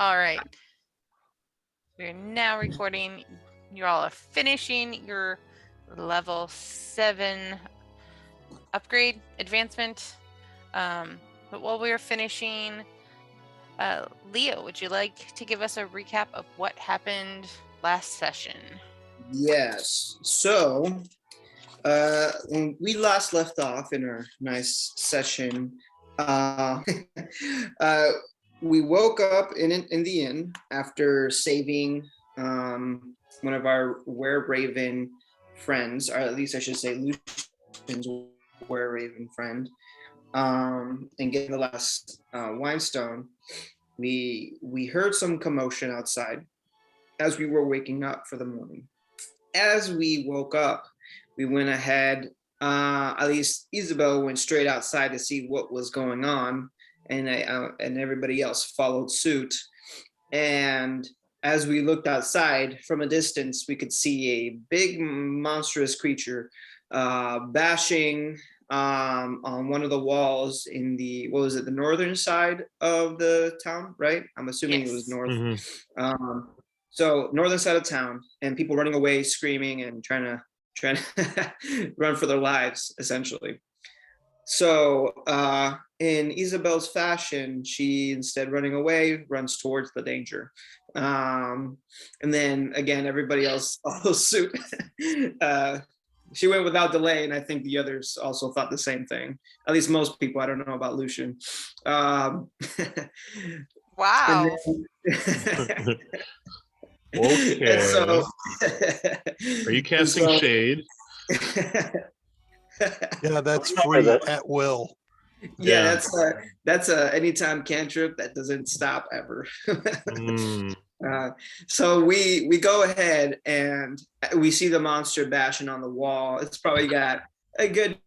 All right. We're now recording. You all are finishing your level 7 upgrade advancement. But while we're finishing, Leo, would you like to give us a recap of what happened last session? Yes. So, when we last left off in our nice session, we woke up in the inn after saving one of our were-raven friends, or at least I should say Lucian's were-raven friend, and getting the last wine stone. We heard some commotion outside as we were waking up for the morning. As we woke up, we went ahead. At least Isabel went straight outside to see what was going on, and everybody else followed suit. And as we looked outside from a distance, we could see a big, monstrous creature bashing on one of the walls in the the northern side of the town, right? I'm assuming It was north. Mm-hmm. So northern side of town, and people running away, screaming, and trying to run for their lives, essentially. So in Isabel's fashion, she, instead running away, runs towards the danger. And then again, everybody else follows suit. She went without delay, and I think the others also thought the same thing. At least most people. I don't know about Lucian. Wow. Okay. So, are you casting shade? Yeah, that's free at will. Yeah, that's a anytime cantrip that doesn't stop ever. So we go ahead and we see the monster bashing on the wall. It's probably got a good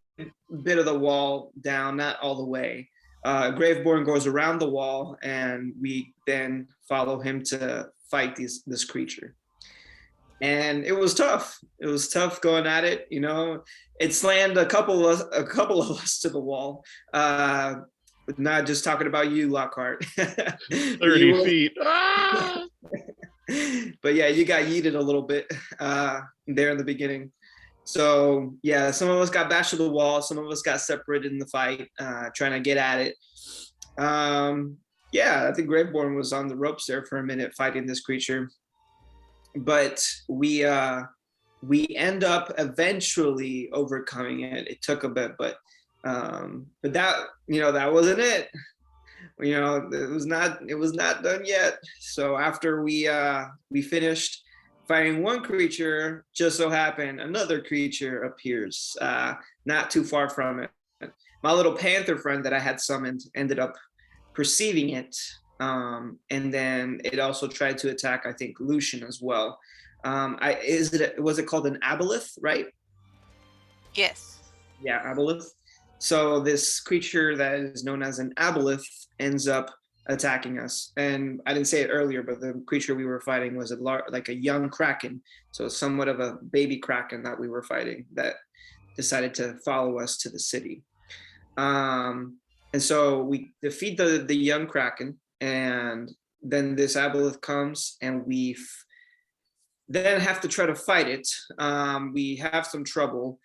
bit of the wall down, not all the way. Graveborn goes around the wall, and we then follow him to fight this creature. And it was tough. It was tough going at it. You know, it slammed a couple of us to the wall. Not just talking about you, Lockhart. 30 feet. But yeah, you got yeeted a little bit there in the beginning. So yeah, some of us got bashed to the wall. Some of us got separated in the fight, trying to get at it. Yeah, I think Graveborn was on the ropes there for a minute fighting this creature. But we end up eventually overcoming it. It took a bit, but that, that wasn't it. It was not done yet. So after we finished fighting one creature, just so happened another creature appears not too far from it. My little panther friend that I had summoned ended up perceiving it, and then it also tried to attack, I think, Lucian as well. Was it called an aboleth, right? Yes. Yeah, aboleth. So this creature that is known as an aboleth ends up attacking us. And I didn't say it earlier, but the creature we were fighting was like a young kraken, so somewhat of a baby kraken that we were fighting that decided to follow us to the city. And so we defeat the young kraken, and then this aboleth comes, and we then have to try to fight it. We have some trouble.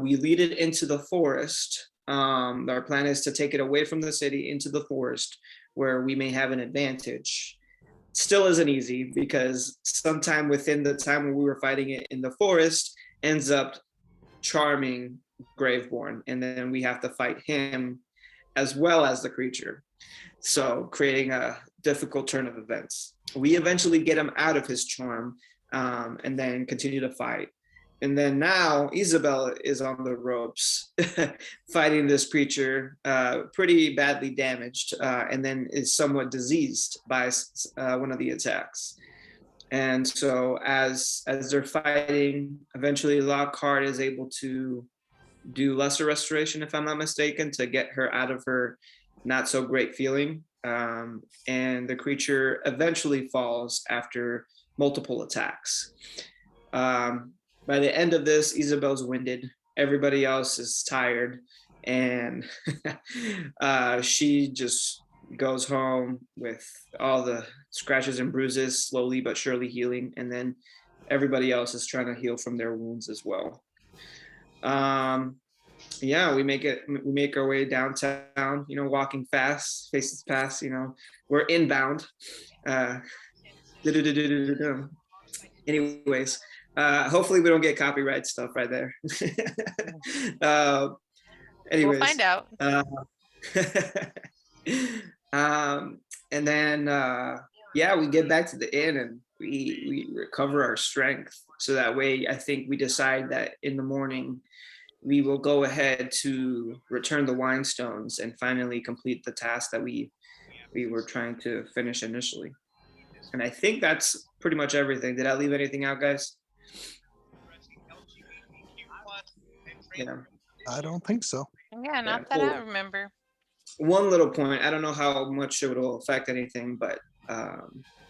We lead it into the forest. Our plan is to take it away from the city into the forest, where we may have an advantage. Still isn't easy, because sometime within the time when we were fighting it in the forest ends up charming Graveborn, and then we have to fight him as well as the creature. So creating a difficult turn of events. We eventually get him out of his charm, and then continue to fight. And then now Isabel is on the ropes fighting this creature, pretty badly damaged, and then is somewhat diseased by one of the attacks. And so as they're fighting, eventually Lockhart is able to do lesser restoration, if I'm not mistaken, to get her out of her not so great feeling. And the creature eventually falls after multiple attacks. By the end of this, Isabel's winded. Everybody else is tired, and she just goes home with all the scratches and bruises, slowly but surely healing, and then everybody else is trying to heal from their wounds as well. Yeah, we make our way downtown, walking fast, faces past, we're inbound. Anyways, hopefully we don't get copyright stuff right there. Anyways, We'll find out. And then yeah, we get back to the inn and we recover our strength, so that way I think we decide that in the morning we will go ahead to return the wine stones and finally complete the task that we were trying to finish initially. And I think that's pretty much everything. Did I leave anything out, guys? Yeah. I don't think so. Yeah, not Yeah, that cool. I remember. One little point, I don't know how much it will affect anything, but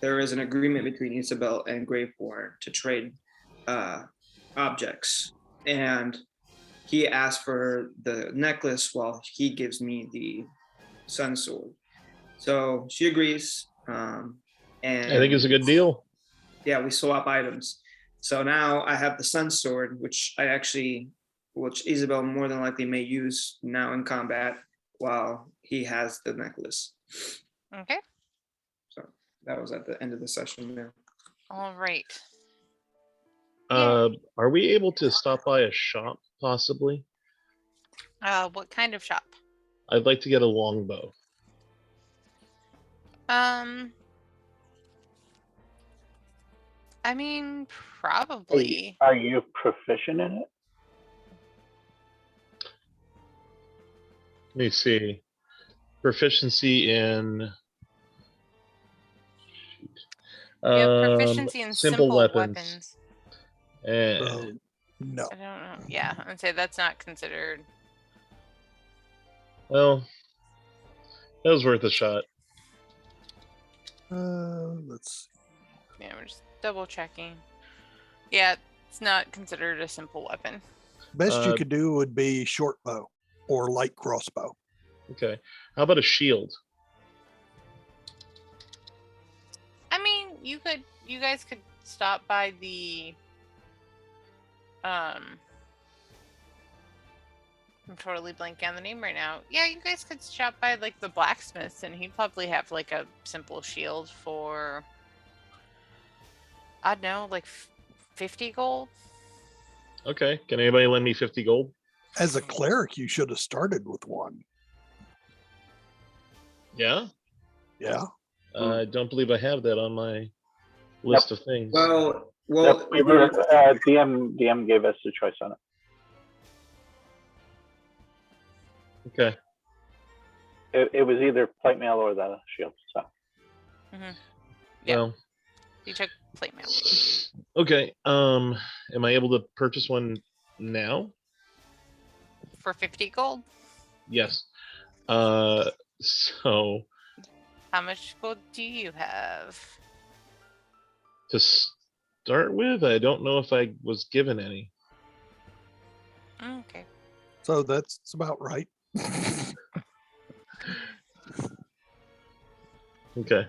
there is an agreement between Isabel and Graveborn to trade objects. And he asked for the necklace while he gives me the sun sword. So she agrees. And I think it's a good deal. Yeah, we swap items. So now I have the sun sword, which Isabel more than likely may use now in combat, while he has the necklace. Okay. So that was at the end of the session there. All right. Are we able to stop by a shop possibly? What kind of shop? I'd like to get a longbow. I mean, probably. Are you proficient in it? Let me see. Proficiency in You have proficiency in simple weapons. No. I don't know. Yeah, I'd say that's not considered. Well, that was worth a shot. Let's Yeah, we're just double checking. Yeah, it's not considered a simple weapon. best you could do would be short bow or light crossbow. Okay. How about a shield? I mean, you guys could stop by the I'm totally blanking on the name right now. Yeah, you guys could stop by like the blacksmiths and he'd probably have like a simple shield for I don't know, like 50 gold. Okay. Can anybody lend me 50 gold? As a cleric, you should have started with one. Yeah? Yeah. I don't believe I have that on my list of things. Well, Yep, DM gave us the choice on it. Okay. It was either plate mail or the shield. So Yeah. Well, You took plate mail. okay. Am I able to purchase one now? For 50 gold? Yes. So How much gold do you have? to start with, I don't know if I was given any. Okay. So that's about right. Okay.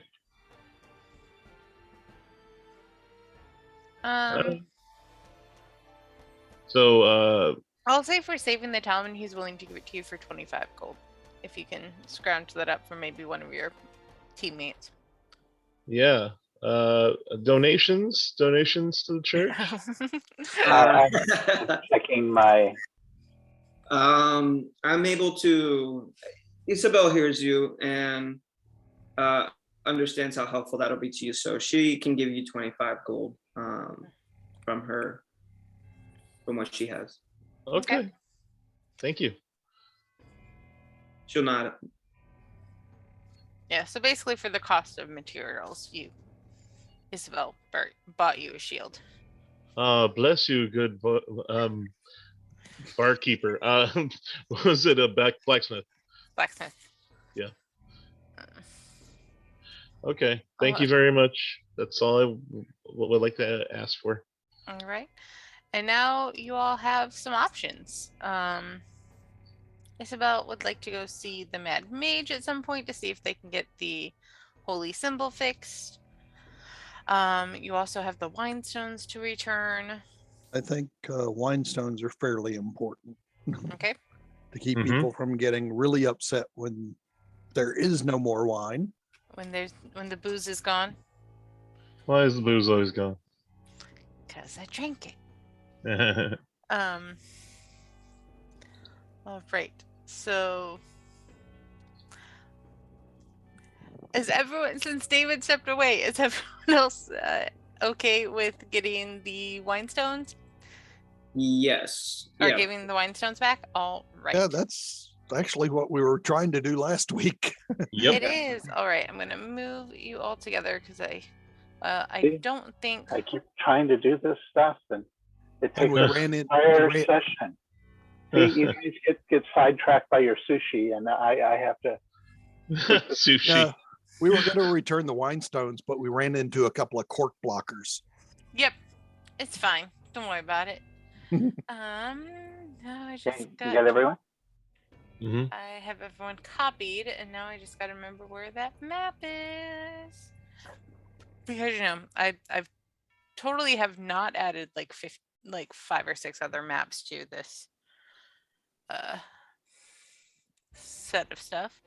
So I'll say for saving the talisman, he's willing to give it to you for 25 gold. If you can scrounge that up from maybe one of your teammates. yeah. Donations to the church. I'm checking my. I'm able to. Isabel hears you and understands how helpful that'll be to you, so she can give you 25 gold from what she has. Okay. Thank you. She'll nod. Yeah, so basically for the cost of materials, Isabel bought you a shield. Bless you, good barkeeper. Was it a blacksmith? Blacksmith. Yeah. Okay. Thank you very much. That's all I would like to ask for. All right. And now you all have some options. Isabel would like to go see the Mad Mage at some point to see if they can get the holy symbol fixed. You also have the wine stones to return. I think wine stones are fairly important Okay. to keep Mhm. people from getting really upset when there is no more wine. When the booze is gone, Why is the booze always gone? because I drank it. All right. So, is everyone, since David stepped away, is everyone else okay with getting the wine stones Yes. or Yeah. giving the wine stones back? All right. Yeah, that's actually what we were trying to do last week. Yep. It is. All right. I'm gonna move you all together because I See? don't think. I keep trying to do this stuff, and it And takes we an ran in. entire session. See, you guys get sidetracked by your sushi, and I have to. Sushi. Yeah, we were going to return the wine stones, but we ran into a couple of cork blockers. Yep, it's fine. Don't worry about it. Now I just Okay, got. you got everyone? Mhm. I have everyone copied, and now I just got to remember where that map is. Because I've totally have not added like 5 or 6 other maps to this set of stuff.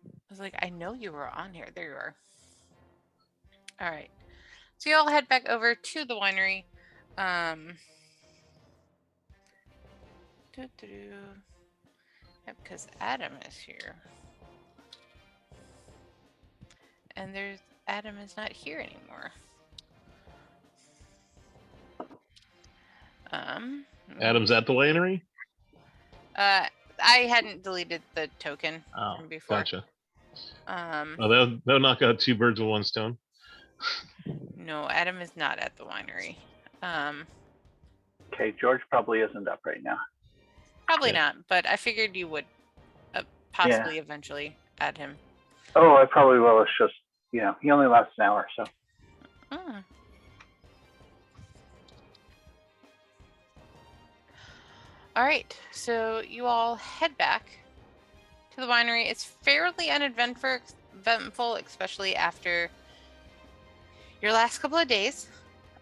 I was like, I know you were on here. There you are. All right. So you all head back over to the winery. Yep, because Adam is here. And Adam is not here anymore. Adam's at the winery? I hadn't deleted the token from before. Gotcha. Oh, They'll knock out 2 birds with 1 stone. No, Adam is not at the winery. Okay, George probably isn't up right now. Probably Okay. not, but I figured you would possibly eventually add him. Oh, I probably will. It's just, he only lasts an hour, so. Mm. All right, so you all head back to the winery. It's fairly uneventful, especially after your last couple of days.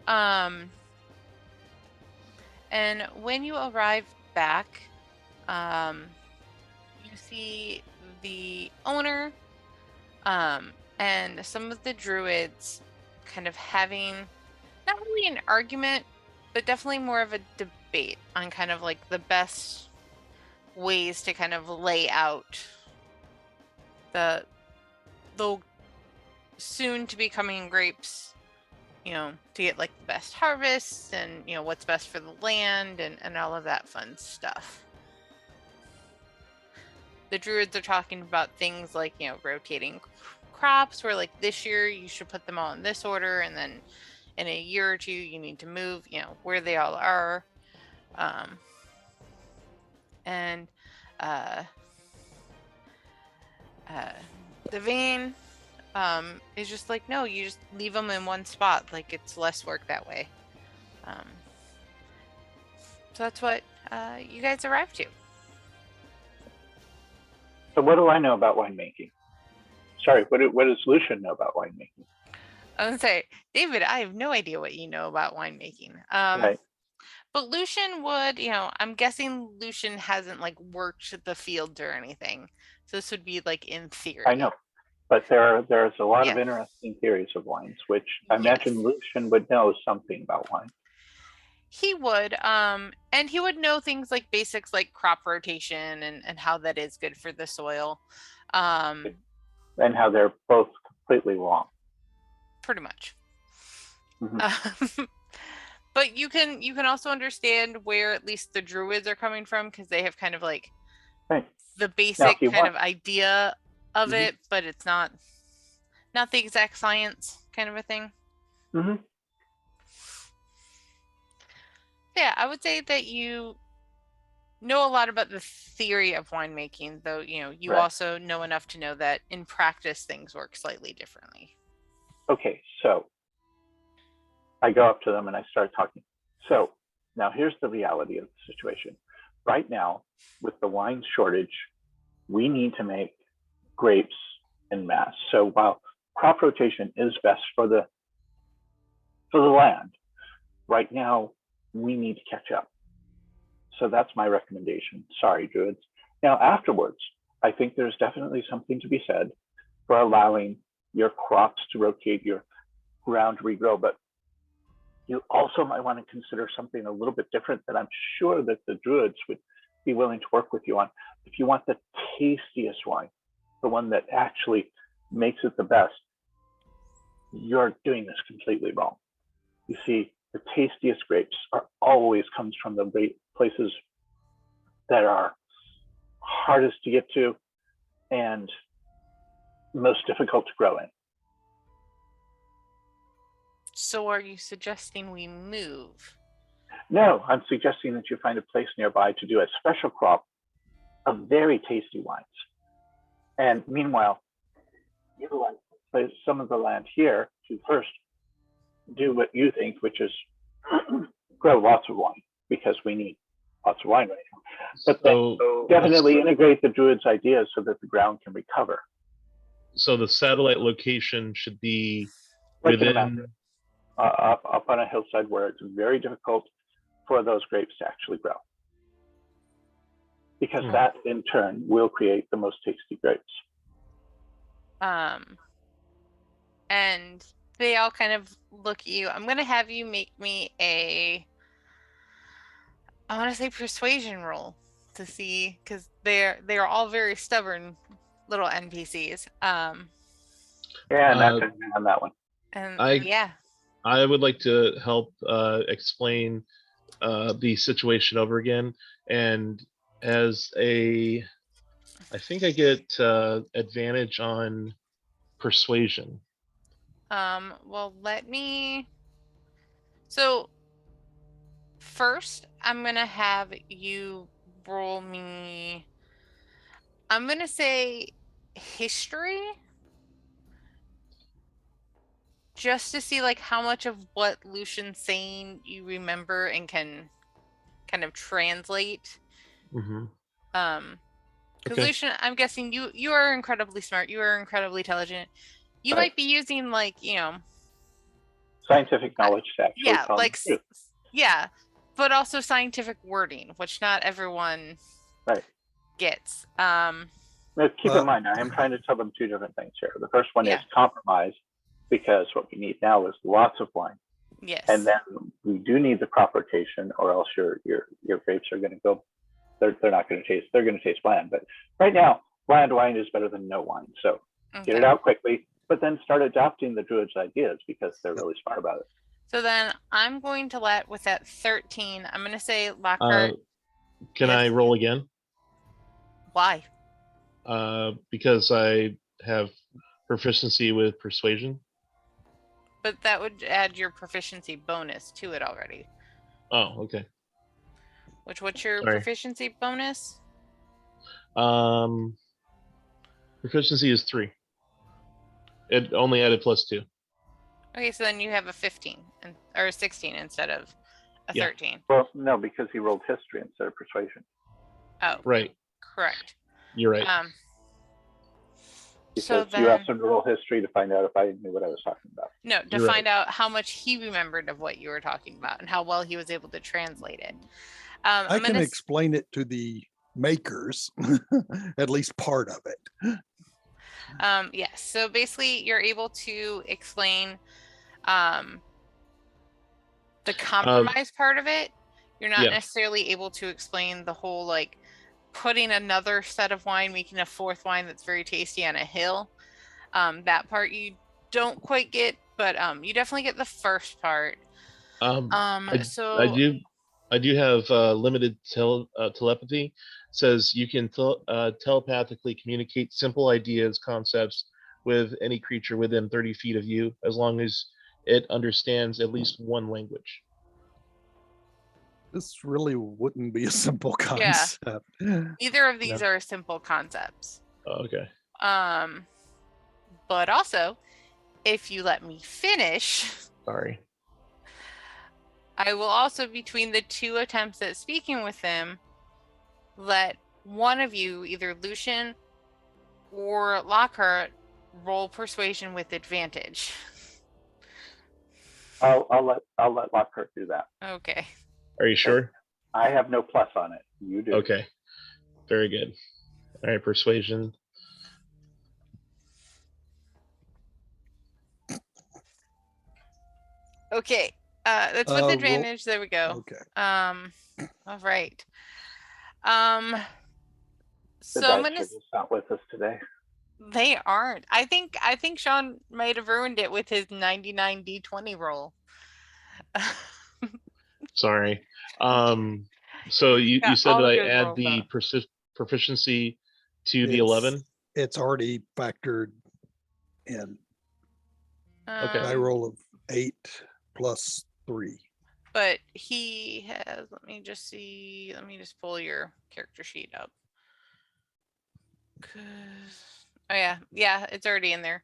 And when you arrive back, you see the owner and some of the druids kind of having not really an argument, but definitely more of a debate on kind of like the best ways to kind of lay out the soon to be coming grapes, to get like the best harvests and what's best for the land and all of that fun stuff. The druids are talking about things like rotating crops, where like this year you should put them all in this order, and then in a year or two you need to move where they all are. And Devane is just like, no, you just leave them in one spot, like it's less work that way. So that's what you guys arrived to. So what do I know about winemaking? Sorry, what does Lucian know about winemaking? I was gonna say, David, I have no idea what you know about winemaking. Right. But Lucian would, I'm guessing Lucian hasn't like worked the fields or anything. So this would be like in theory. I know, but there's a lot of interesting theories of wines, which I imagine Lucian would know something about wine. He would, and he would know things like basics like crop rotation and how that is good for the soil. And how they're both completely wrong. Pretty much. Mm-hmm. But you can also understand where at least the druids are coming from, because they have kind of like the basic kind of idea of it, but it's not the exact science kind of a thing. Mm-hmm. Yeah, I would say that you know a lot about the theory of winemaking, though you also know enough to know that in practice things work slightly differently. Okay, so I go up to them and I start talking. So now here's the reality of the situation. right now, with the wine shortage, we need to make grapes en masse. So while crop rotation is best for the land, right now we need to catch up. So that's my recommendation. Sorry, Druids. Now afterwards, I think there's definitely something to be said for allowing your crops to rotate, your ground to regrow, but you also might want to consider something a little bit different that I'm sure that the Druids would be willing to work with you on. If you want the tastiest wine, the one that actually makes it the best, you're doing this completely wrong. You see, the tastiest grapes always comes from the places that are hardest to get to and most difficult to grow in. So are you suggesting we move? No, I'm suggesting that you find a place nearby to do a special crop of very tasty wines. And meanwhile, utilize some of the land here to first do what you think, which is grow lots of wine, because we need lots of wine right now. But then definitely integrate the Druids' ideas so that the ground can recover. So the satellite location should be Like within... up on a hillside where it's very difficult for those grapes to actually grow. Because that in turn will create the most tasty grapes. And they all kind of look at you. I'm going to have you make me I want to say persuasion roll to see, because they're all very stubborn little NPCs. Yeah, on that one. And I would like to help explain the situation over again, and I think I get advantage on persuasion. Well, so first I'm gonna have you roll me, I'm gonna say history, just to see like how much of what Lucian's saying you remember and can kind of translate. Because Lucian, I'm guessing you are incredibly smart, you are incredibly intelligent. You might be using like, scientific knowledge to actually but also scientific wording, which not everyone gets. Now, keep in mind, I am trying to tell them two different things here. The first one is compromise, because what we need now is lots of wine. Yes. And then we do need the crop rotation, or else your grapes are going to go. They're not going to taste. They're going to taste bland. But right now, bland wine is better than no wine. So get it out quickly, but then start adopting the Druids' ideas, because they're really smart about it. So then I'm going to let, with that 13, I'm going to say Lockhart. Can I roll again? Why? Because I have proficiency with persuasion. But that would add your proficiency bonus to it already. Oh, okay. What's your proficiency bonus? Proficiency is 3. It only added +2. Okay, so then you have a 15 or a 16 instead of a 13. Well, no, because he rolled history instead of persuasion. Oh, right. Correct. You're right. Because you asked him to roll history to find out if I knew what I was talking about. No, to find out how much he remembered of what you were talking about and how well he was able to translate it. I can explain it to the makers, at least part of it. Yes. So basically, you're able to explain the compromise part of it. You're not necessarily able to explain the whole, like, putting another set of wine, making a fourth wine that's very tasty on a hill. That part you don't quite get, but you definitely get the first part. I do have limited telepathy. It says you can telepathically communicate simple ideas, concepts with any creature within 30 feet of you, as long as it understands at least one language. This really wouldn't be a simple concept. Neither of these are simple concepts. Okay. But also, if you let me finish. Sorry. I will also, between the two attempts at speaking with them, let one of you, either Lucian or Lockhart, roll persuasion with advantage. I'll let Lockhart do that. Okay. Are you sure? I have no plus on it. You do. Okay. Very good. All right, persuasion. Okay. That's with roll- advantage. There we go. Okay. All right. The So I'm dice gonna. are just not with us today. They aren't. I think Sean might have ruined it with his 99 d20 roll. Sorry. So you Got said all that I good add rolls the up. proficiency to the It's- 11. It's already factored in. Okay. I roll of 8 plus 3. But he has. Let me just see. Let me just pull your character sheet up. 'Cause- oh yeah, it's already in there.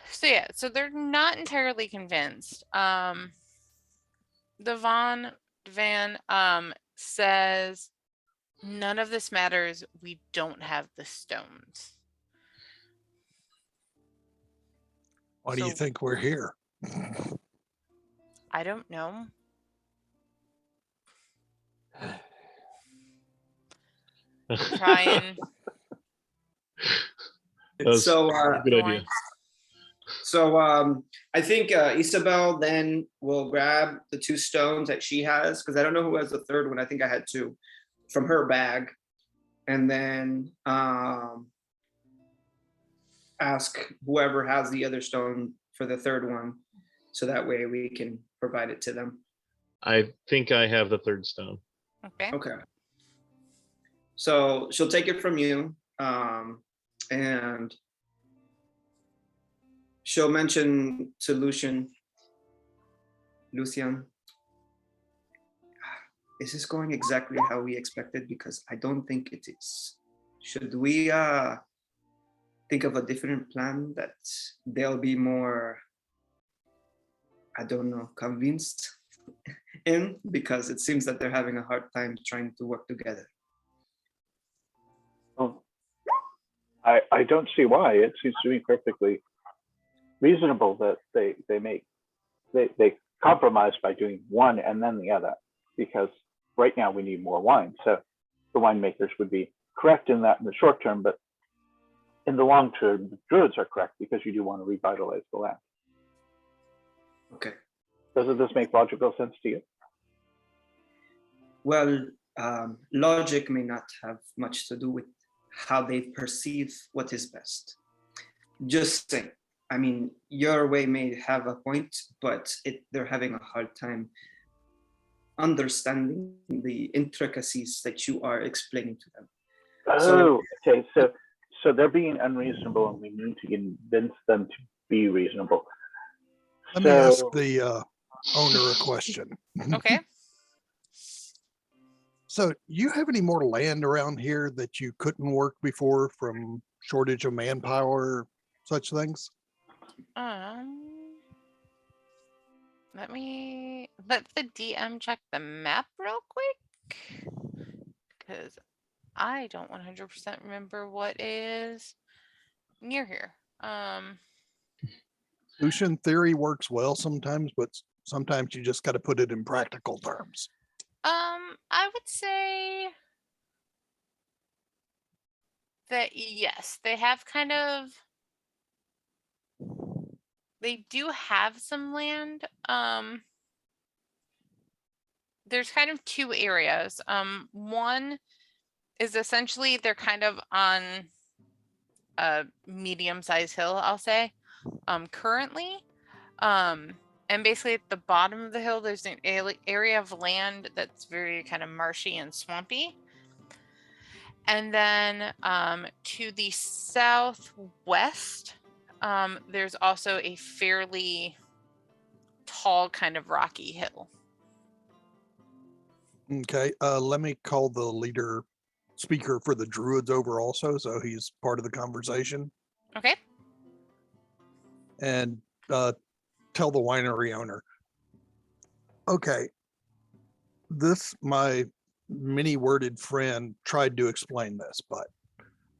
So yeah, so they're not entirely convinced. The Van says none of this matters. We don't have the stones. Why do you So- think we're here? I don't know. Trying. That's So, a good idea. I think Isabel then will grab the 2 stones that she has, because I don't know who has the third one. I think I had 2 from her bag, and then ask whoever has the other stone for the third one, so that way we can provide it to them. I think I have the third stone. Okay. Okay. So she'll take it from you, and she'll mention to Lucian, is this going exactly how we expected? Because I don't think it is. Should we think of a different plan that they'll be more, I don't know, convinced in? Because it seems that they're having a hard time trying to work together. Well, I don't see why. It seems to me perfectly reasonable that they compromise by doing one and then the other, because right now we need more wine. So the winemakers would be correct in that in the short term, but in the long term, the druids are correct, because you do want to revitalize the land. Okay. Doesn't this make logical sense to you? Well, logic may not have much to do with how they perceive what is best. Just saying. I mean, your way may have a point, but they're having a hard time understanding the intricacies that you are explaining to them. Okay. So they're being unreasonable, and we need to convince them to be reasonable. Let me ask the owner a question. Okay. So you have any more land around here that you couldn't work before from shortage of manpower, such things? Let the DM check the map real quick, because I don't 100% remember what is near here. Lucian theory works well sometimes, but sometimes you just got to put it in practical terms. I would say that yes, they have they do have some land. There's kind of 2 areas. One is essentially they're kind of on a medium-sized hill, I'll say, currently. And basically at the bottom of the hill, there's an area of land that's very kind of marshy and swampy. And then to the southwest, there's also a fairly tall kind of rocky hill. Okay, let me call the speaker for the druids over also, so he's part of the conversation. Okay. And tell the winery owner. Okay, My many worded friend tried to explain this, but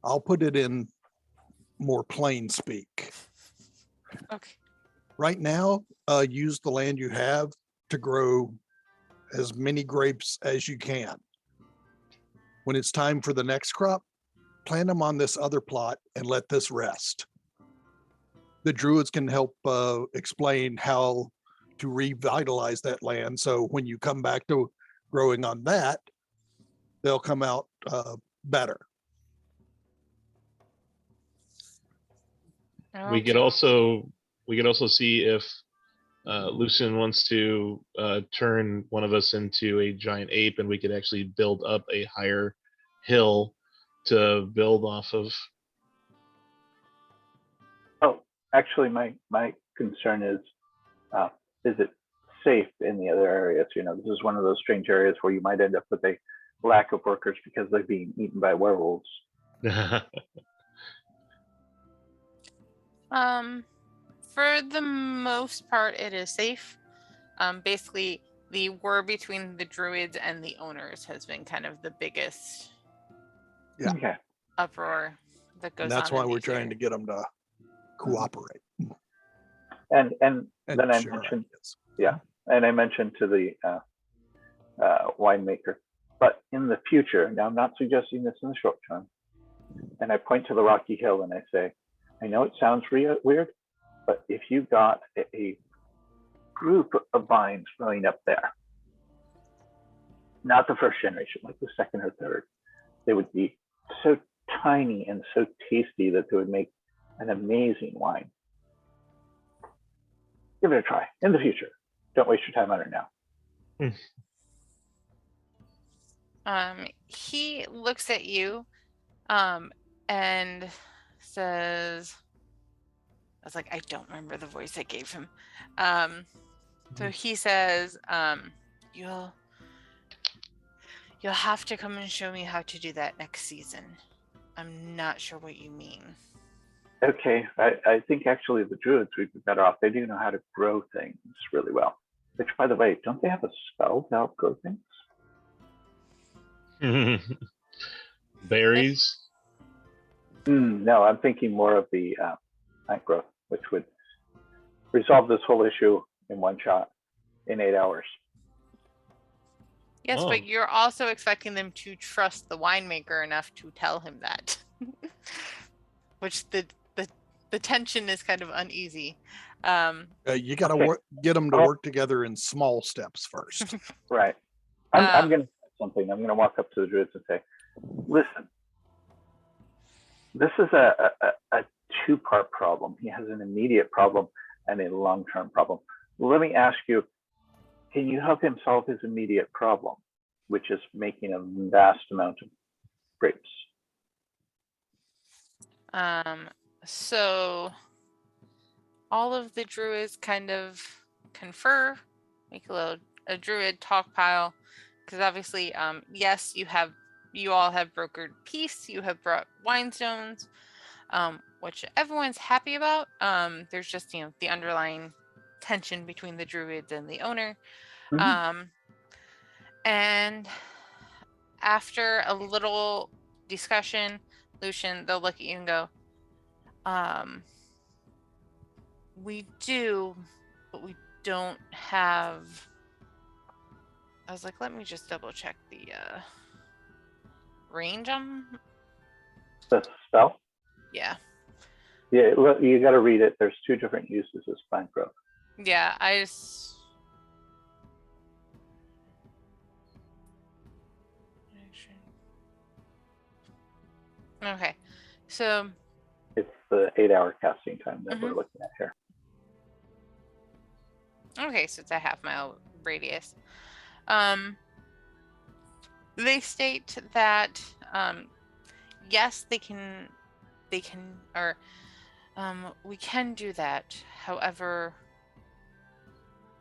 I'll put it in more plain speak. Okay. Right now, use the land you have to grow as many grapes as you can. When it's time for the next crop, plant them on this other plot and let this rest. The druids can help explain how to revitalize that land. So when you come back to growing on that, they'll come out better. We could also see if Lucian wants to turn one of us into a giant ape, and we could actually build up a higher hill to build off of. Oh, actually, my concern is it safe in the other areas? You know, this is one of those strange areas where you might end up with a lack of workers because they're being eaten by werewolves. For the most part, it is safe. Basically, the war between the druids and the owners has been kind of the biggest Okay. uproar that goes on. And that's why in we're these trying to get them to cooperate. And then I mentioned, and I mentioned to the winemaker, but in the future, now I'm not suggesting this in the short term, and I point to the rocky hill and I say, I know it sounds weird, but if you got a group of vines growing up there, not the first generation, like the second or third, they would be so tiny and so tasty that they would make an amazing wine. Give it a try in the future. Don't waste your time on it now. He looks at you and says, I was like, I don't remember the voice I gave him. So he says, you'll have to come and show me how to do that next season. I'm not sure what you mean. Okay, I think actually the druids would be better off. They do know how to grow things really well. Which, by the way, don't they have a spell to help grow things? Berries? No, I'm thinking more of the plant growth, which would resolve this whole issue in one shot in 8 hours. Yes, but you're also expecting them to trust the winemaker enough to tell him that. Which the tension is kind of uneasy. You got to get them to work together in small steps first. Right. I'm going to say something. I'm going to walk up to the druids and say, listen, this is a two-part problem. He has an immediate problem and a long-term problem. Let me ask you, can you help him solve his immediate problem, which is making a vast amount of grapes? So all of the druids kind of confer, make a druid talk pile, because obviously, yes, you all have brokered peace, you have brought wine stones, which everyone's happy about. There's just, the underlying tension between the druids and the owner. Mm-hmm. And after a little discussion, Lucian, they'll look at you and go, we do, but we don't have. I was like, let me just double check the range on the spell. Yeah. Yeah, well, you got to read it. There's two different uses of plant growth. Yeah, I just. Okay, so. It's the 8-hour casting time that we're looking at here. Okay, so it's a half-mile radius. They state that yes, we can do that. However,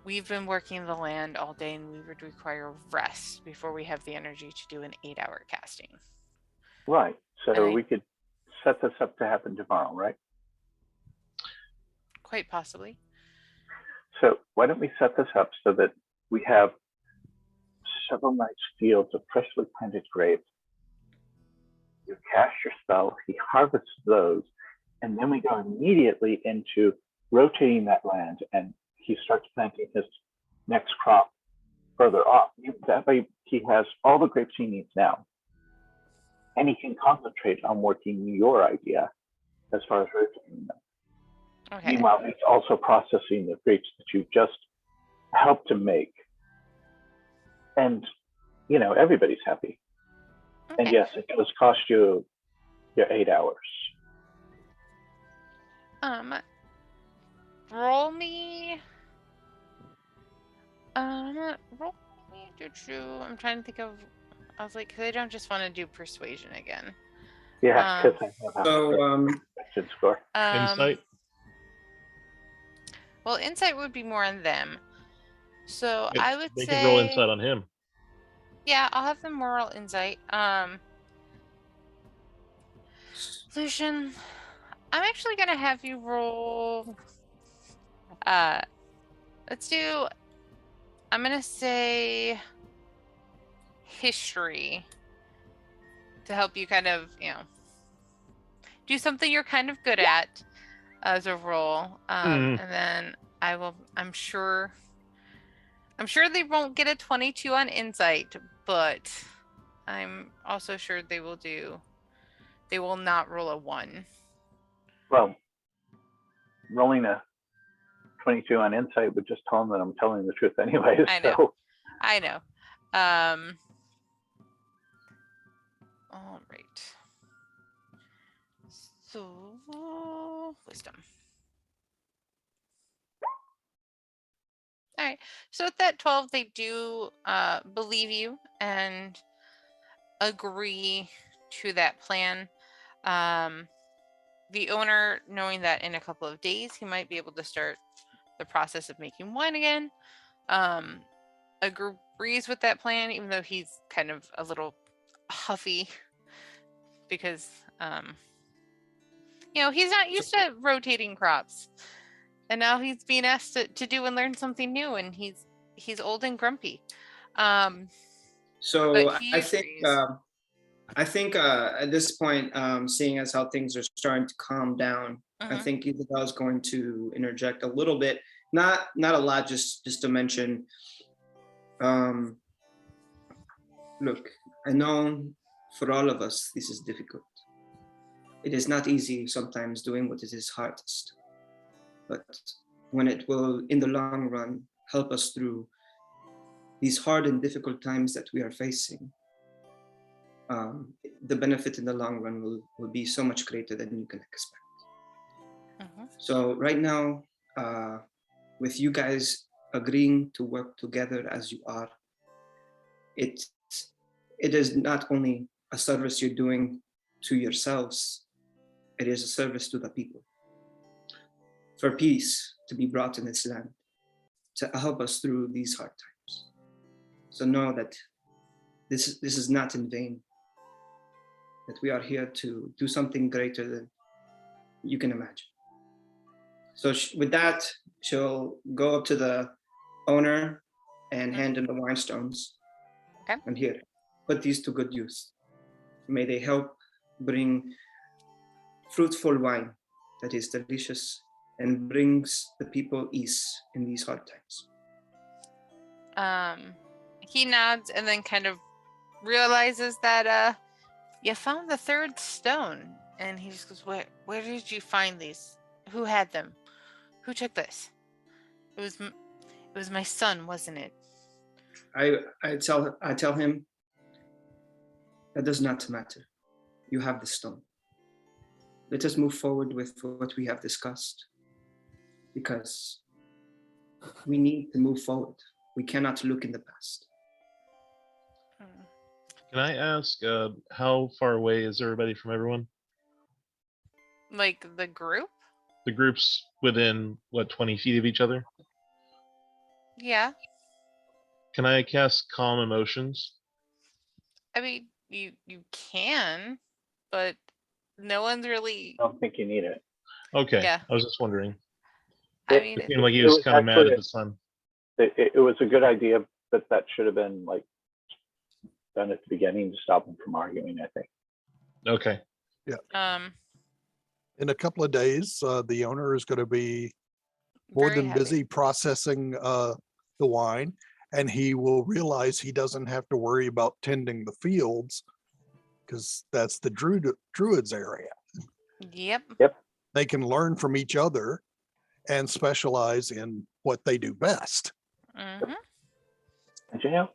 we've been working the land all day and we would require rest before we have the energy to do an 8-hour casting. Right. So we could set this up to happen tomorrow, right? Quite possibly. So why don't we set this up so that we have several nice fields of freshly planted grapes. You cast your spell, he harvests those, and then we go immediately into rotating that land, and he starts planting his next crop further off. That way he has all the grapes he needs now, and he can concentrate on working your idea as far as rotating them. Okay. Meanwhile, he's also processing the grapes that you just helped to make. And, you know, everybody's happy. Okay. And yes, it does cost you your 8 hours. Roll me. Roll me. I'm trying to think of. I was like, 'cause I don't just want to do persuasion again. Yeah, because I have So, a score. Insight. Well, insight would be more on them. So Yeah, I would they say. can roll insight on him. Yeah, I'll have them roll insight. Lucian, I'm actually gonna have you roll. Let's do. I'm gonna say history to help you kind of, do something you're kind of good at as a roll. And then I'm sure they won't get a 22 on insight, but I'm also sure they will not roll a 1. Well, rolling a 22 on insight would just tell them that I'm telling the truth anyways. I know. So. I know. All right. So, wisdom. All right. So at that 12, they do believe you and agree to that plan. The owner, knowing that in a couple of days he might be able to start the process of making wine again, agrees with that plan, even though he's kind of a little huffy because he's not used to rotating crops, and now he's being asked to do and learn something new, and he's old and grumpy. So But he I think agrees. I think at this point, seeing as how things are starting to calm down, I Mhm. think Isabel's going to interject a little bit, not a lot, just to mention. Look, I know for all of us this is difficult. It is not easy sometimes doing what is hardest, but when it will, in the long run, help us through these hard and difficult times that we are facing, the benefit in the long run will be so much greater than you can expect. Mhm. So right now, with you guys agreeing to work together as you are, it is not only a service you're doing to yourselves, it is a service to the people. For peace to be brought in this land, to help us through these hard times. So know that this is not in vain, that we are here to do something greater than you can imagine. So with that, she'll go up to the owner and hand him the wine stones. Okay. And here, put these to good use. May they help bring fruitful wine that is delicious and brings the people ease in these hard times. He nods and then kind of realizes that you found the third stone, and he just goes, where did you find these? Who had them? Who took this? It was my son, wasn't it? I tell him that does not matter. You have the stone. Let us move forward with what we have discussed, because we need to move forward. We cannot look in the past. Can I ask how far away is everybody from everyone? Like the group? The group's within, 20 feet of each other? Yeah. Can I cast Calm Emotions? I mean, you can, but no one's really. I don't think you need it. Okay, Yeah. I was just wondering. I It mean, seemed like he was kind of mad at the sun. It was a good idea, but that should have been like done at the beginning to stop them from arguing, I think. Okay. In a couple of days, the owner is going to be more Very than heavy. busy processing the wine, and he will realize he doesn't have to worry about tending the fields because that's the druids area. Yep. They can learn from each other and specialize in what they do best. Mm-hmm. And you know,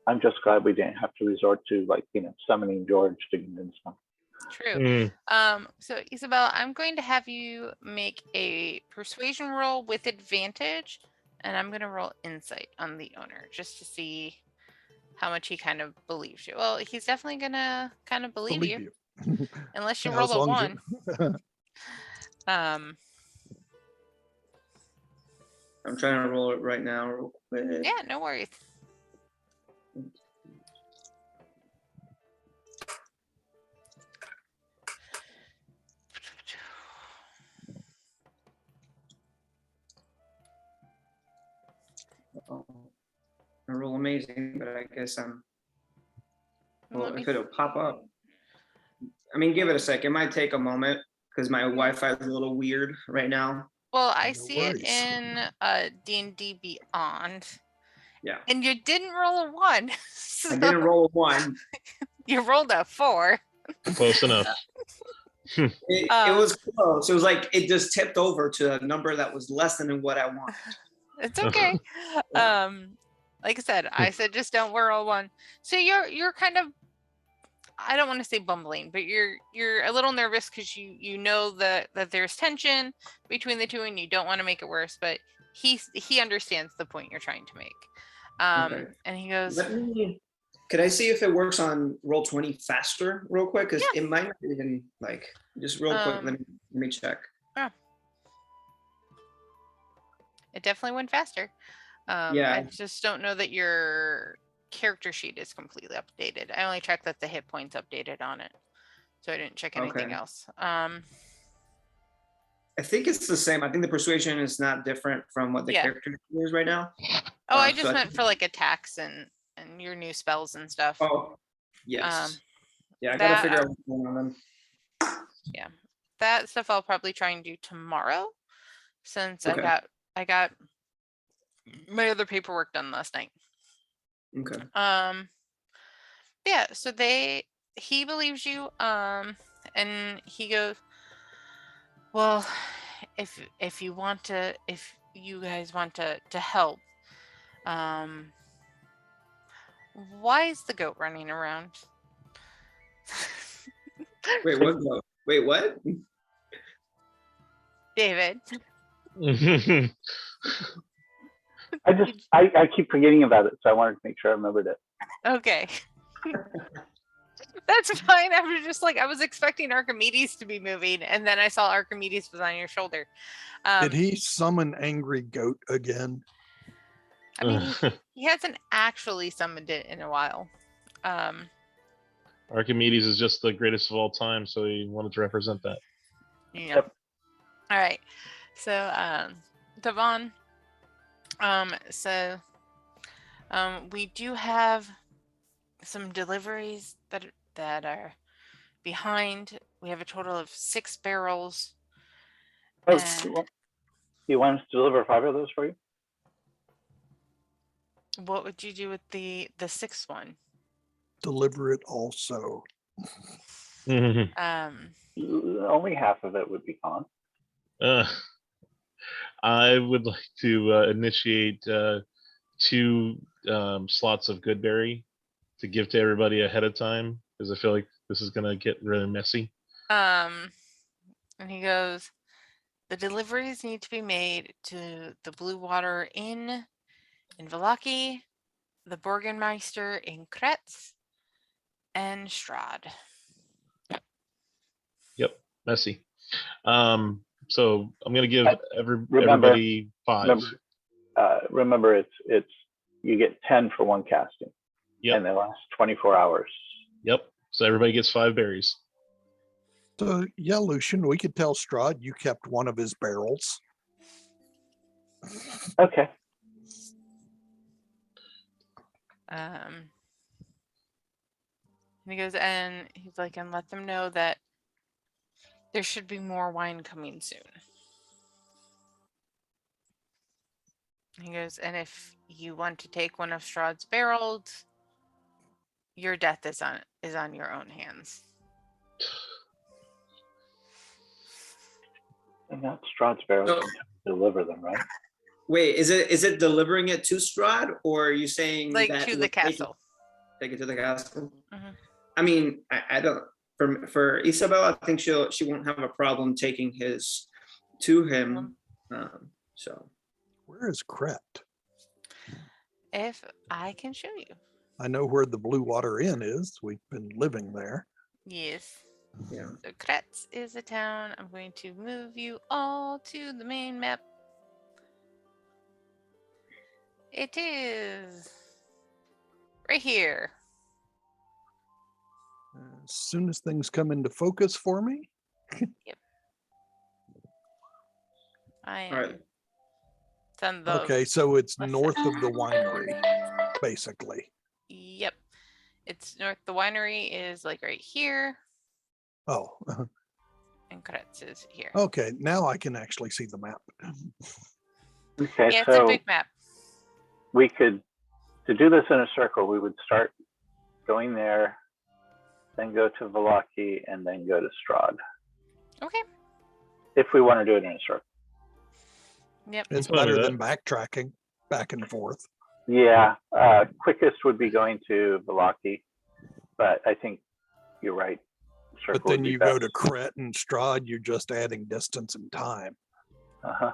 I'm just glad we didn't have to resort to like, you know, summoning George to convince them. True. So Isabel, I'm going to have you make a persuasion roll with advantage, and I'm going to roll insight on the owner just to see how much he kind of believes you. Well, he's definitely going to kind of believe you. Unless you roll As a long as one. I'm trying to roll it right now real quick. Yeah, no worries. Oh, I roll amazing, but I guess well, Let me if it'll pop up. I mean, give it a sec. It might take a moment because my Wi-Fi is a little weird right now. Well, I No see it worries. in D&D Beyond. Yeah. And you didn't roll a 1. So I didn't roll a 1. you rolled a 4. Close enough. It was close. It was like it just tipped over to a number that was less than what I wanted. It's okay. Like I said just don't roll a 1. So you're kind of, I don't want to say bumbling, but you're a little nervous because you know that there's tension between the two and you don't want to make it worse, but he understands the point you're trying to make. Okay. And he goes, Could I see if it works on Roll20 faster real quick? Because Yeah. it might not even like just real quick. Let me check. it definitely went faster. Yeah. I just don't know that your character sheet is completely updated. I only checked that the hit points updated on it, so I didn't check anything Okay. else. I think it's the same. I think the persuasion is not different from what the Yeah. character is right now. Oh, I so just I meant think- for like attacks and your new spells and stuff. Oh, yes. Yeah, I that- gotta figure out what's going on then. That stuff I'll probably try and do tomorrow, since Okay. I got my other paperwork done last night. Okay. Yeah, so he believes you, and he goes, well, if you guys want to help, why is the goat running around? Wait, what? Wait, what? David. I keep forgetting about it, so I wanted to make sure I remembered it. Okay. That's fine. I was just like, I was expecting Archimedes to be moving, and then I saw Archimedes was on your shoulder. Did he summon Angry Goat again? I mean, he hasn't actually summoned it in a while. Archimedes is just the greatest of all time, so he wanted to represent that. Yeah. Yep. All right. So, Devon, we do have some deliveries that are behind. We have a total of 6 barrels. Oh, And you want us to deliver 5 of those for you? what would you do with the 6th one? Deliver it also. Mhm. Only half of it would be gone. I would like to initiate 2 slots of Goodberry to give to everybody ahead of time, because I feel like this is going to get really messy. And he goes, the deliveries need to be made to the Blue Water Inn in Vallaki, the Burgenmeister in Krezk, and Strahd. Yep, messy. So I'm going to give Remember- everybody 5. Remember, it's you get 10 for 1 casting, Yep. and they last 24 hours. Yep. So everybody gets 5 berries. So yeah, Lucian, we could tell Strahd you kept one of his barrels. Okay. And he goes, and he's like, and let them know that there should be more wine coming soon. He goes, and if you want to take one of Strahd's barrels, your death is on your own hands. And not Strahd's barrels So- can deliver them, right? Wait, is it delivering it to Strahd, or are you saying Like that to we'll the castle. Take it to the castle? Mhm. I mean, I don't. For Isabel, I think she won't have a problem taking his to him. So Where is Crypt? If I can show you. I know where the Blue Water Inn is. We've been living there. Yes. yeah. So Krezk is a town. I'm going to move you all to the main map. It is right here. As soon as things come into focus for me, I am. All right. It's on the okay, so it's left north side. of the winery, basically. Yep. It's north. The winery is like right here, Oh, and Krezk is here. okay. Now I can actually see the map. Okay, Yeah, it's a so big map. we could, to do this in a circle, we would start going there, then go to Vallaki, and then go to Strahd. Okay. If we want to do it in a circle. Yep. It's fine with better than backtracking back and forth. Yeah, quickest would be going to Vallaki, but I think you're right. Circle But then would be you go best. to Cret and Strahd, you're just adding distance and time. Uh-huh.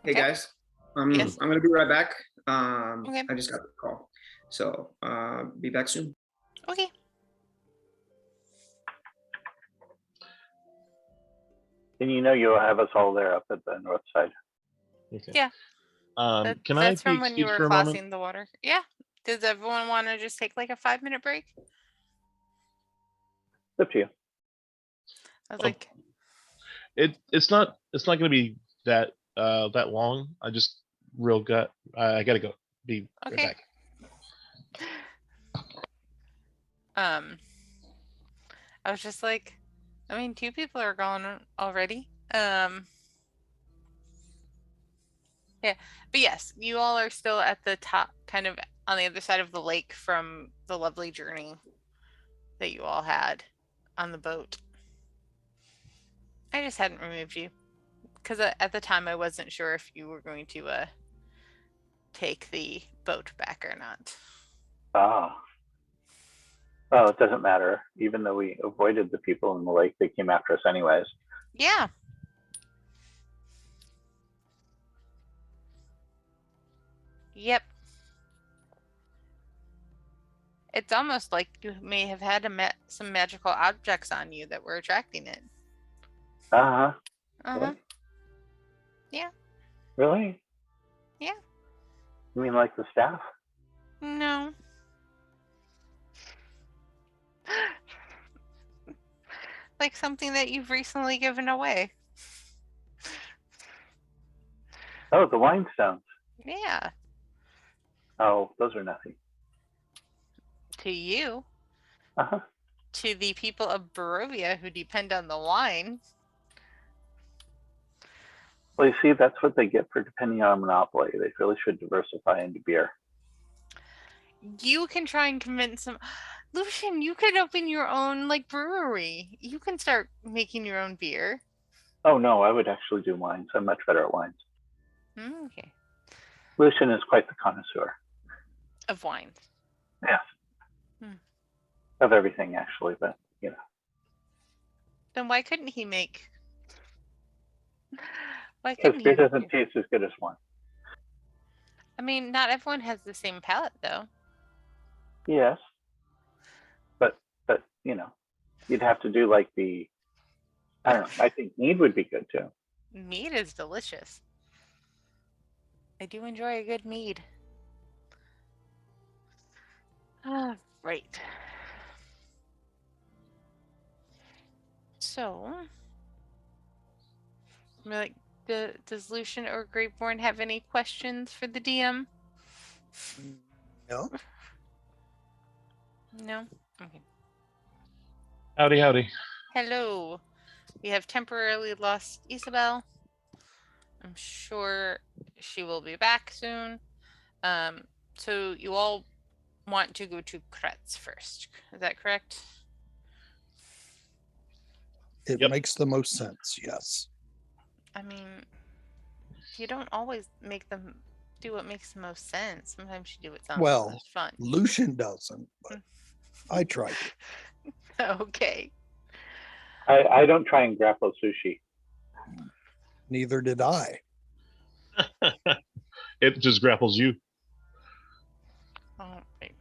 Hey Okay. guys, Yes. I'm gonna be right back. Okay. I just got the call, so be back soon. Okay. And you know you'll have us all there up at the north side. Okay. Yeah. Can I That's from be when you excused were for a moment? crossing the water. Yeah. Does everyone want to just take like a 5-minute break? It's up to you. I was Oh. like, It's not going to be that long. I just I gotta go. Be right Okay. back. I was just like, I mean, 2 people are gone already. Yeah, but yes, you all are still at the top, kind of on the other side of the lake from the lovely journey that you all had on the boat. I just hadn't removed you because at the time I wasn't sure if you were going to take the boat back or not. Ah. Well, it doesn't matter. Even though we avoided the people in the lake, they came after us anyways. Yeah. Yep. It's almost like you may have had some magical objects on you that were attracting it. Uh-huh. Uh-huh. Really? Yeah. You mean like the staff? No. Like something that you've recently given away. Oh, the wine stones. Yeah. Oh, those are nothing. To you. Uh-huh. To the people of Barovia who depend on the wine. Well, you see, that's what they get for depending on Monopoly. They really should diversify into beer. You can try and convince them. Lucian, you could open your own like brewery. You can start making your own beer. Oh, no, I would actually do wines. I'm much better at wines. Okay. Lucian is quite the connoisseur. Of wines. Yes. Of everything, actually, but, you know. Then why couldn't he make? Why Because couldn't beer he? doesn't taste as good as wine. I mean, not everyone has the same palate, though. Yes. But you know, you'd have to do like I don't know. I think mead would be good too. Mead is delicious. I do enjoy a good mead. Ah, right. So, like, does Lucian or Grapeborn have any questions for the DM? No, No. Okay. Howdy, howdy. Hello. We have temporarily lost Isabel. I'm sure she will be back soon. So you all want to go to Krezk first. Is that correct? It Yep. makes the most sense, yes. I mean, you don't always make them do what makes the most sense. Sometimes you do what sounds Well, most fun. Lucian doesn't, but I tried to. Okay. I don't try and grapple sushi. Neither did I. It just grapples you. All right.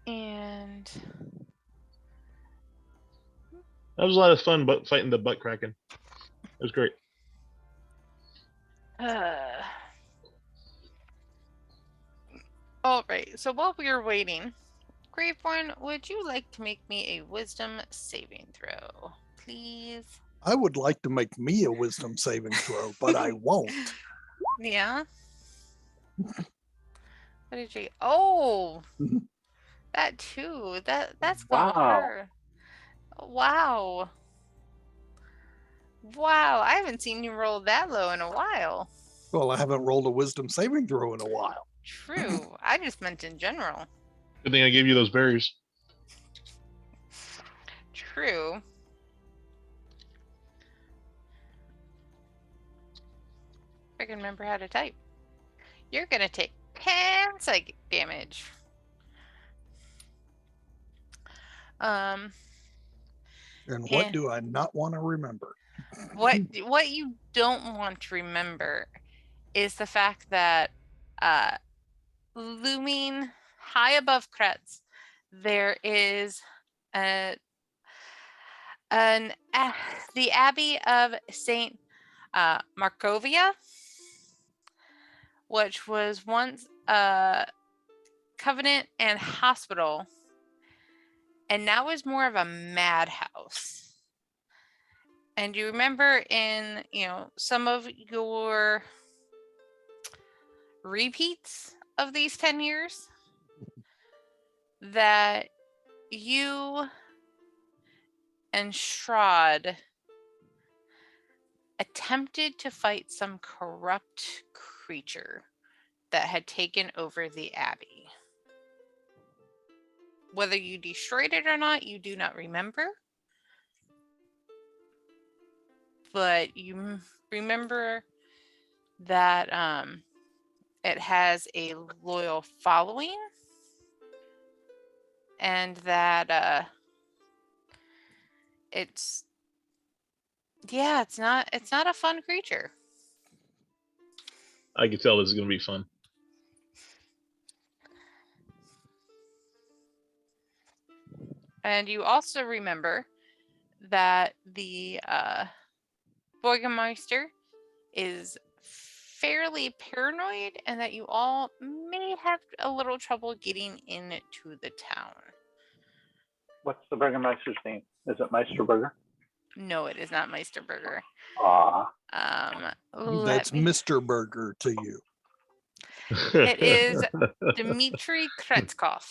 And That was a lot of fun, but fighting the butt kraken. It was great. all right. So while we are waiting, Graveborn, would you like to make me a wisdom saving throw, please? I would like to make me a wisdom saving throw, but I won't. Yeah. What did you? Oh, that too. That's gonna Wow. hurt. Wow. Wow. I haven't seen you roll that low in a while. Well, I haven't rolled a wisdom saving throw in a while. True. I just meant in general. Good thing I gave you those berries. True. I can remember how to type. You're gonna take 10 psychic damage. And what do I not want to remember? What you don't want to remember is the fact that looming high above Krezk, there is the Abbey of Saint Markovia, which was once a convent and hospital, and now is more of a madhouse. And you remember in, some of your repeats of these 10 years that you and Strahd attempted to fight some corrupt creature that had taken over the Abbey. Whether you destroyed it or not, you do not remember. But you remember that it has a loyal following, and that it's not a fun creature. I can tell this is going to be fun. And you also remember that the Burgermeister is fairly paranoid, and that you all may have a little trouble getting into the town. What's the Burgermeister's name? Is it Meisterburger? No, it is not Meisterburger. Ah. That's Mr. Burger to you. It is Dmitry Krezkov.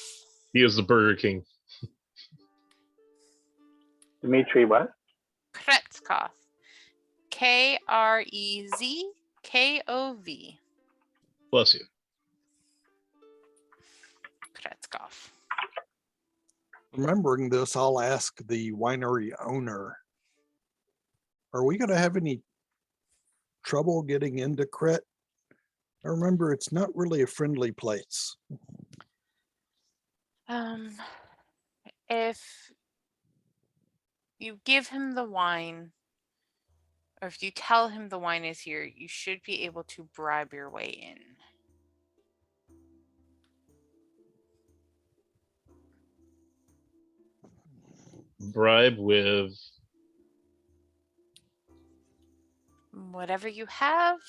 He is the Burger King. Dmitry what? Krezkov. Krezkov. Bless you. Krezkov. Remembering this, I'll ask the winery owner, are we going to have any trouble getting into Krezk? I remember it's not really a friendly place. If you give him the wine, or if you tell him the wine is here, you should be able to bribe your way in. Bribe with whatever you have,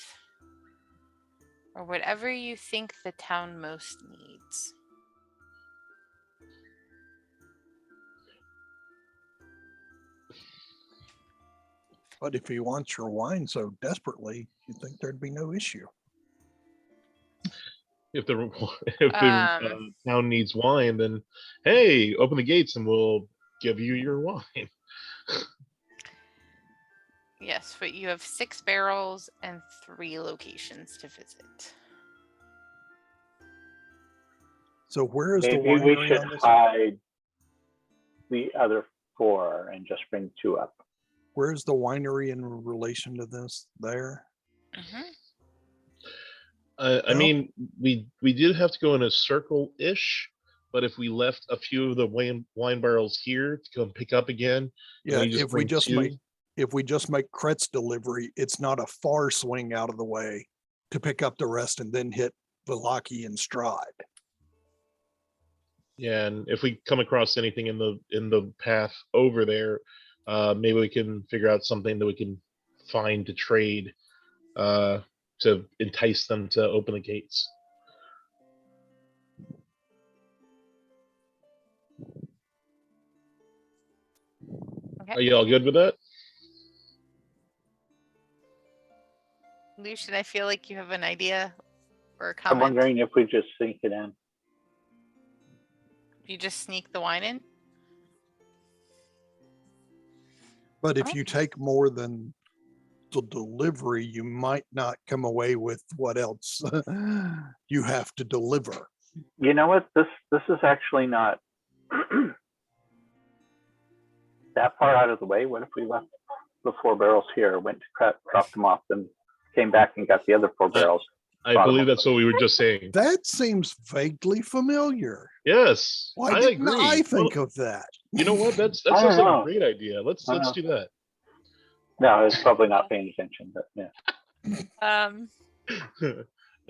or whatever you think the town most needs. But if he wants your wine so desperately, you'd think there'd be no issue. If the town needs wine, then hey, open the gates and we'll give you your wine. Yes, but you have 6 barrels and 3 locations to visit. So where is the Maybe we winery should on this? hide the other 4 and just bring 2 up. Where's the winery in relation to this? There. Mm-hmm. I mean, we did have to go in a circle-ish, but if we left a few of the wine barrels here to come pick up again, Yeah, if we just two, make Krezk delivery, it's not a far swing out of the way to pick up the rest and then hit Vallaki and Strahd. yeah, and if we come across anything in the path over there, maybe we can figure out something that we can find to trade to entice them to open the gates. Okay. Are you all good with that? Lucian, I feel like you have an idea or a I'm comment. wondering if we just sink it in. You just sneak the wine in? But if Oh. you take more than the delivery, you might not come away with what else you have to deliver. You know what? This is actually not that far out of the way. What if we left the 4 barrels here, went to dropped them off, then came back and got the other 4 barrels? I believe that's what we were just saying. That seems vaguely familiar. Yes, Why I didn't agree. I think of that? You know what? That I sounds don't like know. a great idea. Let's do that. No, it's probably not paying attention, but yeah.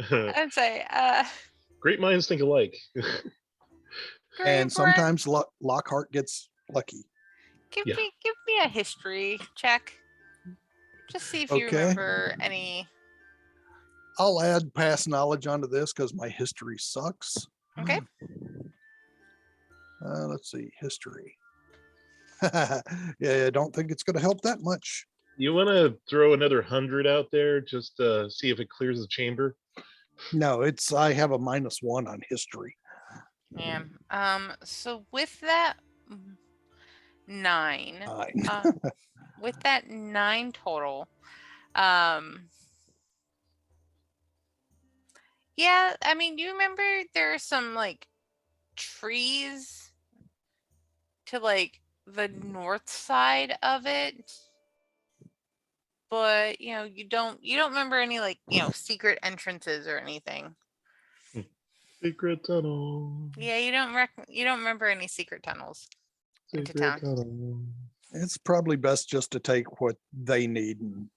I'd say, Great minds think alike. And Grayburn, sometimes Lockhart gets lucky. give Yeah. me a history check. Just see if you Okay. remember any. I'll add past knowledge onto this because my history sucks. Okay. Let's see, history. Yeah, I don't think it's going to help that much. You want to throw another 100 out there just to see if it clears the chamber? No, I have a -1 on history. Yeah. So with that 9, with that 9 total, yeah, I mean, you remember there are some like trees to like the north side of it, but you don't remember any like secret entrances or anything. Secret tunnel. Yeah, you don't remember any secret tunnels into town. Tunnel. It's probably best just to take what they need and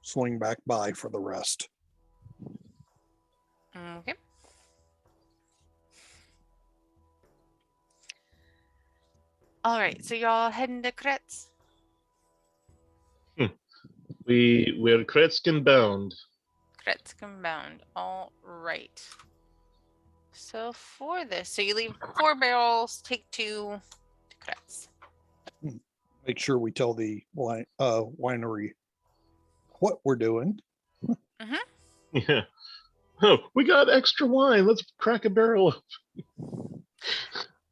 swing back by for the rest. Okay. All right, so y'all heading to Krezk? We're Krezk bound. Krezk bound. All right. So for this, so you leave 4 barrels, take 2 to Krezk. Make sure we tell the winery what we're doing. Yeah. Oh, we got extra wine. Let's crack a barrel.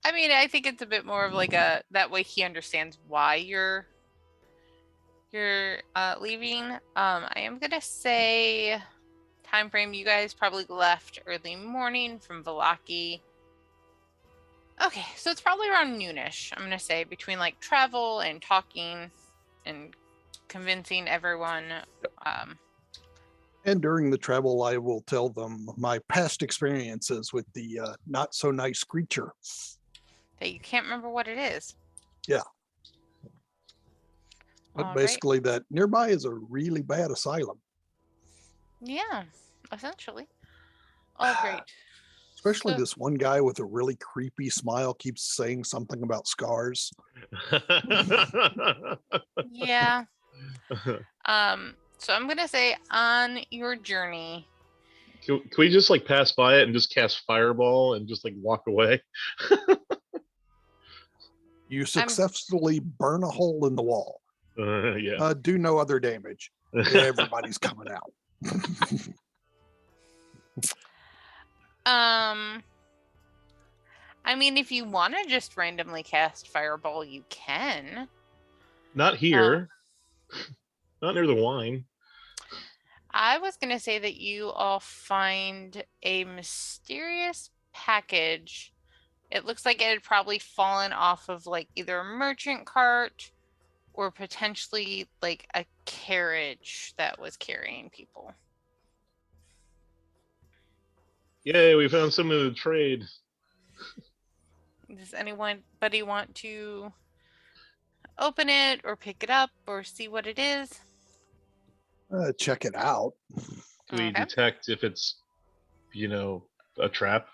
I mean, I think it's a bit more of like that way he understands why you're leaving. I am gonna say time frame. You guys probably left early morning from Vallaki. Okay, so it's probably around noonish. I'm gonna say between like travel and talking and convincing everyone. And during the travel, I will tell them my past experiences with the not so nice creature. That you can't remember what it is. Yeah. But All basically that nearby is a really bad asylum. Yeah, essentially. Oh, great. Especially So- this one guy with a really creepy smile keeps saying something about scars. Yeah. So I'm gonna say on your journey. Can we just like pass by it and just cast fireball and just like walk away? You successfully burn a hole in the wall. Yeah. Do no other damage. Everybody's coming out. I mean, if you want to just randomly cast Fireball, you can. Not here. Not near the wine. I was going to say that you all find a mysterious package. It looks like it had probably fallen off of like either a merchant cart or potentially like a carriage that was carrying people. Yay, we found something to trade. Does anybody want to open it or pick it up or see what it is? Check it out. Do we detect if it's, a trap?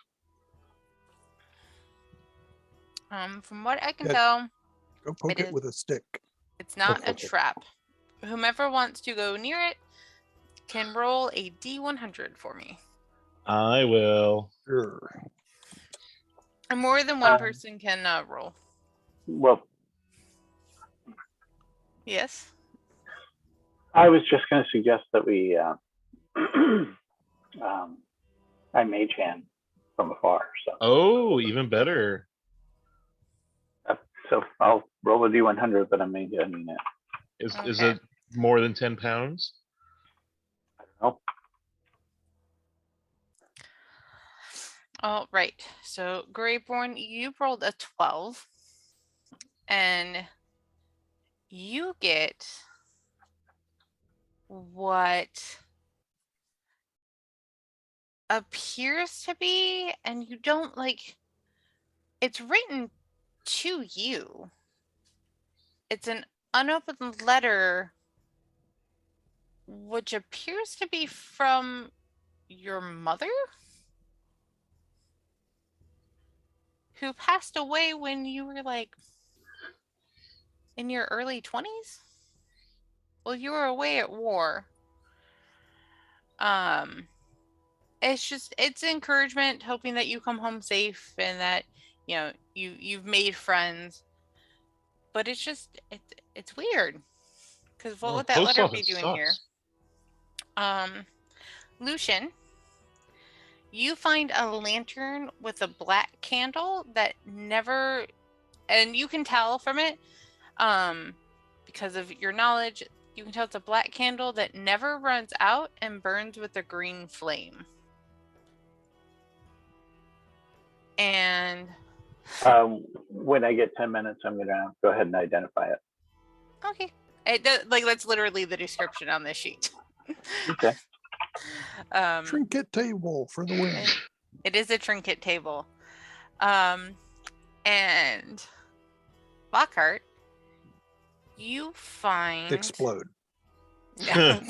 From what I can tell, Go poke it with a stick. It's not a trap. Whomever wants to go near it can roll a D100 for me. I will. Sure. And more than one person can roll. Well, yes. I was just going to suggest that we I mage hand from afar. So. Oh, even better. So I'll roll a D100, but I'm mage handing it. Is it more than 10 pounds? I don't know. All right. So Greyborn, you rolled a 12, and you get what appears to be, and you don't like. It's written to you. It's an unopened letter, which appears to be from your mother, who passed away when you were like in your early 20s. Well, you were away at war. It's encouragement, hoping that you come home safe and that you've made friends. But it's weird, because what would that letter be doing here? Lucian, you find a lantern with a black candle that never, and you can tell from it, because of your knowledge, you can tell it's a black candle that never runs out and burns with a green flame. And when I get 10 minutes, I'm going to go ahead and identify it. Okay. That's literally the description on this sheet. Okay. Trinket table for the win. It is a trinket table. And Lockhart, you find... Explode. Yeah.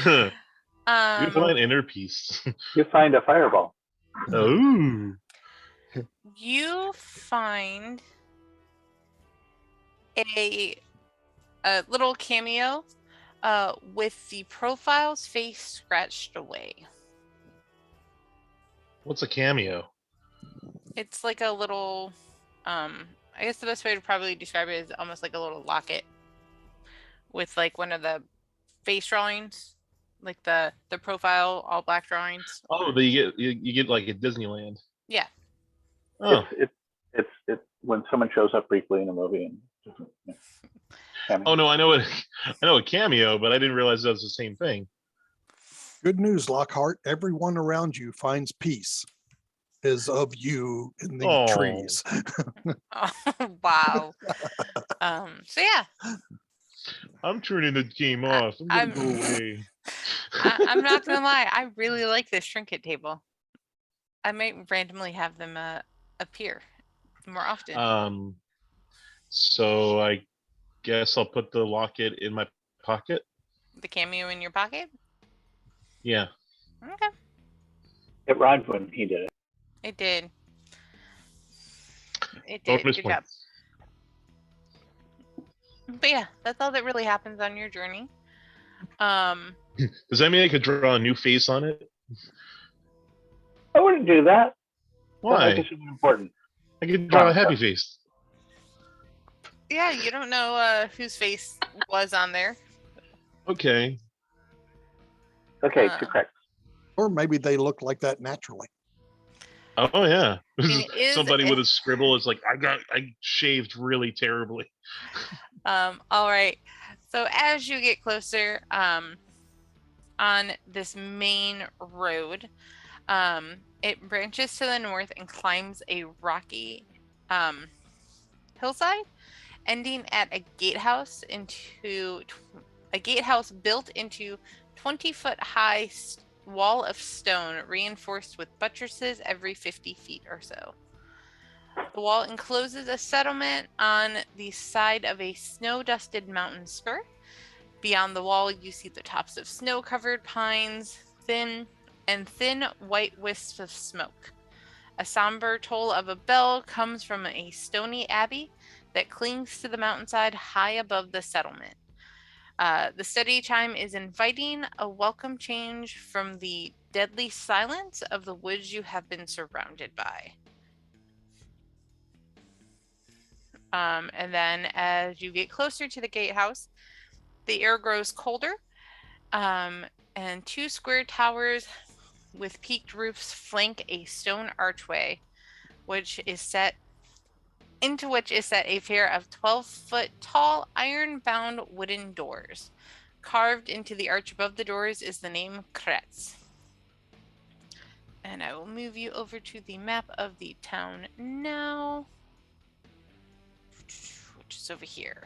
You find inner peace. You find a fireball. Oh. You find a little cameo with the profile's face scratched away. What's a cameo? It's like a little, I guess the best way to probably describe it is almost like a little locket with like one of the face drawings, like the profile all black drawings. Oh, but you get like at Disneyland. Yeah. Oh. It's when someone shows up briefly in a movie and Oh no, I know a cameo, but I didn't realize that was the same thing. Good news, Lockhart. Everyone around you finds peace is of you in the trees. Oh, wow. So yeah. I'm turning the game off. I'm gonna go away. I'm not gonna lie. I really like this trinket table. I might randomly have them appear more often. So I guess I'll put the locket in my pocket. The cameo in your pocket? Yeah. Okay. It rhymed when he did it. It did. It did. Good job. But yeah, that's all that really happens on your journey. Does that mean I could draw a new face on it? I wouldn't do that. Why? That is important. I could draw a happy face. Yeah, you don't know whose face was on there. Okay, to correct. Or maybe they look like that naturally. Oh yeah. I mean, it is. Somebody with a scribble is like, I shaved really terribly. All right. So as you get closer, on this main road, it branches to the north and climbs a rocky, hillside, ending at a gatehouse built into 20-foot high wall of stone reinforced with buttresses every 50 feet or so. The wall encloses a settlement on the side of a snow-dusted mountain spur. Beyond the wall, you see the tops of snow-covered pines, thin white wisps of smoke. A somber toll of a bell comes from a stony abbey that clings to the mountainside high above the settlement. The steady chime is inviting, a welcome change from the deadly silence of the woods you have been surrounded by. And then as you get closer to the gatehouse, the air grows colder, and two square towers with peaked roofs flank a stone archway, into which is set a pair of 12-foot tall, iron-bound wooden doors. Carved into the arch above the doors is the name Krezk. And I will move you over to the map of the town now, which is over here.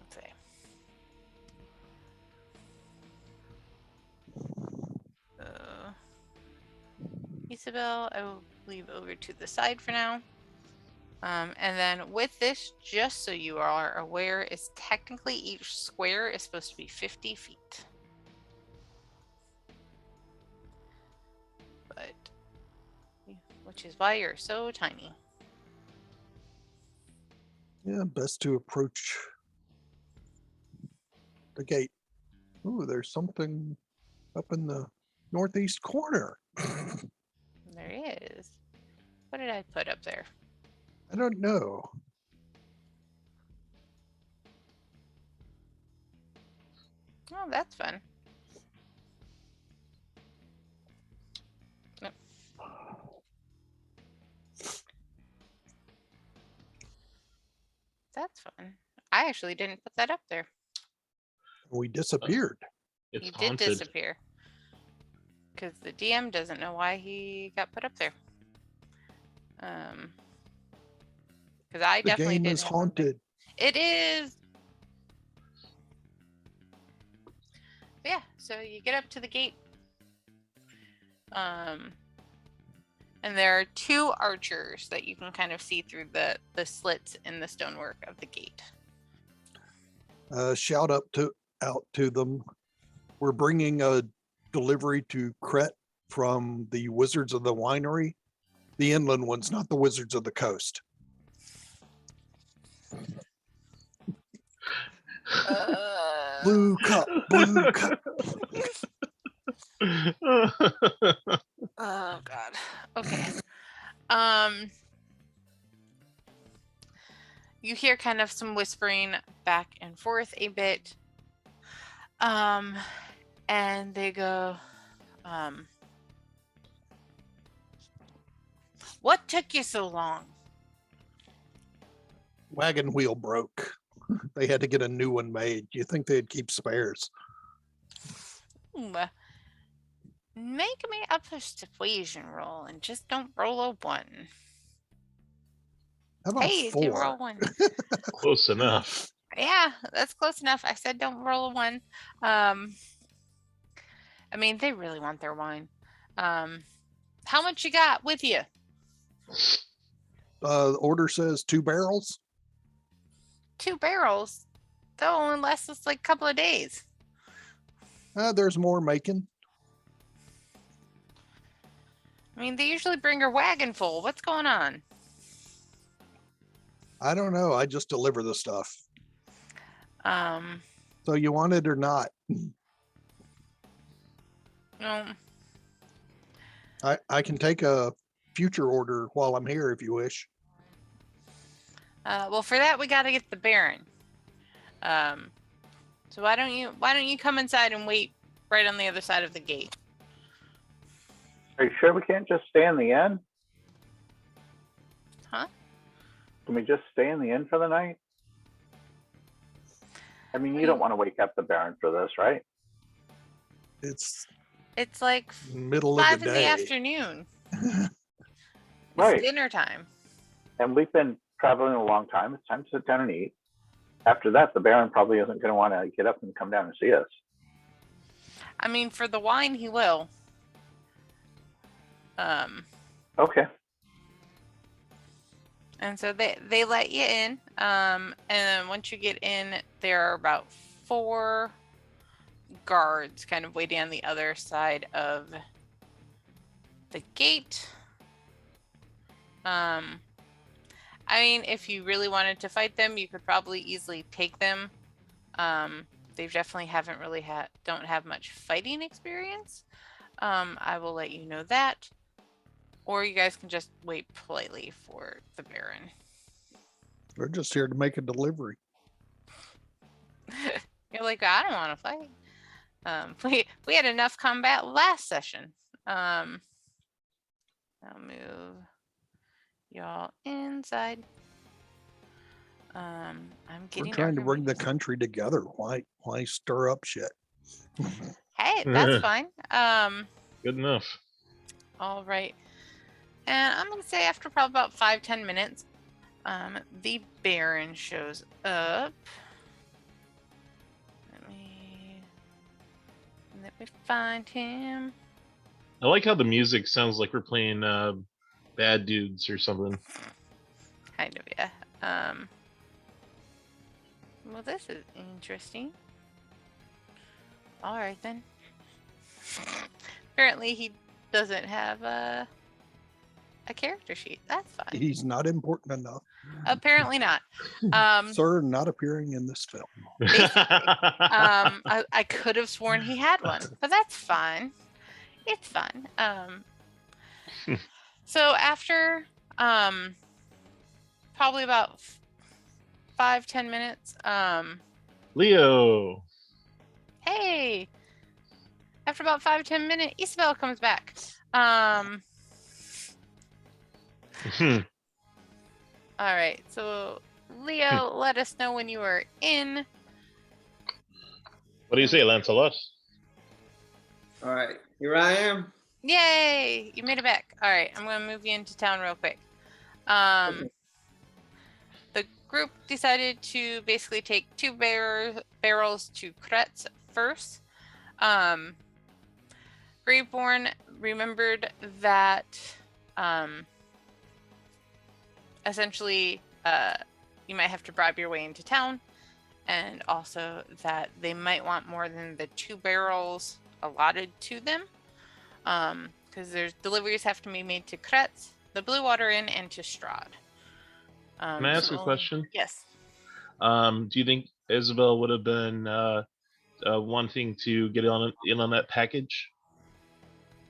Let's see. Isabel, I will leave over to the side for now. And then with this, just so you are aware, is technically each square is supposed to be 50 feet. But, which is why you're so tiny. Yeah, best to approach the gate. Ooh, there's something up in the northeast corner. There is. What did I put up there? I don't know. Oh, that's fun. Nope. That's fun. I actually didn't put that up there. We disappeared. It's He haunted. did disappear. Because the DM doesn't know why he got put up there. Because I The definitely game didn't is have one there. haunted. It is. Yeah, so you get up to the gate. And there are two archers that you can kind of see through the slits in the stonework of the gate. Shout out to them. We're bringing a delivery to Krezk from the Wizards of the Winery, the inland ones, not the Wizards of the Coast. Blue cup, blue cup. Oh God. Okay. You hear kind of some whispering back and forth a bit. And they go, what took you so long? Wagon wheel broke. They had to get a new one made. You think they'd keep spares? Make me a persuasion roll and just don't roll a 1. How about Hey, 4? do roll 1. Close enough. Yeah, that's close enough. I said don't roll a 1. I mean, they really want their wine. How much you got with you? The order says 2 barrels. 2 barrels? That only lasts us like a couple of days. There's more making. I mean, they usually bring a wagon full. What's going on? I don't know. I just deliver the stuff. So you want it or not? No. I can take a future order while I'm here if you wish. Well, for that we got to get the Baron. So why don't you come inside and wait right on the other side of the gate? Are you sure we can't just stay in the inn? Huh? Can we just stay in the inn for the night? I mean, you don't want to wake up the Baron for this, right? It's It's like middle of 5 the in the day. afternoon. It's Right. dinner time. And we've been traveling a long time. It's time to sit down and eat. After that, the Baron probably isn't going to want to get up and come down and see us. I mean, for the wine, he will. Okay. And so they let you in. And then once you get in, there are about 4 guards kind of waiting on the other side of the gate. I mean, if you really wanted to fight them, you could probably easily take them. They definitely don't have much fighting experience. I will let you know that. Or you guys can just wait politely for the Baron. We're just here to make a delivery. You're like, I don't want to fight. We had enough combat last session. I'll move y'all inside. I'm getting. We're trying to bring the country together. Why stir up shit? Hey, that's fine. Good enough. All right. And I'm gonna say after probably about 5-10 minutes, the Baron shows up. Let me find him. I like how the music sounds like we're playing Bad Dudes or something. Kind of, yeah. Well, this is interesting. All right then. Apparently, he doesn't have a character sheet. That's fine. He's not important enough. Apparently not. Sir, not appearing in this film. I could have sworn he had one, but that's fine. It's fine. So after probably about 5-10 minutes, Leo. hey, after about 5-10 minutes, Isabel comes back. All right, so Leo, let us know when you are in. What do you say, Lancelot? All right, here I am. Yay! You made it back. All right, I'm going to move you into town real quick. Okay. The group decided to basically take 2 barrels to Krezk first. Graveborn remembered that essentially you might have to bribe your way into town, and also that they might want more than the 2 barrels allotted to them, because there's deliveries have to be made to Krezk, the Blue Water Inn, and to Strahd. Can I ask a question? Yes. Do you think Isabel would have been wanting to get in on that package?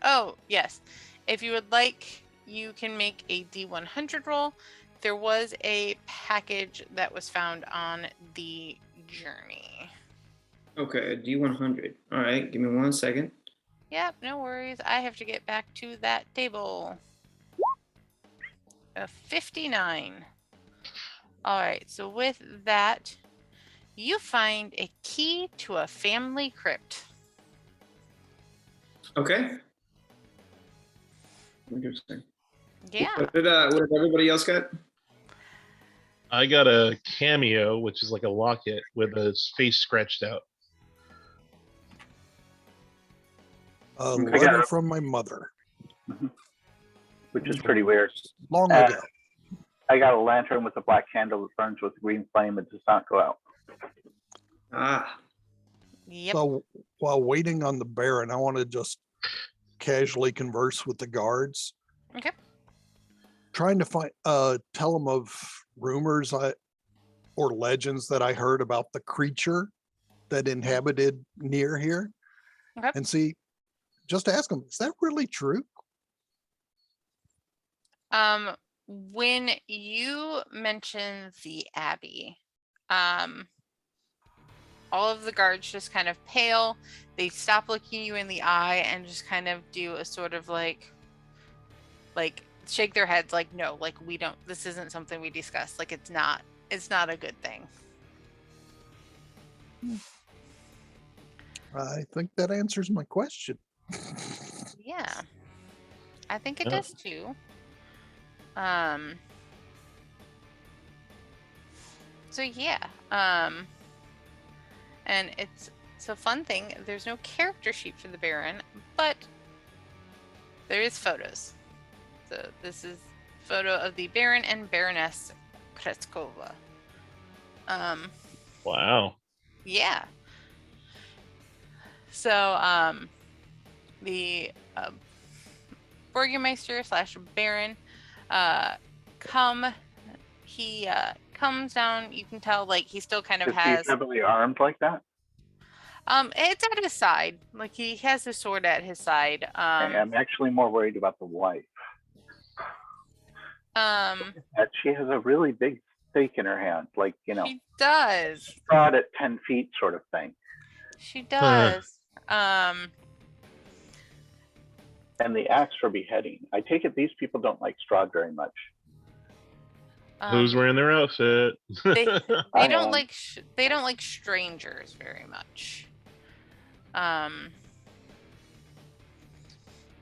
Oh, yes. If you would like, you can make a D100 roll. There was a package that was found on the journey. Okay, D100. All right, give me 1 second. Yep, no worries. I have to get back to that table. A 59. All right, so with that, you find a key to a family crypt. Okay. Interesting. Yeah. What did everybody else get? I got a cameo, which is like a locket with his face scratched out. A Okay. letter from my mother. Which is pretty weird. Long ago. I got a lantern with a black candle that burns with a green flame and does not go out. Ah, Yep. So while waiting on the Baron, I want to just casually converse with the guards. Okay. Trying to find, tell them of rumors or legends that I heard about the creature that inhabited near here. Okay. And see, just ask them, is that really true? When you mention the Abbey, all of the guards just kind of pale. They stop looking you in the eye and just kind of do a sort of like, like shake their heads like, no, like we don't, this isn't something we discussed. Like it's not a good thing. I think that answers my question. Yeah. I think it Yeah. does too. So yeah. And it's a fun thing. There's no character sheet for the Baron, but there is photos. So this is a photo of the Baron and Baroness Krezkova. Wow. Yeah. So the Burgermeister / Baron comes down. You can tell like he still kind of Is he has heavily armed like that? it's at his side. Like he has his sword at his side. I'm actually more worried about the wife. That she has a really big stake in her hand, like, you know, she does. Strahd at 10 feet sort of thing. She does. And the axe for beheading. I take it these people don't like Strahd very much. Who's wearing their outfit? They I don't am. like strangers very much.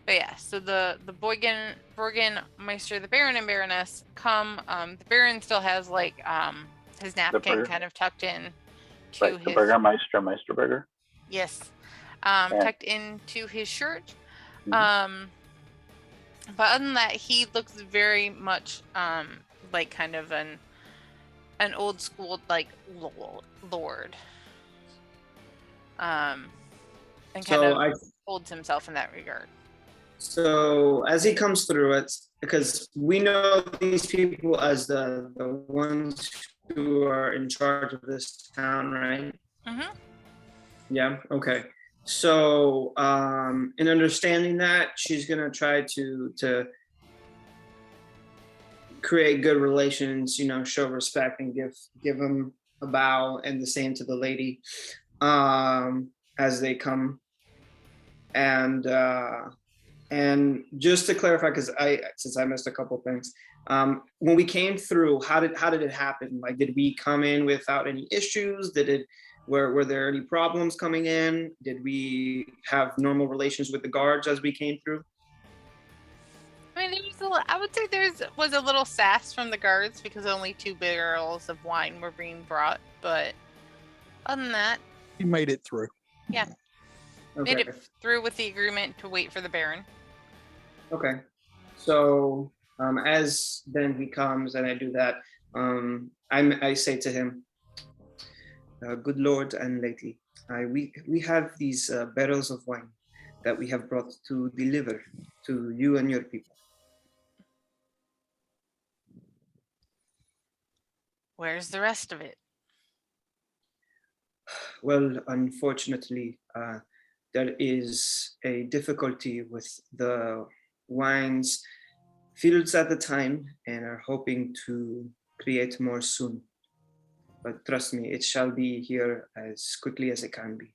But yeah, so the Burgenmeister, the Baron and Baroness come. The Baron still has like his napkin kind of tucked in to Right, his the Burgermeister, Meisterburger. yes, Yeah. tucked into his shirt. Mhm. But other than that, he looks very much like kind of an old school like lord. And kind So of holds himself in that regard. So as he comes through, it's because we know these people as the ones who are in charge of this town, right? Mm-hmm. Yeah. Okay. So in understanding that, she's gonna try to create good relations, you know, show respect and give them a bow, and the same to the lady as they come. And just to clarify, because since I missed a couple things, when we came through, how did it happen? Like, did we come in without any issues? Were there any problems coming in? Did we have normal relations with the guards as we came through? I mean, I would say there was a little sass from the guards because only 2 barrels of wine were being brought. But other than that, He made it through. yeah, Okay. made it through with the agreement to wait for the Baron. Okay. So as then he comes and I do that, I say to him, "Good Lord and lady, we have these barrels of wine that we have brought to deliver to you and your people." Where's the rest of it? Well, unfortunately, there is a difficulty with the wines fields at the time, and are hoping to create more soon. But trust me, it shall be here as quickly as it can be.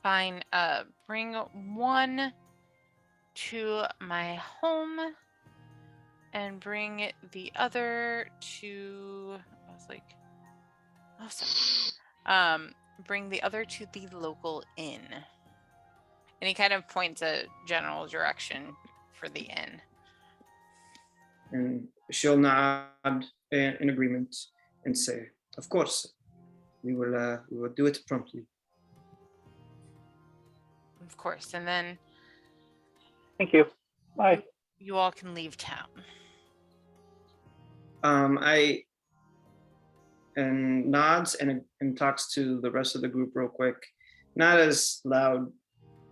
Fine. Bring 1 to my home, and bring the other to. I was like, awesome. Bring the other to the local inn. And he kind of points a general direction for the inn. And she'll nod in agreement and say, "Of course, we will do it promptly." Of course. And then Thank you. Bye. you all can leave town. I and nods and talks to the rest of the group real quick, not as loud,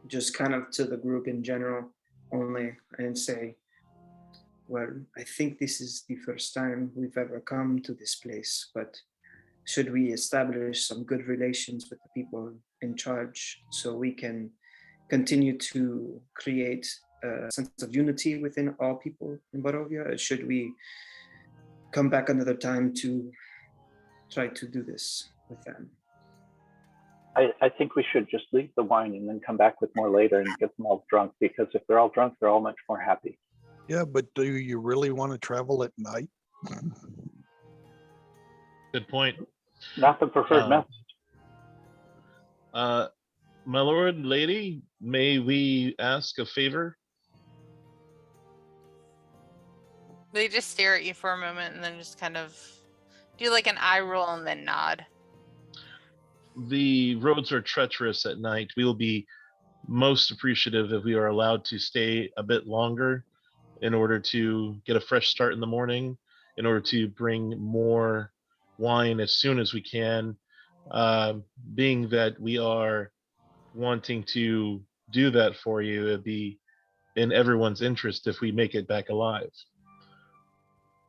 just kind of to the group in general only, and say, "Well, I think this is the first time we've ever come to this place, but should we establish some good relations with the people in charge so we can continue to create a sense of unity within all people in Barovia? Or should we come back another time to try to do this with them?" I think we should just leave the wine and then come back with more later and get them all drunk, because if they're all drunk, they're all much more happy. Yeah, but do you really want to travel at night? Good point. Not the preferred method. My lord, lady, may we ask a favor? They just stare at you for a moment and then just kind of do like an eye roll and then nod. The roads are treacherous at night. We will be most appreciative if we are allowed to stay a bit longer in order to get a fresh start in the morning, in order to bring more wine as soon as we can. Being that we are wanting to do that for you, it'd be in everyone's interest if we make it back alive.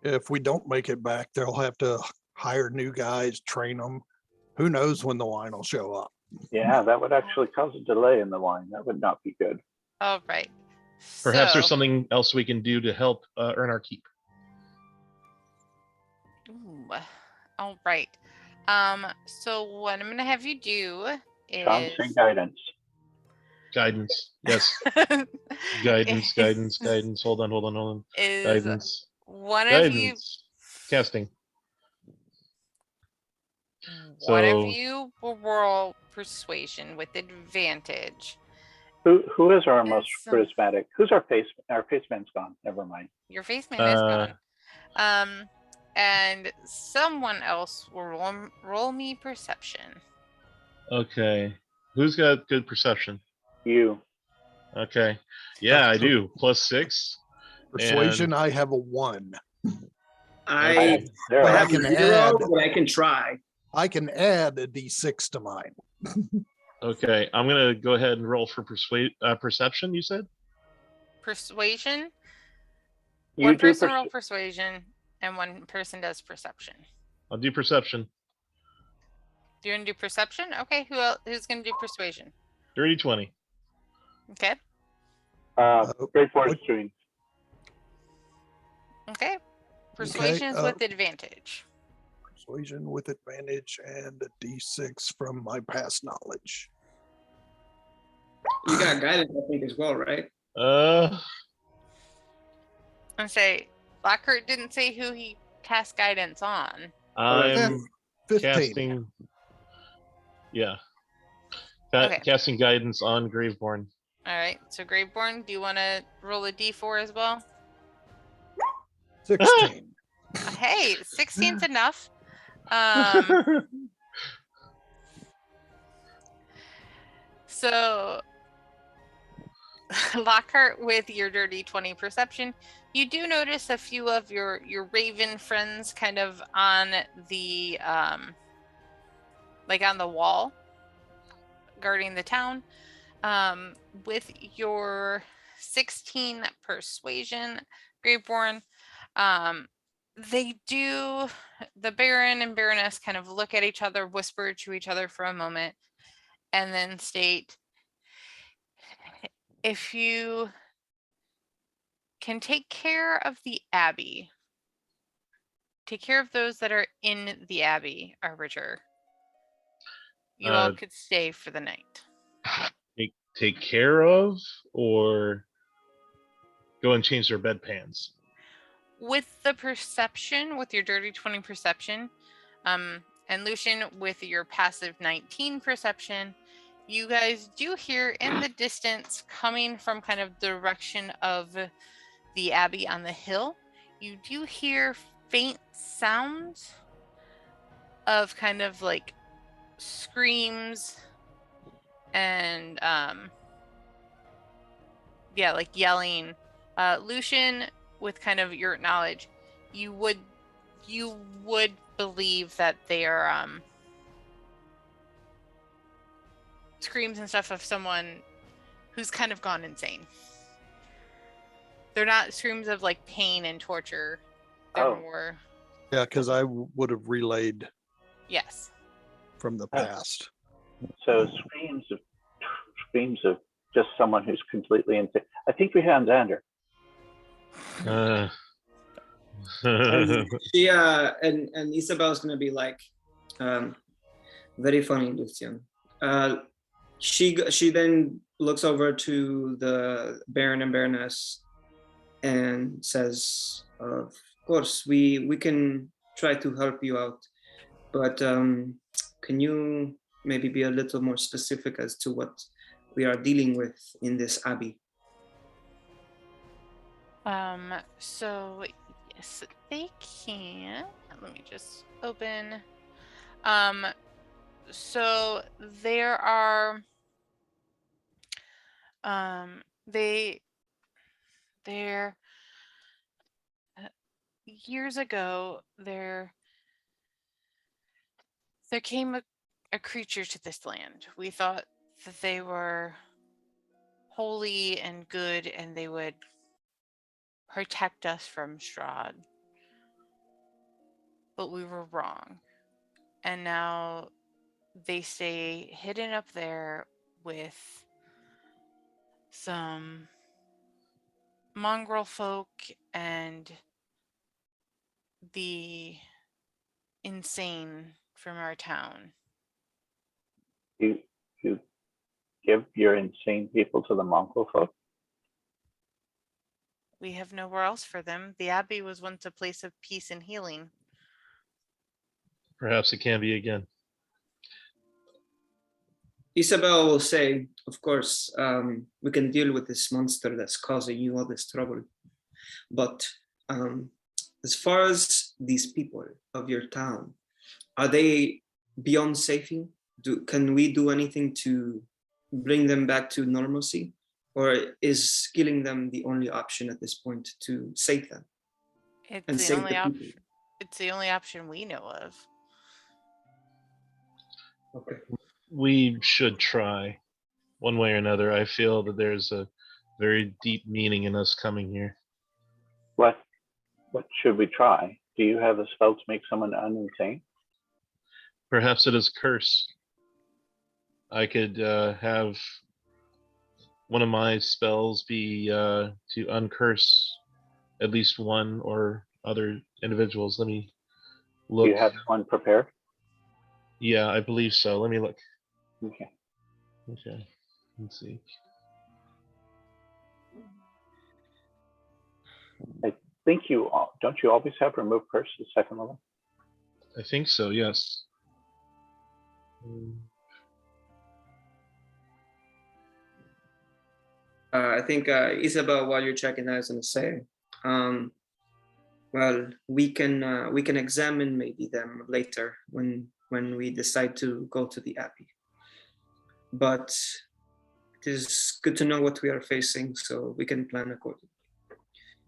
If we don't make it back, they'll have to hire new guys, train them. Who knows when the wine will show up? Yeah, that would actually cause a delay in the wine. That would not be good. All right. Perhaps there's So- something else we can do to help earn our keep. Ooh, all right. So what I'm gonna have you do Sean, is say guidance. Guidance. Yes. Guidance. Hold on. Is Guidance. one of you Guidance. Casting. one of So- you will roll persuasion with advantage. Who is our most Yes. charismatic? Who's our face? Our face man's gone. Never mind. Your face man is gone. And someone else will roll me perception. Okay. Who's got good perception? You. Okay. Yeah, I That's do. +6. Persuasion, I have a 1. I I have zero. have can 0, add- but I can try. I can add a D6 to mine. Okay, I'm gonna go ahead and roll for perception. You said? Persuasion. You One do person roll persuasion, and one person does perception. I'll do perception. You're gonna do perception? Okay. Who's gonna do persuasion? Dirty 20. Okay. Great force what- doing. Okay. Persuasion is uh, with advantage. Persuasion with advantage and a D6 from my past knowledge. You got guidance, I think, as well, right? And say, Lockhart didn't say who he cast guidance on. I'm 15. casting. Yeah. Okay. Casting guidance on Graveborn. All right. So Graveborn, do you want to roll a d4 as well? 16. Hey, 16's enough. So Lockhart, with your dirty 20 perception, you do notice a few of your raven friends kind of on the like on the wall guarding the town. With your 16 persuasion, Graveborn, they do, the Baron and Baroness kind of look at each other, whisper to each other for a moment, and then state, if you can take care of the Abbey, take care of those that are in the Abbey, Arbiter, you all could stay for the night. Take care of, or go and change their bedpans? With the perception, with your dirty 20 perception, and Lucian with your passive 19 perception, you guys do hear in the distance, coming from kind of the direction of the Abbey on the hill, you do hear faint sounds of kind of like screams and yeah, like yelling. Lucian, with kind of your knowledge, you would believe that they are screams and stuff of someone who's kind of gone insane. They're not screams of like pain and torture. They're Oh. more, Yeah, because I would have relayed yes. from the past. So screams of just someone who's completely insane. I think we have Xander. She and Isabel's gonna be like, very funny, Lucian. She then looks over to the Baron and Baroness and says, "Of course, we can try to help you out, but can you maybe be a little more specific as to what we are dealing with in this abbey?" So yes, they can. Let me just open. So there are they're years ago there came a creature to this land. We thought that they were holy and good and they would protect us from Strahd. But we were wrong. And now they stay hidden up there with some mongrel folk and the insane from our town. You give your insane people to the mongrel folk? We have nowhere else for them. The Abbey was once a place of peace and healing. Perhaps it can be again. Isabel will say, "Of course, we can deal with this monster that's causing you all this trouble. But as far as these people of your town, are they beyond safety? Can we do anything to bring them back to normalcy? Or is killing them the only option at this point to save them? It's the only option. It's the only option we know of. Okay. We should try. One way or another, I feel that there's a very deep meaning in us coming here. What should we try? Do you have a spell to make someone uninsane? Perhaps it is curse. I could have one of my spells be to uncurse at least one or other individuals. Let me look. Do you have one prepared? Yeah, I believe so. Let me look. Okay. Let's see. I think don't you always have remove curse at second level? I think so, yes. I think Isabel, while you're checking that, is going to say, well, we can examine maybe them later when we decide to go to the Abbey. But it is good to know what we are facing, so we can plan accordingly.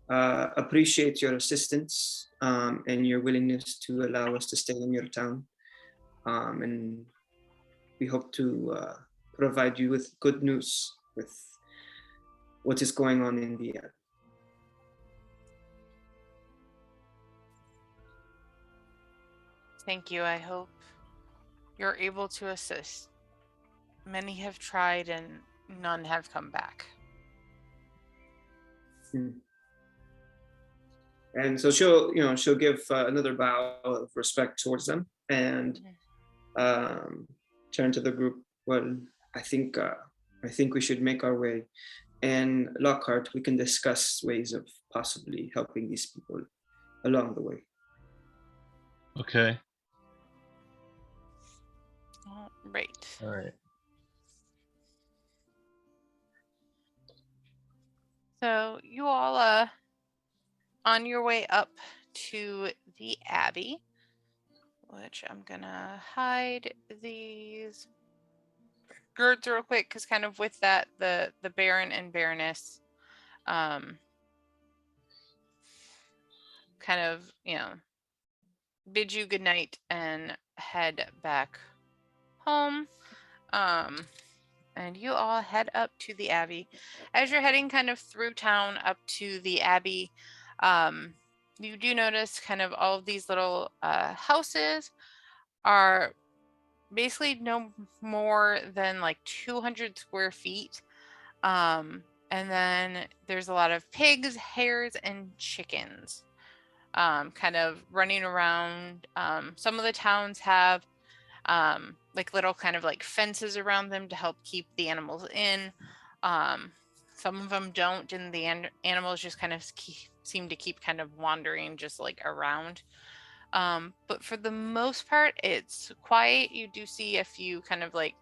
Appreciate your assistance and your willingness to allow us to stay in your town, and we hope to provide you with good news with what is going on in the Abbey. Thank you. I hope you're able to assist. Many have tried and none have come back. And so she'll give another bow of respect towards them and turn to the group. Well, I think we should make our way, and Lockhart, we can discuss ways of possibly helping these people along the way. Okay. All right. So you all on your way up to the Abbey, which I'm gonna hide these girds real quick because kind of with that the Baron and Baroness kind of bid you good night and head back home. And you all head up to the Abbey. As you're heading kind of through town up to the Abbey, you do notice kind of all of these little houses are basically no more than like 200 square feet. And then there's a lot of pigs, hares, and chickens kind of running around. Some of the towns have like little kind of like fences around them to help keep the animals in. Some of them don't, and the animals just kind of seem to keep kind of wandering just like around. But for the most part, it's quiet. You do see a few kind of like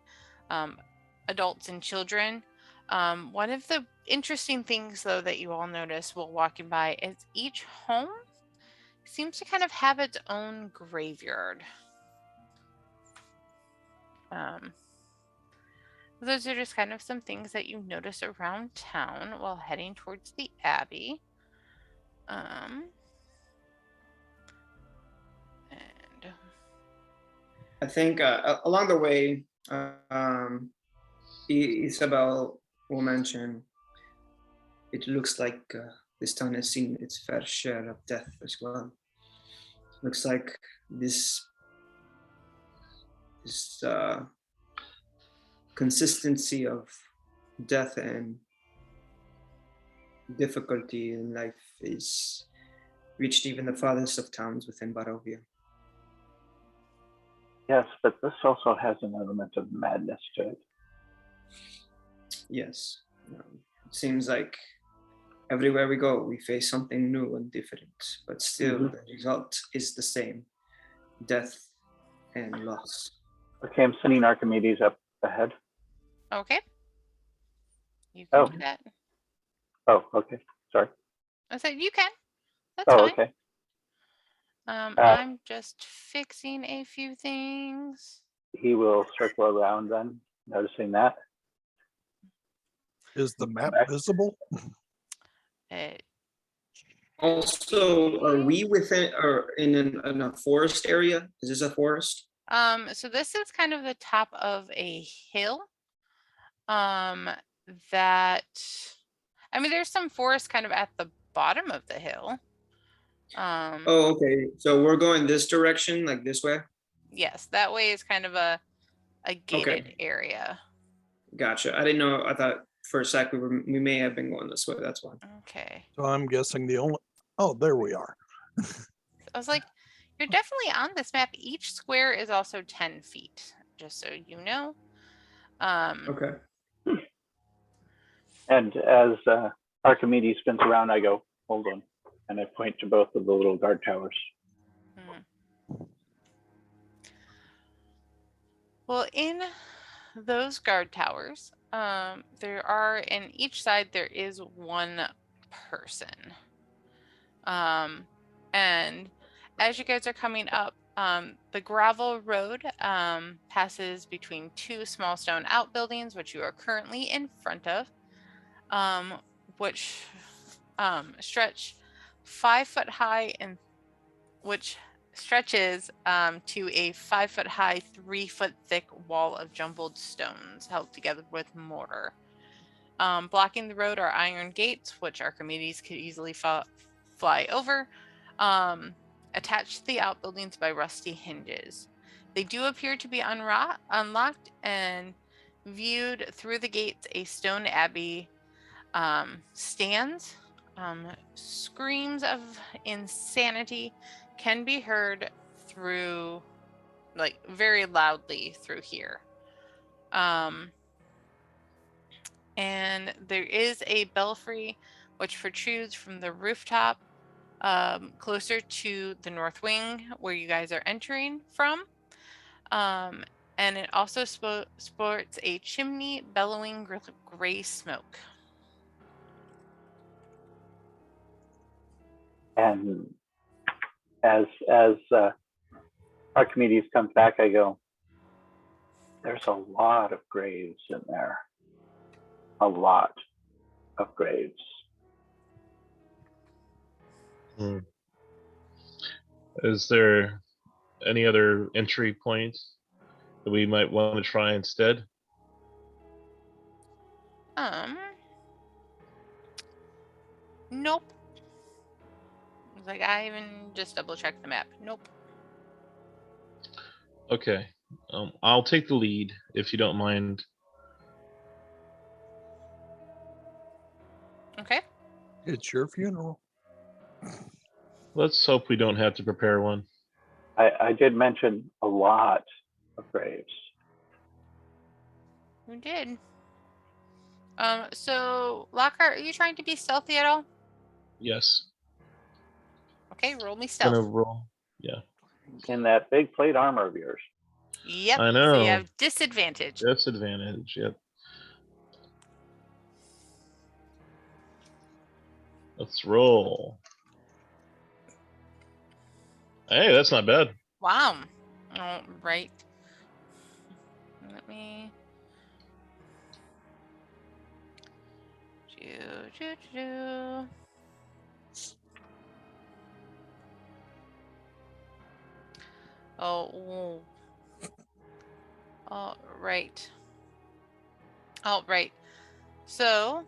adults and children. One of the interesting things, though, that you all notice while walking by is each home seems to kind of have its own graveyard. Those are just kind of some things that you notice around town while heading towards the Abbey. And I think along the way, Isabel will mention, it looks like this town has seen its fair share of death as well. Looks like this consistency of death and difficulty in life is reached even the farthest of towns within Barovia. Yes, but this also has an element of madness to it. Yes. It seems like everywhere we go, we face something new and different, but still the result is the same: death and loss. Okay, I'm sending Archimedes up ahead. okay. You can do that. Oh, okay. Sorry. I said you can. That's Oh, fine. okay. I'm just fixing a few things. He will circle around then, noticing that. Is the map visible? Also, are we within or in a forest area? Is this a forest? So this is kind of the top of a hill. That, I mean, there's some forest kind of at the bottom of the hill. Oh, okay. So we're going this direction, like this way? Yes, that way is kind of a gated area. Gotcha. I didn't know. I thought for a sec we may have been going this way. That's why. Okay. So I'm guessing the only. Oh, there we are. I was like, you're definitely on this map. Each square is also 10 feet, just so you know. Okay. And as Archimedes spins around, I go, hold on. And I point to both of the little guard towers. Well, in those guard towers, there are, in each side, there is one person. And as you guys are coming up, the gravel road passes between two small stone outbuildings, which you are currently in front of, which stretch 5 foot high and which stretches to a 5 foot high, 3 foot thick wall of jumbled stones held together with mortar. Blocking the road are iron gates, which Archimedes could easily fly over, attached to the outbuildings by rusty hinges. They do appear to be unlocked, and viewed through the gates, a stone abbey stands. Screams of insanity can be heard through, like, very loudly through here. And there is a belfry which protrudes from the rooftop closer to the north wing where you guys are entering from. And it also sports a chimney bellowing gray smoke. And as Archimedes comes back, I go, there's a lot of graves in there. A lot of graves. Is there any other entry points that we might want to try instead? Nope. Like, I even just double checked the map. Nope. Okay. I'll take the lead if you don't mind. Okay. It's your funeral. Let's hope we don't have to prepare one. I did mention a lot of graves. Who did? So Lockhart, are you trying to be stealthy at all? Yes. Okay, roll me Gonna stealth. roll. Yeah. In that big plate armor of yours. Yep. I So know. you have disadvantage. Disadvantage. Yep. Let's roll. Hey, that's not bad. Wow. All right. Let me. Do. Oh. All right. All right. So,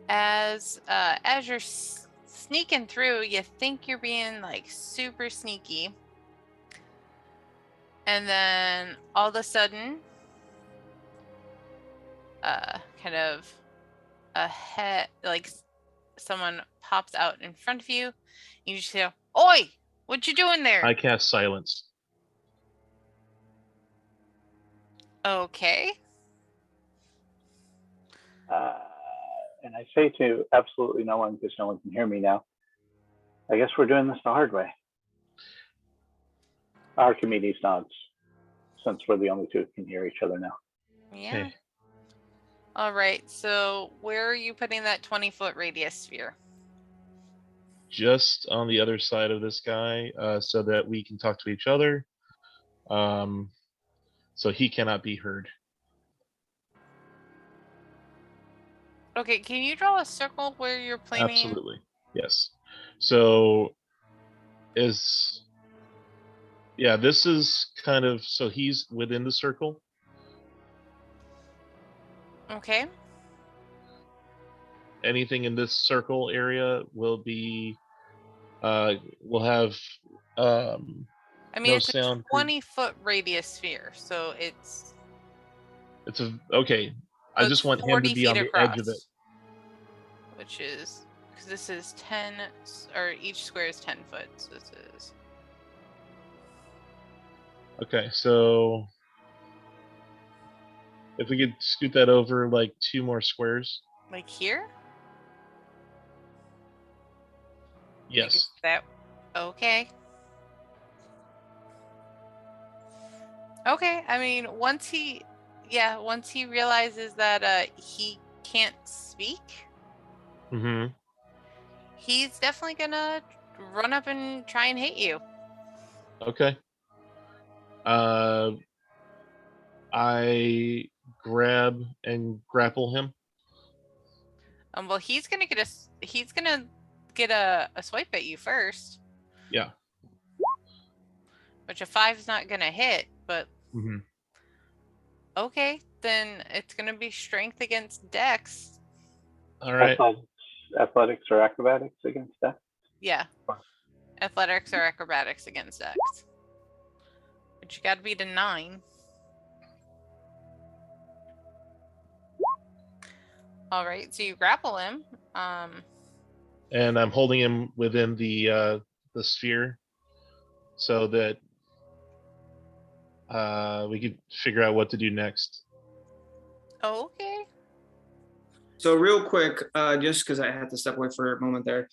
as you're sneaking through, you think you're being like super sneaky, and then all of a sudden, kind of a head, like someone pops out in front of you. You just go, "Oi! What you doing there?" I cast silence. Okay. And I say to absolutely no one, because no one can hear me now, I guess we're doing this the hard way. Archimedes nods, since we're the only two who can hear each other now. Yeah. Okay. All right. So where are you putting that 20-foot radius sphere? Just on the other side of this guy, so that we can talk to each other. So he cannot be heard. Okay. Can you draw a circle where you're planning? Absolutely. Yes. So this is kind of, so he's within the circle. Okay. Anything in this circle area will be, will have, I mean, no it's sound. a 20-foot radius sphere, so it's okay. I it's just want him 40 to be feet on the across, edge of it. which is, because this is 10, or each square is 10 foot. So this is. Okay, so if we could scoot that over like 2 more squares. Like here? Yes. Like, is that okay? Okay. I mean, once he realizes that he can't speak, Mm-hmm. he's definitely gonna run up and try and hit you. Okay. I grab and grapple him. Well, he's gonna get a swipe at you first. Yeah. Which a 5 is not gonna hit, but Mm-hmm. okay, then it's gonna be strength against dex. All right. Athletics or acrobatics against that? Yeah. Athletics or acrobatics against dex. But you gotta beat a 9. All right, so you grapple him. And I'm holding him within the sphere, so that we could figure out what to do next. Okay. So real quick, just because I had to step away for a moment there,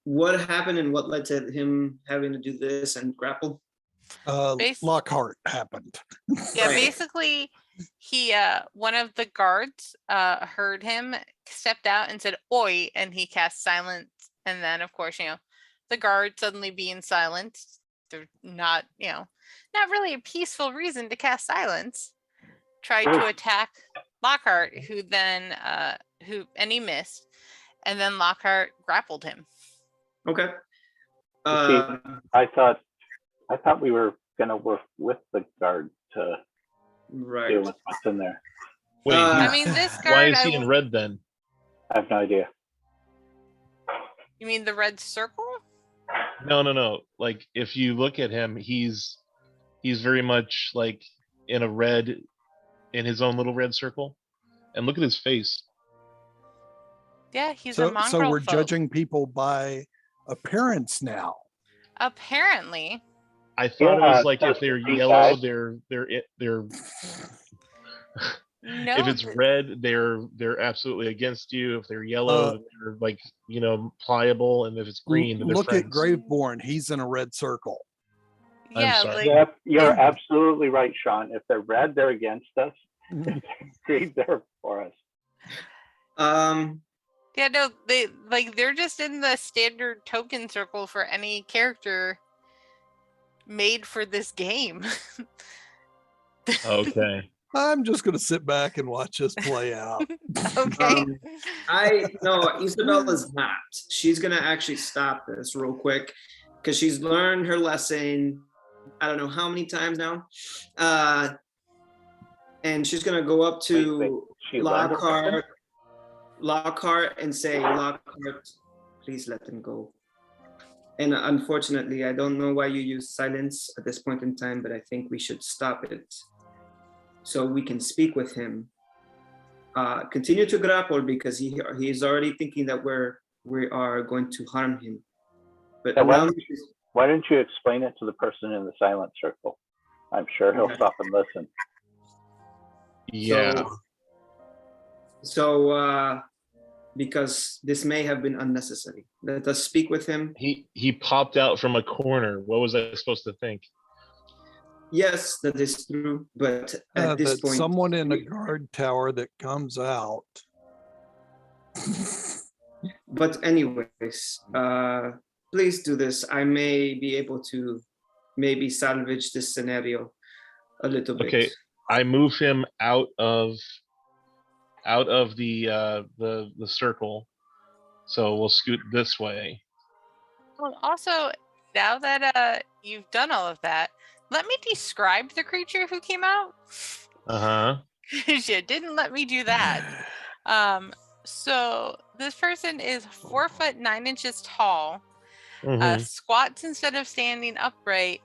what happened and what led to him having to do this and grapple? Lockhart happened. Yeah, Right. basically, he one of the guards heard him, stepped out and said "Oi," and he cast silence. And then, of course, the guard suddenly being silenced. They're not, not really a peaceful reason to cast silence. Tried to attack Lockhart, who then and he missed, and then Lockhart grappled him. Okay. I thought we were gonna work with the guard to Right. deal with what's in there. Wait, I mean, this guard. why is he in red then? I have no idea. You mean the red circle? No. Like, if you look at him, he's very much like in a red, in his own little red circle. And look at his face. Yeah, he's a mongrel So we're folk. judging people by appearance now. Apparently. I thought it was like so if they're these yellow, guys- they're No, if it's red, they're absolutely against you. If they're yellow, then they're like, pliable, and if it's green, then they're Look at friends. Graveborn. He's in a red circle. yeah, sorry. like Yep, you're absolutely right, Sean. If they're red, they're against us. If they're green, they're for us. yeah, no, they're just in the standard token circle for any character made for this game. Okay. I'm just going to sit back and watch this play out. Okay. Isabella's not. She's gonna actually stop this real quick because she's learned her lesson. I don't know how many times now, and she's gonna go up to She learned her Lockhart, and say, "Lockhart, please let them go." And unfortunately, I don't know why you use silence at this point in time, but I think we should stop it so we can speak with him. Continue to grapple because he's already thinking that we are going to harm him. But Yeah, now, why don't you explain it to the person in the silent circle? I'm sure he'll stop and listen. Yeah. So because this may have been unnecessary, let us speak with him. He popped out from a corner. What was I supposed to think? Yes, that is true, but at this That point, someone in a guard tower that comes out. But anyways, please do this. I may be able to maybe salvage this scenario a little bit. Okay, I move him out of the circle, so we'll scoot this way. Well, also, now that you've done all of that, let me describe the creature who came out. Because you didn't let me do that. So this person is 4 foot 9 inches tall, squats instead of standing upright.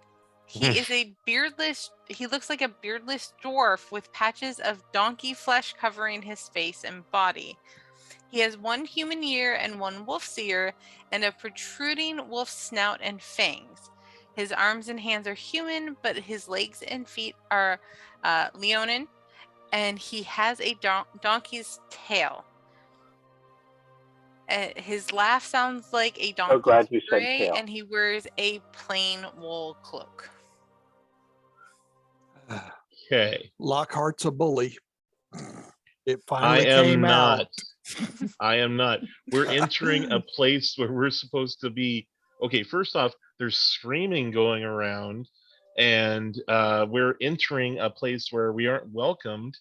He is a beardless. He looks like a beardless dwarf with patches of donkey flesh covering his face and body. He has 1 human ear and 1 wolf's ear, and a protruding wolf snout and fangs. His arms and hands are human, but his legs and feet are leonin, and he has a donkey's tail. His laugh sounds like a donkey's glad you said bray, tail. and he wears a plain wool cloak. Okay. Lockhart's a bully. It I finally am came not. out. I am not. We're entering a place where we're supposed to be. Okay, first off, there's screaming going around, and we're entering a place where we aren't welcomed.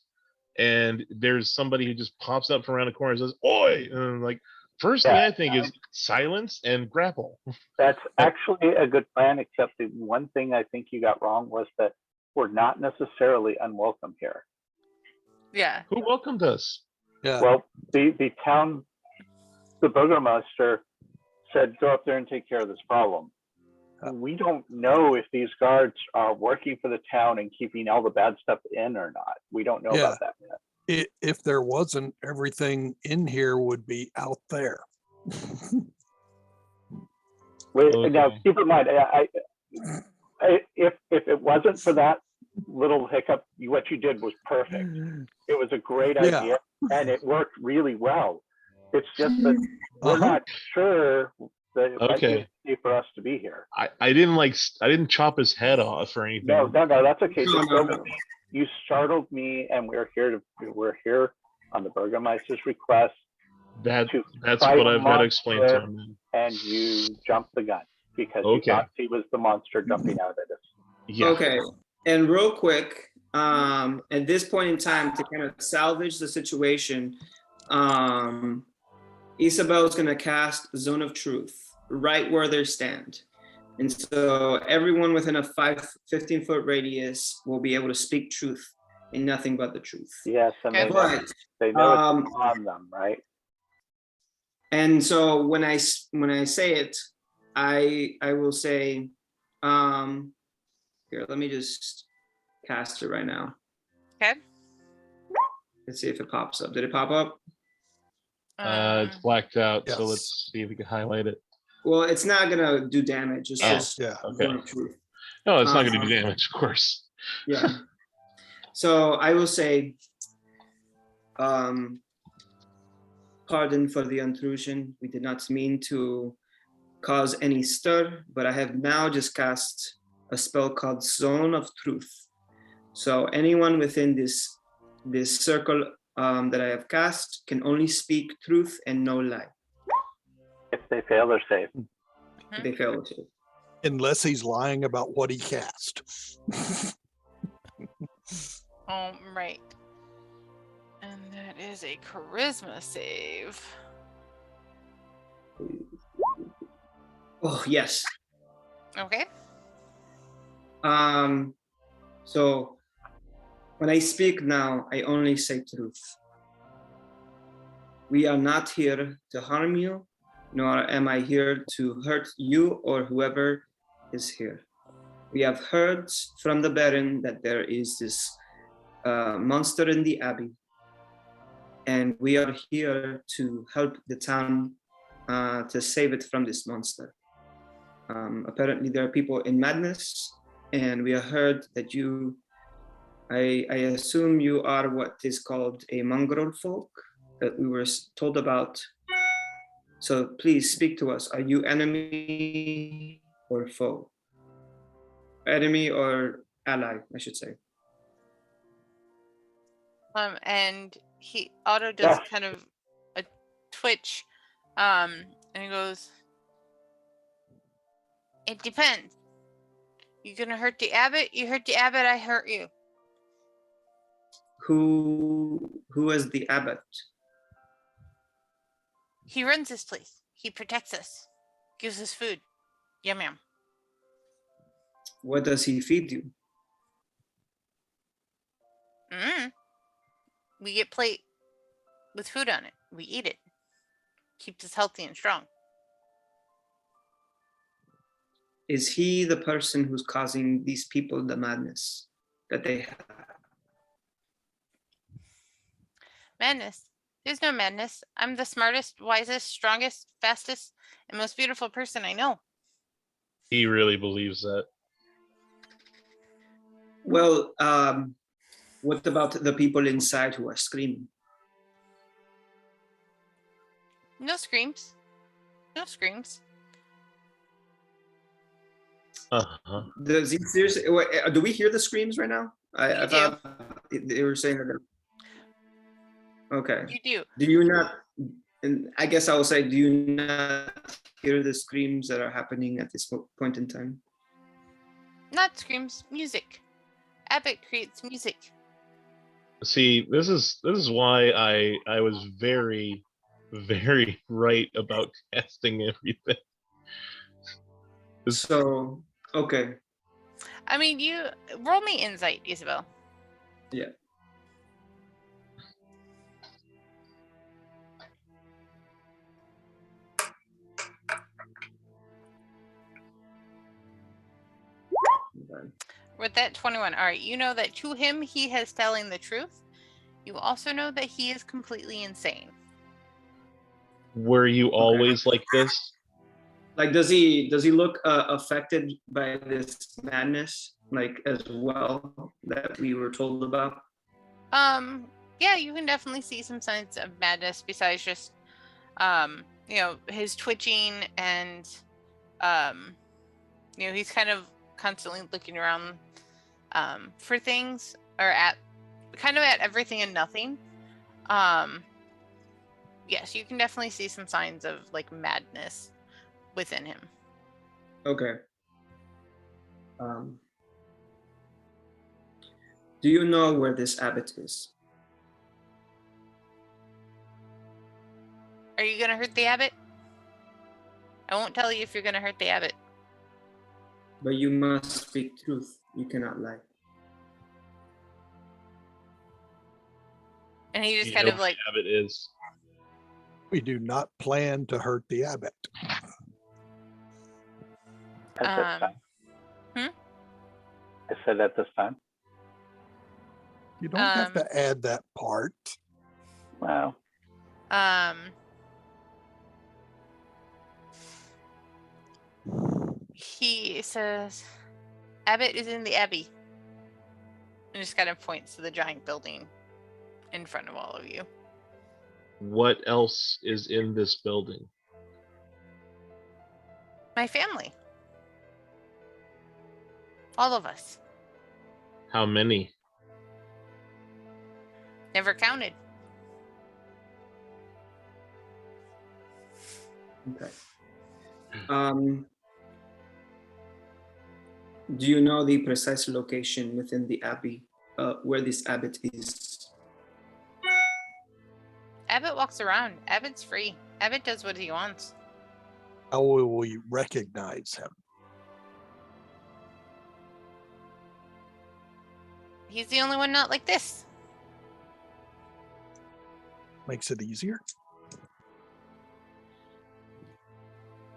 And there's somebody who just pops up from around the corner and says, "Oi!" And I'm like, first thing I think is silence and grapple. That's actually a good plan, except the one thing I think you got wrong was that we're not necessarily unwelcome here. Yeah. Who welcomed us? Yeah. Well, the town, the burgomaster said, go up there and take care of this problem. We don't know if these guards are working for the town and keeping all the bad stuff in or not. We don't know about that yet. If there wasn't, everything in here would be out there. Now, keep in mind, if it wasn't for that little hiccup, what you did was perfect. It was a great idea, and it worked really well. It's just that we're not sure that it might be safe for us to be here. I didn't chop his head off or anything. No, that's okay. You startled me, and we're here on the burgomaster's request. That's what I've got to explain to him. And you jumped the gun because you thought he was the monster jumping out at us. Yeah. Okay. And real quick, at this point in time, to kind of salvage the situation, Isabel's going to cast Zone of Truth right where they stand. And so everyone within a 15-foot radius will be able to speak truth and nothing but the truth. Yes, and they know it's on them, right? And so when I say it, I will say, here, let me just cast it right now. Okay. Let's see if it pops up. Did it pop up? It's blacked out, yes. so let's see if we can highlight it. Well, it's not gonna do damage. It's just okay. truth. No, it's not going to do damage, of course. Yeah. So I will say, pardon for the intrusion. We did not mean to cause any stir, but I have now just cast a spell called Zone of Truth. So anyone within this circle that I have cast can only speak truth and no lie. If they fail, they're safe. If they fail to. Unless he's lying about what he cast. Oh, right. And that is a charisma save. Oh, yes. Okay. So when I speak now, I only say truth. We are not here to harm you, nor am I here to hurt you or whoever is here. We have heard from the Baron that there is this monster in the Abbey, and we are here to help the town to save it from this monster. Apparently there are people in madness, and we have heard that I assume you are what is called a mongrel folk that we were told about. So please speak to us. Are you enemy or foe? Enemy or ally, I should say. And Otto does Yes. kind of a twitch, and he goes, "It depends. You gonna hurt the abbot? You hurt the abbot, I hurt you." Who is the abbot? He runs this place. He protects us, gives us food. Yum yum. What does he feed you? We get plate with food on it. We eat it. Keeps us healthy and strong. Is he the person who's causing these people the madness that they have? Madness. There's no madness. I'm the smartest, wisest, strongest, fastest, and most beautiful person I know. He really believes that. Well, what about the people inside who are screaming? No screams. No screams. Uh-huh. Does he seriously? Do we hear the screams right now? I You thought they were saying that. Okay. You do. Do you not? And I guess I will say, do you not hear the screams that are happening at this point in time? Not screams. Music. Abbot creates music. See, this is why I was very, very right about casting everything. So, okay. I mean, you roll me insight, Isabel. Yeah. With that 21, all right, you know that to him, he is telling the truth. You also know that he is completely insane. Were you always like this? Like, does he look affected by this madness, like, as well, that we were told about? Yeah, you can definitely see some signs of madness besides just, his twitching and, he's kind of constantly looking around for things, or at everything and nothing. Yes, you can definitely see some signs of like madness within him. Okay. Do you know where this abbot is? Are you gonna hurt the abbot? I won't tell you if you're gonna hurt the abbot. But you must speak truth. You cannot lie. And he just You kind know of where like, the Abbot is. We do not plan to hurt the abbot. At this time. I said at this time. You don't have to add that part. Wow. he says, Abbot is in the Abbey. And just kind of points to the giant building in front of all of you. What else is in this building? My family. All of us. How many? Never counted. Okay. Do you know the precise location within the abbey where this abbot is? Abbot walks around. Abbot's free. Abbot does what he wants. How will we recognize him? He's the only one not like this. Makes it easier.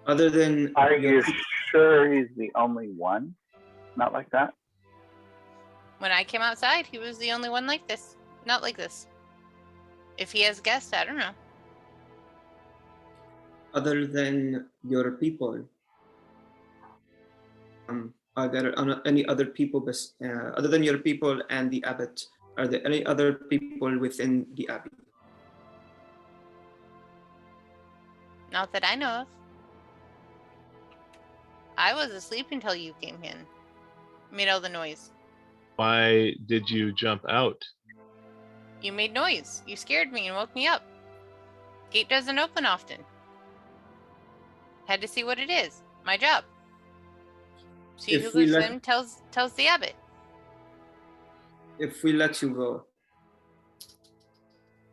Other than Are you sure he's the only one? Not like that? When I came outside, he was the only one like this. Not like this. If he has guests, I don't know. other than your people, are there any other people other than your people and the abbot? Are there any other people within the abbey? Not that I know of. I was asleep until you came in. Made all the noise. Why did you jump out? You made noise. You scared me and woke me up. Gate doesn't open often. Had to see what it is. My job. See If who we goes let- in tells the abbot. If we let you go,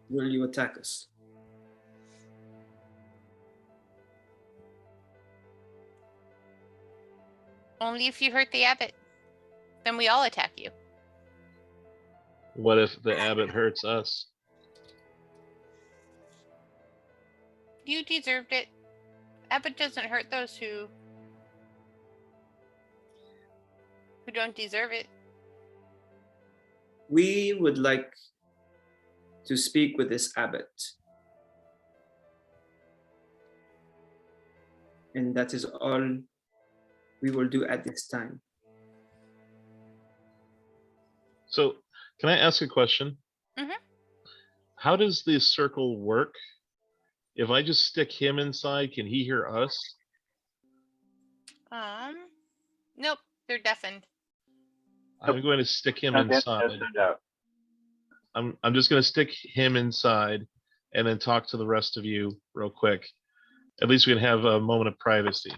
will you attack us? Only if you hurt the abbot. Then we all attack you. What if the abbot hurts us? You deserved it. Abbot doesn't hurt those who don't deserve it. We would like to speak with this abbot. And that is all we will do at this time. So, can I ask a question? Mhm. How does this circle work? If I just stick him inside, can he hear us? Nope, they're deafened. I'm going to stick him Send in, inside. send out. I'm just going to stick him inside and then talk to the rest of you real quick. At least we can have a moment of privacy.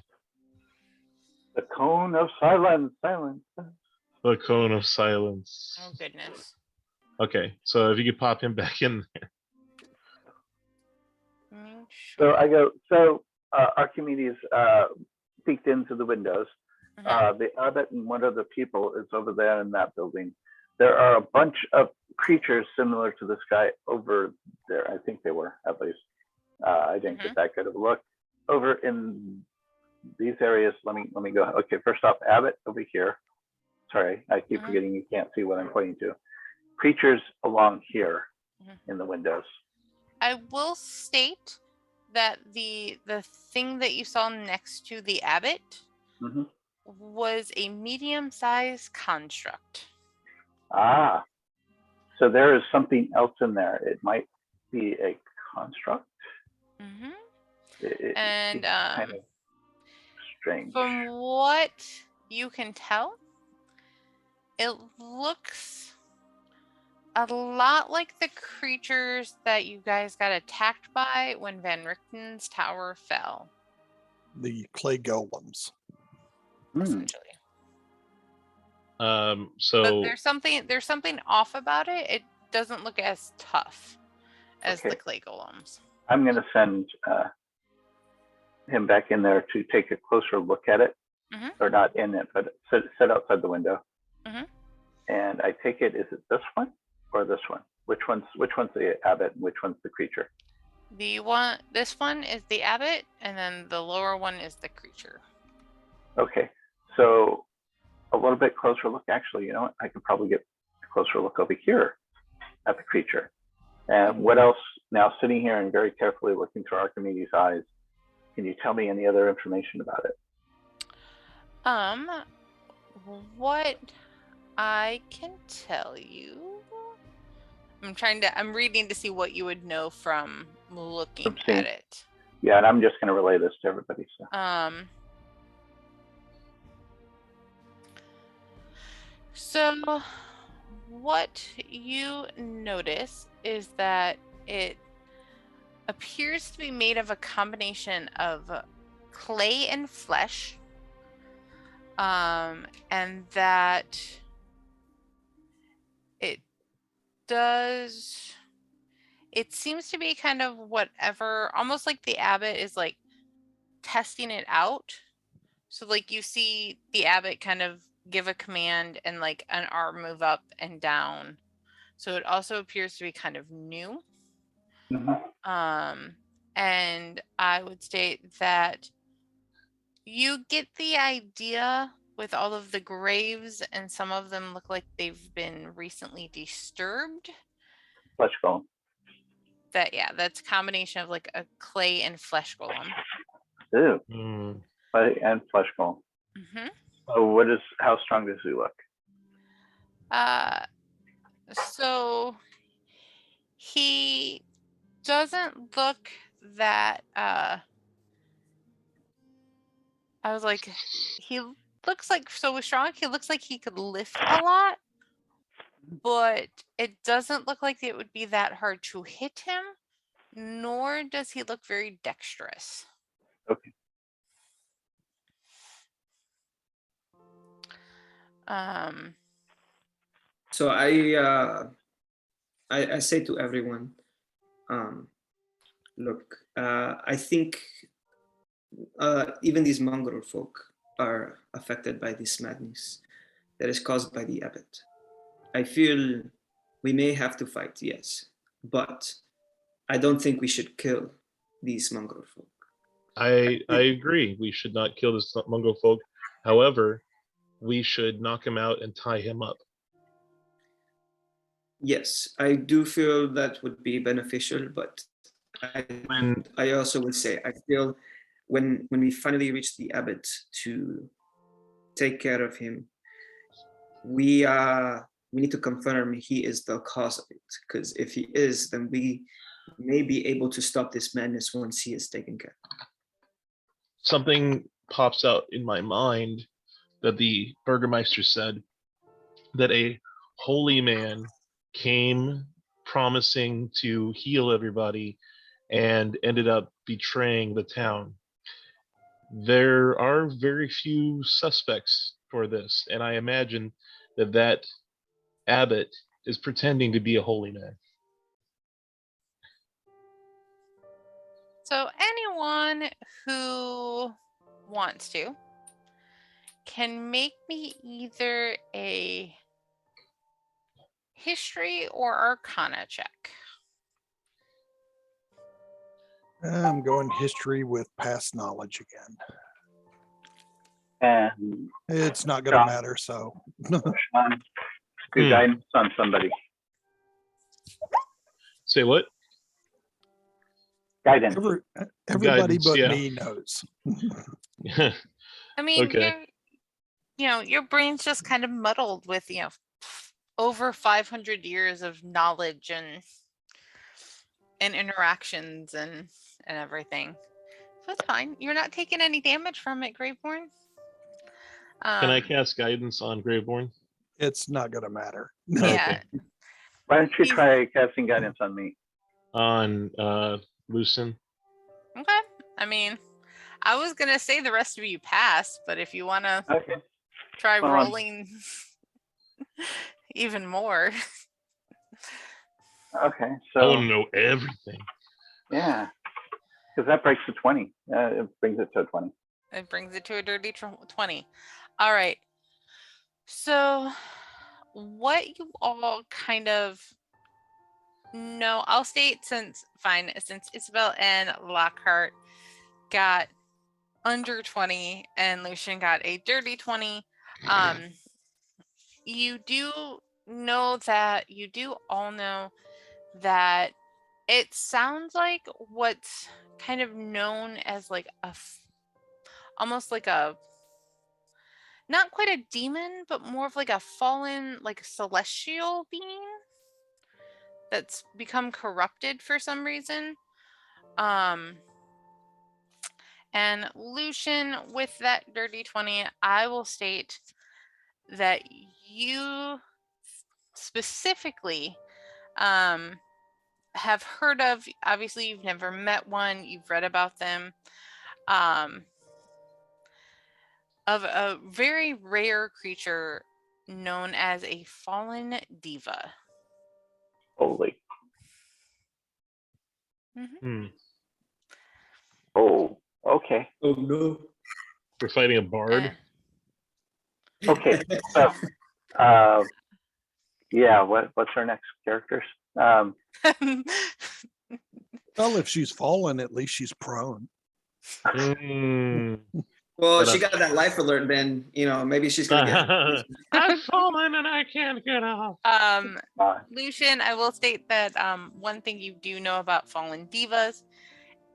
The cone of silence, silence. The cone of silence. Oh goodness. Okay, so if you could pop him back in there. So I go, so Archimedes peeked into the windows. The abbot and one of the people is over there in that building. There are a bunch of creatures similar to this guy over there. I think they were, at least. I didn't get that good of a look. Over in these areas, let me go. Okay, first off, Abbot over here. Sorry, I keep forgetting you can't see what I'm pointing to. Creatures along here in the windows. I will state that the thing that you saw next to the abbot was a medium-sized construct. Ah, so there is something else in there. It might be a construct. And kind of strange. From what you can tell, it looks a lot like the creatures that you guys got attacked by when Van Richten's tower fell. The clay golems. Essentially. So But there's something off about it. It doesn't look as tough as the clay golems. I'm going to send him back in there to take a closer look at it, or not in it, but sit outside the window. And I take it, is it this one or this one? Which one's the abbot and which one's the creature? This one is the abbot, and then the lower one is the creature. Okay, so a little bit closer look. Actually, you know what? I could probably get a closer look over here at the creature. And what else? Now, sitting here and very carefully looking through Archimedes' eyes, can you tell me any other information about it? what I can tell you, I'm reading to see what you would know from looking at it. Yeah, and I'm just going to relay this to everybody. So what you notice is that it appears to be made of a combination of clay and flesh, and that it seems to be kind of whatever, almost like the abbot is like testing it out. So like you see the abbot kind of give a command and like an arm move up and down. So it also appears to be kind of new. And I would state that you get the idea with all of the graves, and some of them look like they've been recently disturbed. Flesh golem. That's a combination of like a clay and flesh golem. Ew. Clay and flesh golem. So how strong does he look? So he doesn't look that I was like, he looks like so strong. He looks like he could lift a lot, but it doesn't look like it would be that hard to hit him, nor does he look very dexterous. Okay. So I say to everyone, look, I think even these mongrel folk are affected by this madness that is caused by the abbot. I feel we may have to fight, yes, but I don't think we should kill these mongrel folk. I agree. We should not kill this mongrel folk. However, we should knock him out and tie him up. Yes, I do feel that would be beneficial, but I also would say I feel when we finally reach the abbot to take care of him, we need to confirm he is the cause of it, because if he is, then we may be able to stop this madness once he is taken care of. Something pops out in my mind that the Burgermeister said, that a holy man came promising to heal everybody and ended up betraying the town. There are very few suspects for this, and I imagine that abbot is pretending to be a holy man. So anyone who wants to can make me either a history or arcana check. I'm going history with past knowledge again. And it's not going to matter, so. Sean, do guidance on somebody. Say what? Guidance. Everybody Guidance, but yeah. me knows. I mean, okay. Your brain's just kind of muddled with, over 500 years of knowledge and interactions and everything. So it's fine. You're not taking any damage from it, Graveborn. Can I cast guidance on Graveborn? It's not going to matter. Yeah. Okay. Why don't you try casting guidance on me? On Lucen. Okay. I mean, I was going to say the rest of you pass, but if you want to try rolling even more. Okay, so I want to know everything. Yeah, because that breaks to 20. It brings it to a 20. It brings it to a dirty 20. All right. So what you all kind of know, I'll state since Isabel and Lockhart got under 20 and Lucian got a dirty 20, you do all know that it sounds like what's kind of known as like almost like a not quite a demon, but more of like a fallen, like celestial being that's become corrupted for some reason. And Lucian, with that dirty 20, I will state that you specifically have heard of, obviously you've never met one, you've read about them, of a very rare creature known as a fallen diva. Holy. Hmm. Oh, okay. Oh no. We're fighting a bard. Okay. So, yeah. What's our next characters? Well, if she's fallen, at least she's prone. Mm. Well, she got that life alert, then, maybe she's going to get... I've fallen and I can't get off. Lucian, I will state that one thing you do know about fallen divas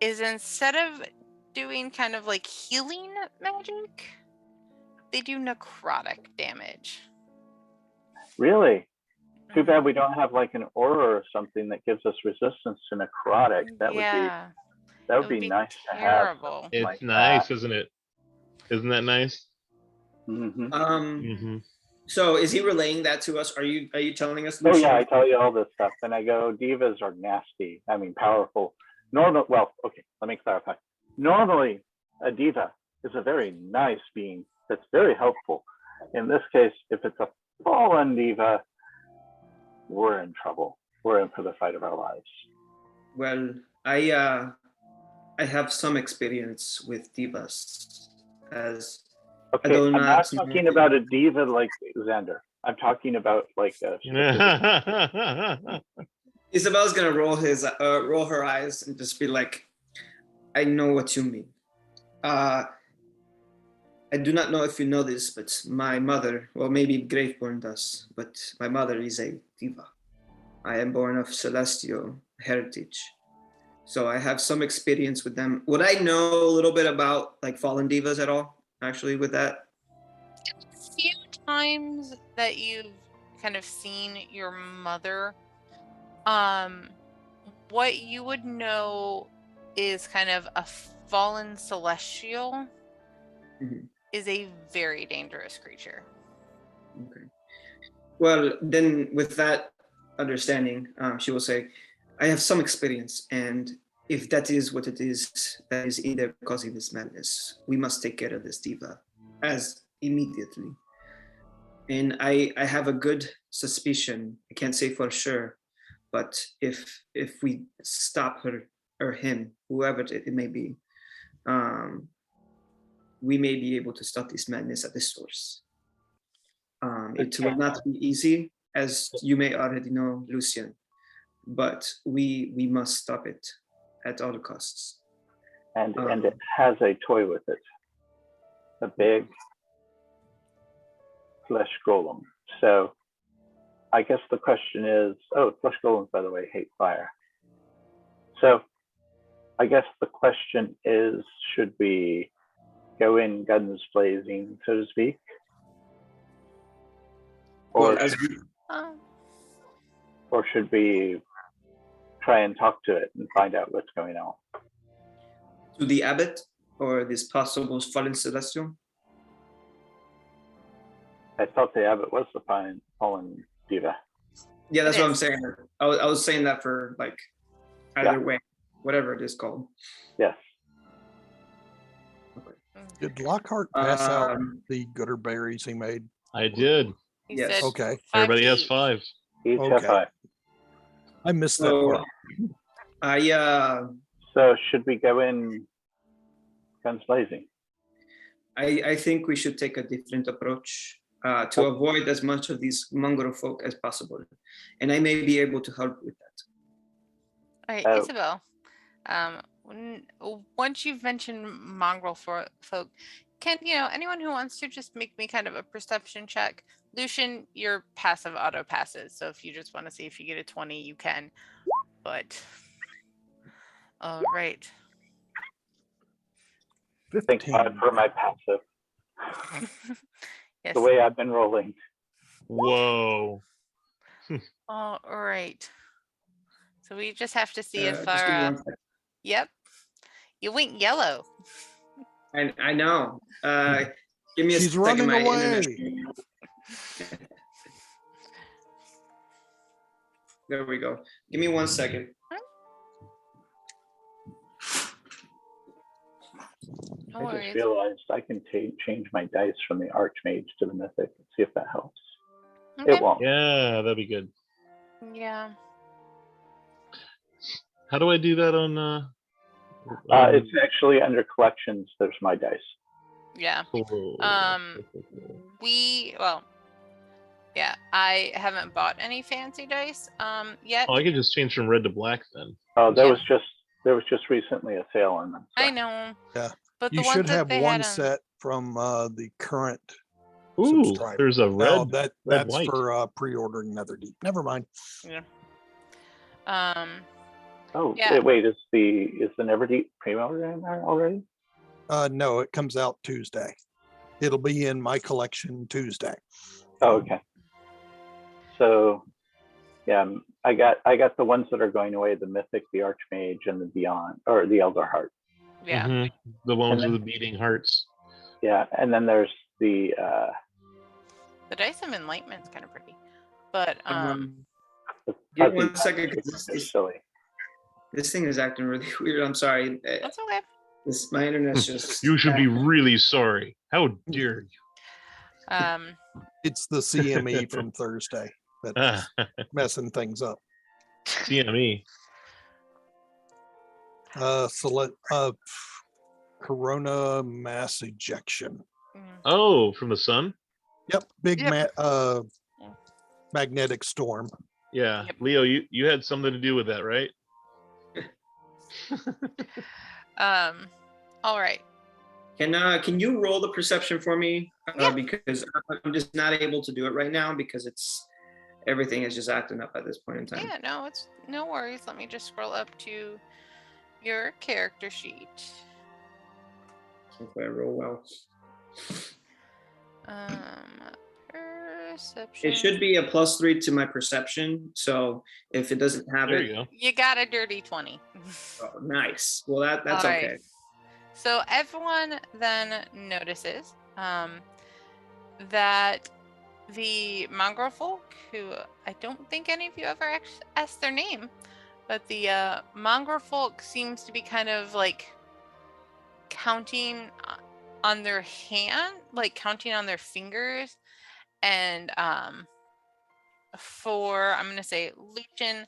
is instead of doing kind of like healing magic, they do necrotic damage. Really? Too bad we don't have like an aura or something that gives us resistance to necrotic. That would be nice terrible. to have. It's nice, isn't it? Isn't that nice? Mm-hmm. So is he relaying that to us? Are you telling us? Oh yeah, I tell you all this stuff, and I go, divas are nasty. I mean, powerful. Well, okay, let me clarify. Normally, a diva is a very nice being that's very helpful. In this case, if it's a fallen diva, we're in trouble. We're in for the fight of our lives. Well, I have some experience with divas. Okay, I'm not talking about a diva like Xander. I'm talking about like a Isabel's gonna roll her eyes and just be like, I know what you mean. I do not know if you know this, but my mother, well, maybe Graveborn does, but my mother is a diva. I am born of celestial heritage. So I have some experience with them. Would I know a little bit about like fallen divas at all, actually, with that? A few times that you've kind of seen your mother, what you would know is kind of a fallen celestial is a very dangerous creature. Okay. Well, then with that understanding, she will say, I have some experience, and if that is what it is, that is either causing this madness, we must take care of this diva as immediately. And I have a good suspicion, I can't say for sure, but if we stop her or him, whoever it may be, we may be able to stop this madness at the source. It will not be easy, as you may already know, Lucian, but we must stop it at all costs. And it has a toy with it, a big flesh golem. So I guess the question is, flesh golems, by the way, hate fire. So I guess the question is, should we go in guns blazing, so to speak? Or, or should we try and talk to it and find out what's going on? To the abbot or this possible fallen celestial? I thought the abbot was the fallen diva. Yeah, that's what I'm saying. I was saying that for like either way, whatever it is called. Yes. Okay. Did Lockhart pass out the gooder berries he made? I did. Yes. Okay. Everybody has 5. Each have 5. I missed that part. So should we go in guns blazing? I think we should take a different approach to avoid as much of these mongrel folk as possible, and I may be able to help with that. All right, Isabel. Once you've mentioned mongrel folk, can anyone who wants to just make me kind of a perception check? Lucian, your passive auto passes, so if you just want to see if you get a 20, you can. But all right. Thank God for my passive. Yes. the way I've been rolling. Whoa. All right. So we just have to see if Just give me our. one second. Yep. You went yellow. I know. Give me a She's second. running My away. internet. There we go. Give me 1 second. No I worries. just realized I can change my dice from the Archmage to the Mythic. See if that helps. Okay. It won't. Yeah, that'd be good. Yeah. How do I do that on It's actually under collections. There's my dice. Yeah. cool. Yeah, I haven't bought any fancy dice yet. Oh, I could just change from red to black then. Oh, there Yeah. was just recently a sale on them. So. I know. Yeah. But You the ones should that have they one had on, set from the current Ooh, subscriber. there's a red. Oh, that's white. for pre-ordering Netherdeep. Never mind. Oh, Yeah. wait, is the Neverdeep pre-order in there already? No, it comes out Tuesday. It'll be in my collection Tuesday. Oh, okay. So, yeah, I got the ones that are going away: the Mythic, the Archmage, and the Beyond, or the Elder Heart. yeah. Mhm. The ones And with the beating hearts. Yeah, and then there's the The dice of enlightenment's kind of pretty. But Give fuzzy me 1 second. dice. 'Cause They're silly. this thing is acting really weird. I'm sorry. that's okay. My internet's just. You should be really sorry. How dare you? It's the CME from Thursday that's messing things up. CME. Corona mass ejection. Oh, from the sun? Yep, big Yep. magnetic storm. Yeah. Yep. Leo, you had something to do with that, right? All right. Can you roll the perception for me? Yeah. Because I'm just not able to do it right now because everything is just acting up at this point in time. Yeah, no, it's no worries. Let me just scroll up to your character sheet. Hopefully I roll well. Perception. It should be a +3 to my perception. So if it doesn't have There it, you go. You got a dirty 20. oh, nice. Well, that's All right. okay. So everyone then notices that the mongrel folk, who I don't think any of you ever asked their name, but the mongrel folk seems to be kind of like counting on their hand, like counting on their fingers, and for I'm gonna say Lucian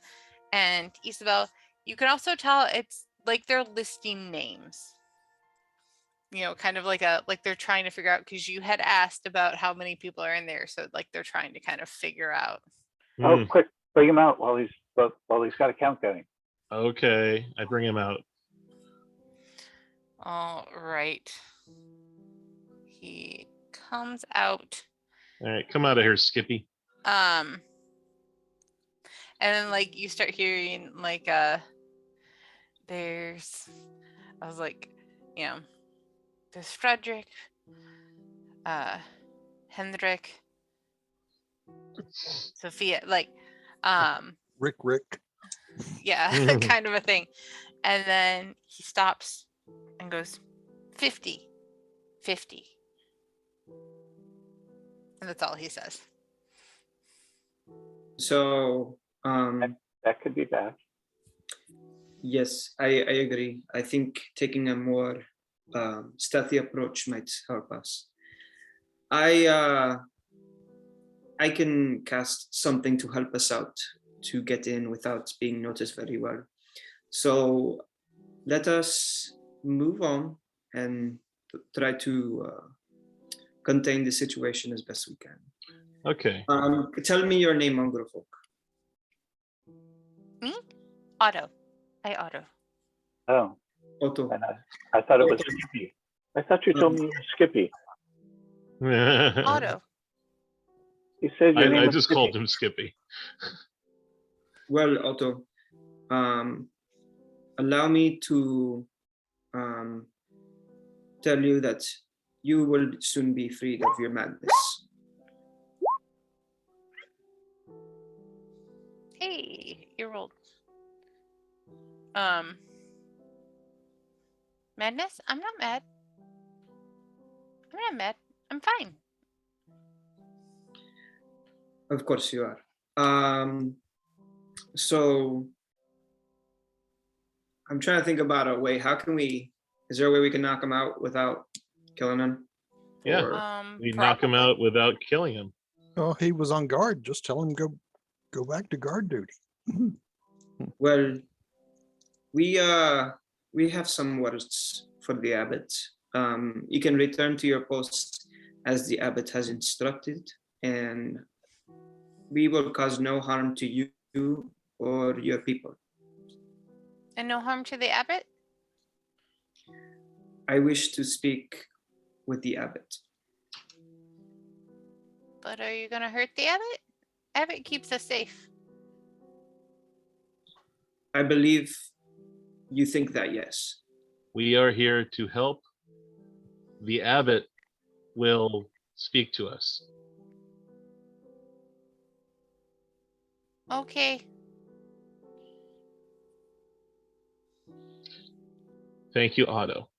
and Isabel, you can also tell it's like they're listing names. You know, kind of like they're trying to figure out, because you had asked about how many people are in there, so like they're trying to kind of figure out. Oh, quick, bring him out while he's got a count going. Okay, I bring him out. All right. He comes out. All right, come out of here, Skippy. And then like you start hearing like there's, I was like, you know, there's Frederick, Hendrik, Sophia, like Rick. yeah, kind of a thing. And then he stops and goes 50. And that's all he says. So That could be bad. yes, I agree. I think taking a more stealthy approach might help us. I can cast something to help us out to get in without being noticed very well. So let us move on and try to contain the situation as best we can. Okay. Tell me your name, mongrel folk. Me? Otto. Otto. Oh, Otto. and I thought it was Skippy. I thought you told me you were Skippy. Otto. You said your name I was just Skippy. called him Skippy. Well, Otto, allow me to tell you that you will soon be freed of your madness. Hey, you rolled. Madness? I'm not mad. I'm not mad. I'm fine. Of course you are. So I'm trying to think about a way. How can we? Is there a way we can knock him out without killing him? Yeah. Or- We knock him out without killing him. Oh, he was on guard. Just tell him go back to guard duty. Well, we have some words for the abbot. You can return to your post as the abbot has instructed, and we will cause no harm to you or your people. And no harm to the abbot? I wish to speak with the abbot. But are you gonna hurt the abbot? Abbot keeps us safe. I believe you think that, yes. We are here to help. The abbot will speak to us. Okay. Thank you, Otto.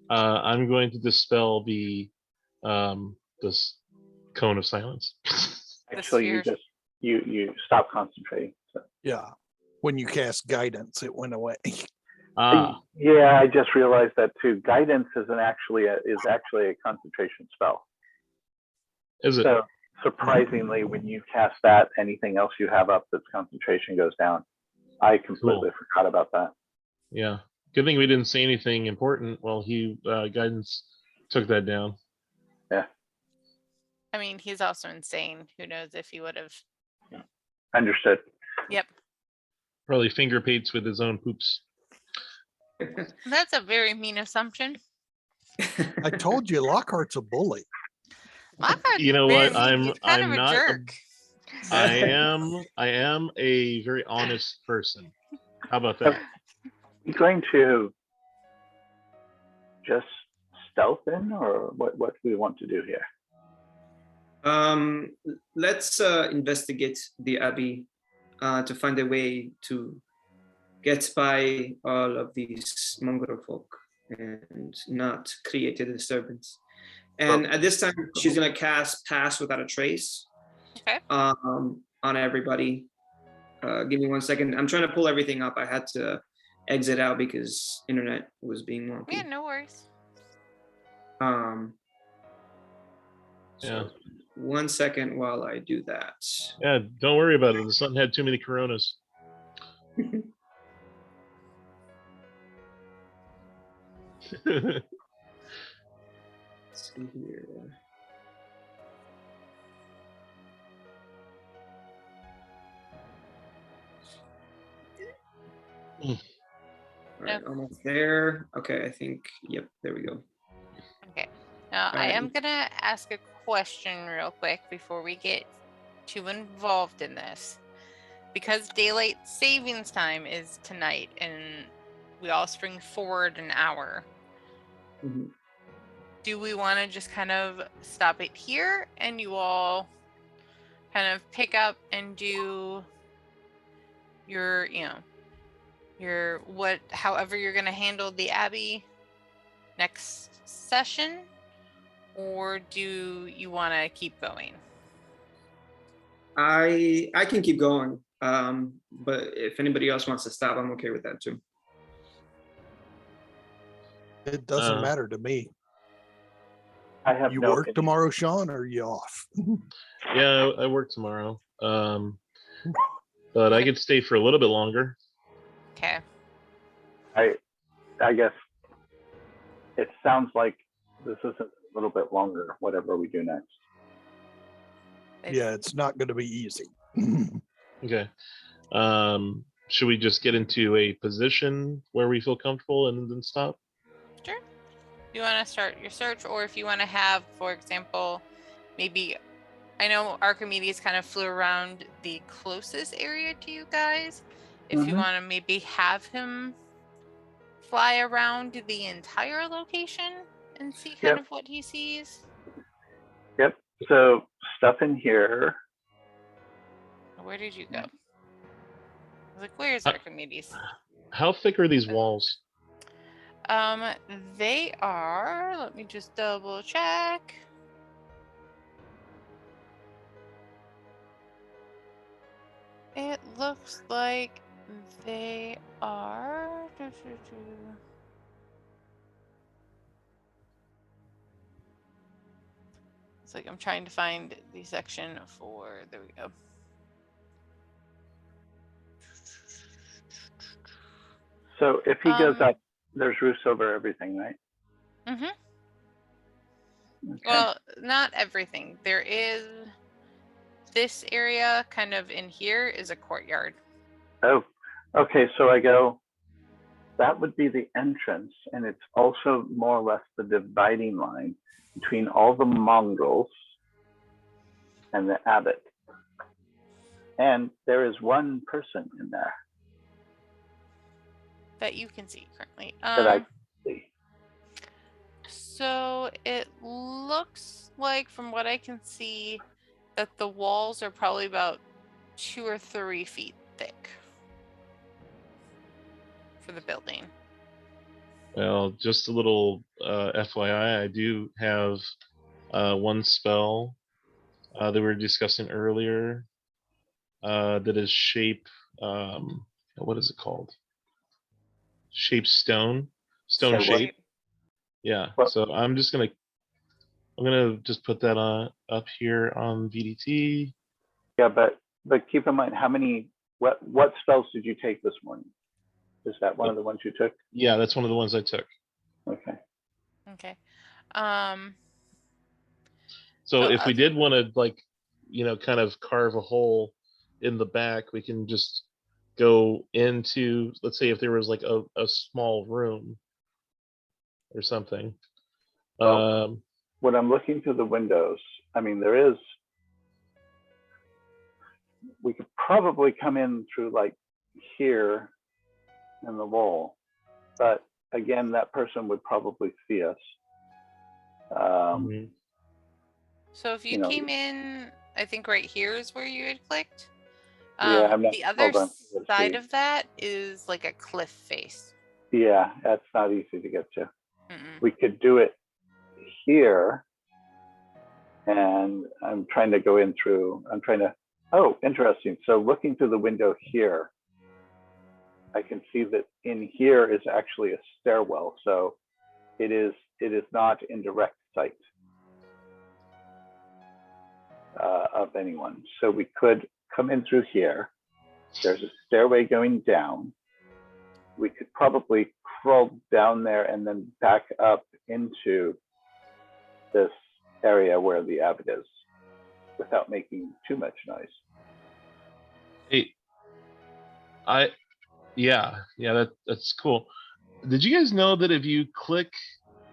I'm going to dispel this cone of silence. Actually, sphere. you stop concentrating. So. Yeah. When you cast guidance, it went away. Yeah, I just realized that too. Guidance is actually a concentration spell. Is it? So surprisingly, when you cast that, anything else you have up that's concentration goes down. I completely forgot about that. Yeah. Good thing we didn't say anything important while guidance took that down. Yeah. I mean, he's also insane. Who knows if he would have. Understood. Yep. Probably finger paints with his own poops. That's a very mean assumption. I told you Lockhart's a bully. Lockhart's You know what? very mean. He's kind I'm of a not. jerk. I am a very honest person. How about that? You going to just stealth in, or what do we want to do here? Let's investigate the abbey to find a way to get by all of these mongrel folk and not create a disturbance. And at this time, she's gonna cast Pass Without a Trace. Okay. On everybody. Give me 1 second. I'm trying to pull everything up. I had to exit out because internet was being wonky. Yeah, no worries. Yeah. 1 second while I do that. Yeah, don't worry about it. The sun had too many coronas. Let's see here. All right, almost there. Okay, I think, yep, there we go. Okay. Now, I Alright. am going to ask a question real quick before we get too involved in this. Because daylight savings time is tonight and we all spring forward an hour, Mhm. do we want to just kind of stop it here and you all kind of pick up and do your, however you're going to handle the Abbey next session? Or do you want to keep going? I can keep going, but if anybody else wants to stop, I'm okay with that too. It doesn't matter to me. I have You no work opinion. tomorrow, Sean, or are you off? Yeah, I work tomorrow. But I could stay for a little bit longer. Okay. I guess it sounds like this is a little bit longer, whatever we do next. Yeah, it's not going to be easy. Okay. Should we just get into a position where we feel comfortable and then stop? Sure. You want to start your search, or if you want to have, for example, maybe, I know Archimedes kind of flew around the closest area to you guys. If you want to maybe have him fly around the entire location and see kind of what he sees. Yep. So stuff in here. Where did you go? I was like, where's Archimedes? How thick are these walls? They are, let me just double check. It looks like they are. It's like I'm trying to find the section for. There we go. So if he goes up, there's roofs over everything, right? Mm-hmm. Okay. Well, not everything. There is this area kind of in here is a courtyard. Oh, okay. So I go, that would be the entrance. And it's also more or less the dividing line between all the Mongols and the Abbot. And there is one person in there That you can see currently. that I see. So it looks like, from what I can see, that the walls are probably about 2 or 3 feet thick for the building. Well, just a little FYI, I do have one spell that we were discussing earlier that is shape. What is it called? Shape stone. Stone Say what? shape. Yeah. What? So I'm gonna just put that up here on VDT. Yeah, but keep in mind, what spells did you take this morning? Is that one of the ones you took? Yeah, that's one of the ones I took. Okay. Okay. So if we did want to, kind of carve a hole in the back, we can just go into, let's say if there was like a small room or something. Well, when I'm looking through the windows, I mean, we could probably come in through like here in the wall, but again, that person would probably see us. So if you came in, I think right here is where you had clicked. Yeah, the other side of that is like a cliff face. Yeah, that's not easy to get to. Mm-mm. We could do it here, and I'm trying to go in through, oh, interesting. So looking through the window here, I can see that in here is actually a stairwell. So it is not in direct sight of anyone. So we could come in through here. There's a stairway going down. We could probably crawl down there and then back up into this area where the Abbot is without making too much noise. Hey, that's cool. Did you guys know that if you click,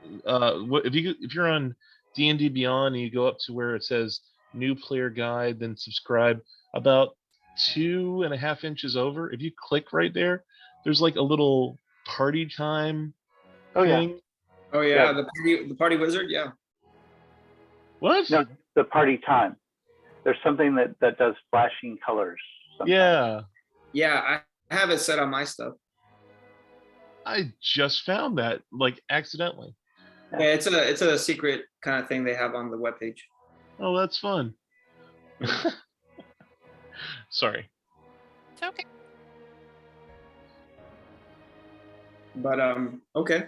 if you're on D&D Beyond and you go up to where it says New Player Guide, then subscribe, about 2.5 inches over, if you click right there, there's like a little party time thing. Yeah. Oh yeah, the party wizard, yeah. What? No, the party time. There's something that does flashing colors sometimes. Yeah. Yeah, I have it set on my stuff. I just found that, like, accidentally. Yeah, it's a secret kind of thing they have on the webpage. Oh, that's fun. Sorry. It's okay. But okay.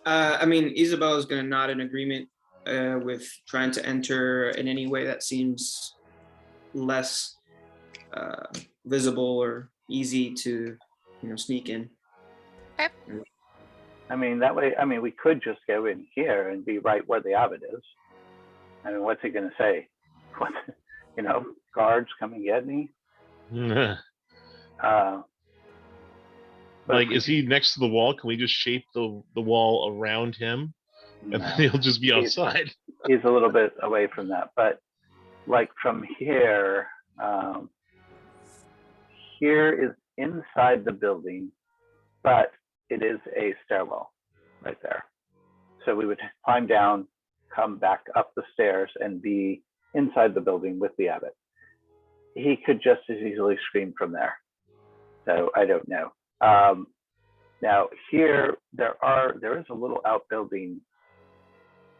I mean, Isabel is gonna nod in agreement with trying to enter in any way that seems less visible or easy to, sneak in. Okay. I mean, that way, we could just go in here and be right where the Abbot is. I mean, what's he going to say? What, guards come and get me? Like, is he next to the wall? Can we just shape the wall around him? And then he'll just be outside. He's a little bit away from that. But like from here, here is inside the building, but it is a stairwell right there. So we would climb down, come back up the stairs, and be inside the building with the Abbot. he could just as easily scream from there. So I don't know. Now here there is a little outbuilding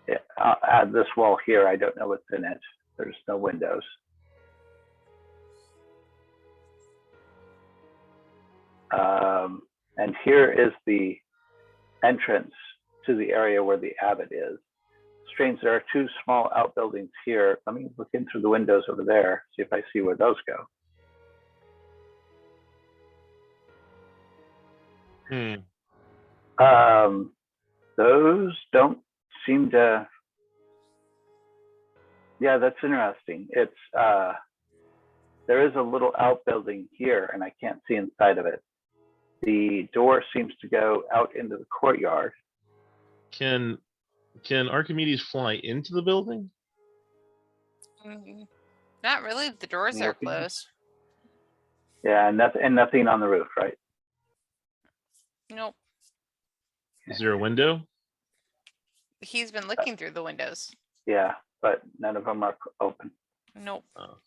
at this wall here. I don't know what's in it. There's no windows. And here is the entrance to the area where the Abbot is. Strange, there are two small outbuildings here. Let me look in through the windows over there, see if I see where those go. Those don't seem to. Yeah, that's interesting. It's there is a little outbuilding here, and I can't see inside of it. The door seems to go out into the courtyard. Can Archimedes fly into the building? Not really. The doors are Nothing. closed. Yeah, and nothing on the roof, right? Nope. Is there a window? He's been looking through the windows. Yeah, but none of them are open. Nope. Oh.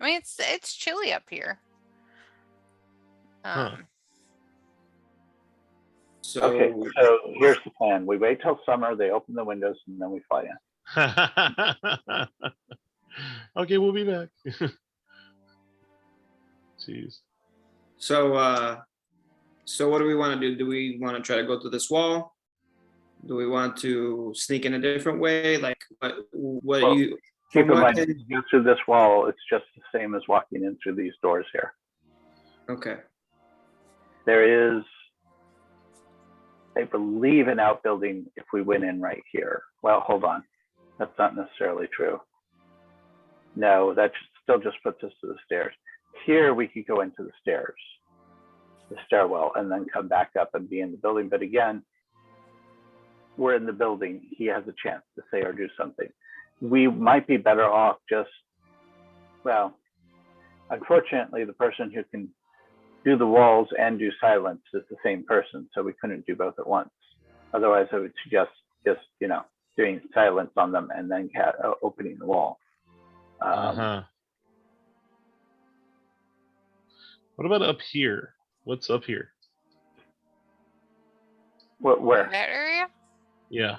I mean, it's chilly up here. Huh. So Okay, so here's the plan. We wait till summer, they open the windows, and then we fly in. Okay, we'll be back. Jeez. so what do we want to do? Do we want to try to go to this wall? Do we want to sneak in a different way? Like what Well, you Keep from in what mind, if you go through this wall, it's just the same as walking in through these doors here. Okay. There is, I believe, an outbuilding if we went in right here. Well, hold on. That's not necessarily true. No, that still just puts us to the stairs. Here we could go into the stairs, the stairwell, and then come back up and be in the building. But again, we're in the building. He has a chance to say or do something. We might be better off just, well, unfortunately, the person who can do the walls and do silence is the same person, so we couldn't do both at once. Otherwise, I would suggest just doing silence on them and then opening the wall. What about up here? What's up here? Where? That area? Yeah.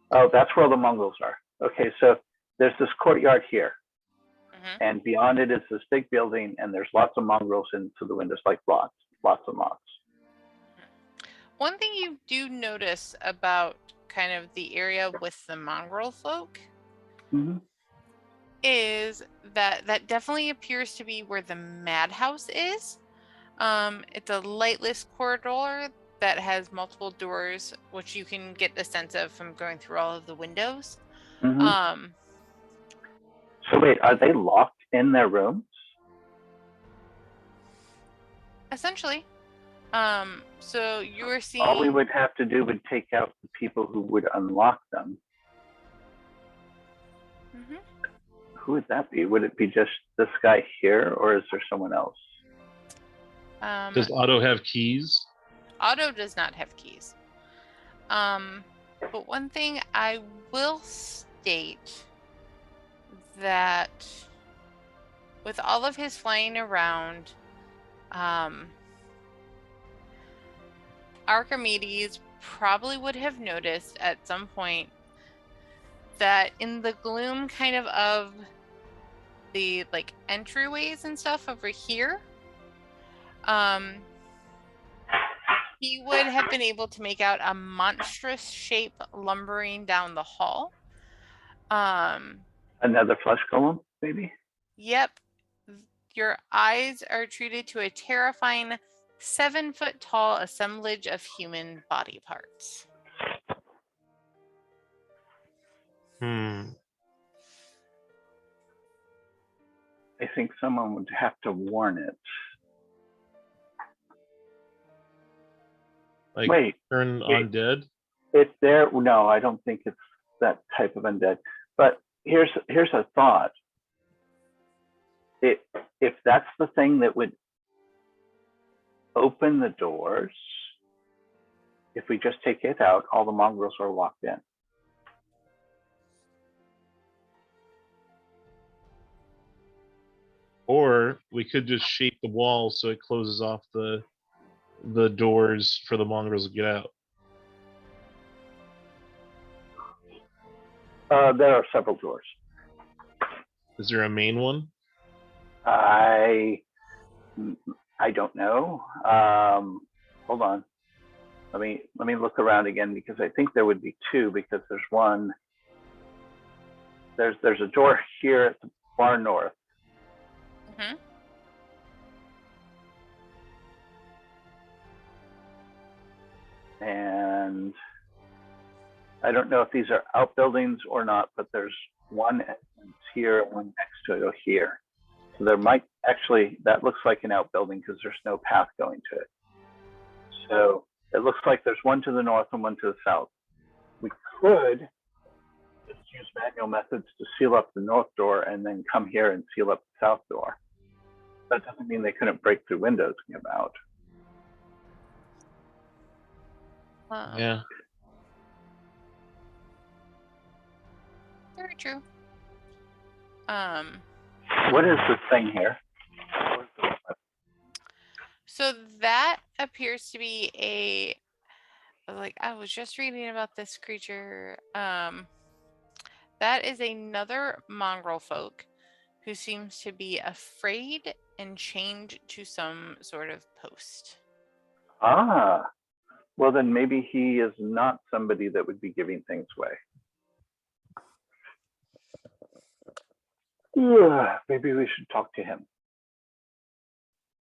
Oh, that's where the Mongols are. Okay, so there's this courtyard here, and beyond it is this big building, and there's lots of mongrels into the windows, like lots of moths. One thing you do notice about kind of the area with the mongrel folk is that definitely appears to be where the madhouse is. It's a lightless corridor that has multiple doors, which you can get the sense of from going through all of the windows. So wait, are they locked in their rooms? Essentially. So you were seeing. All we would have to do would take out the people who would unlock them. Who would that be? Would it be just this guy here, or is there someone else? Does Otto have keys? Otto does not have keys. But one thing I will state that with all of his flying around, Archimedes probably would have noticed at some point that in the gloom kind of the entryways and stuff over here, he would have been able to make out a monstrous shape lumbering down the hall. Another flesh golem, maybe? Yep. Your eyes are treated to a terrifying 7-foot-tall assemblage of human body parts. I think someone would have to warn it. Wait, turn undead? If there, no, I don't think it's that type of undead. But here's a thought. If that's the thing that would open the doors, if we just take it out, all the mongrels are locked in. we could just shape the wall so it closes off the doors for the mongrels to get out. There are several doors. Is there a main one? I don't know. Hold on. Let me look around again, because I think there would be two, because there's one. There's a door here at the far north. Mm-hmm. And I don't know if these are outbuildings or not, but there's one entrance here, one next to it here. So there might actually, that looks like an outbuilding because there's no path going to it. So it looks like there's one to the north and one to the south. We could just use manual methods to seal up the north door and then come here and seal up the south door. That doesn't mean they couldn't break through windows and come out. Yeah. Very true. What is this thing here? So that appears to be a, like, I was just reading about this creature. That is another mongrel folk who seems to be afraid and chained to some sort of post. Ah, well then maybe he is not somebody that would be giving things away. Yeah, maybe we should talk to him.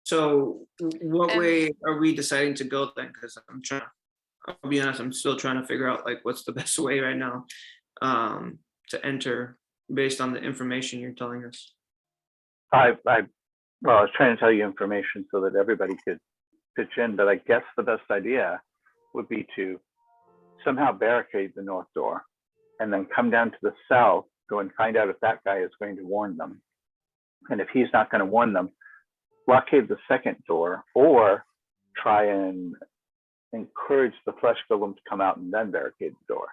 So what way are we deciding to go then? Because I'll be honest, I'm still trying to figure out like what's the best way right now to enter based on the information you're telling us. I was trying to tell you information so that everybody could pitch in, but I guess the best idea would be to somehow barricade the north door and then come down to the south, go and find out if that guy is going to warn them. And if he's not going to warn them, blockade the second door, or try and encourage the flesh golem to come out and then barricade the door.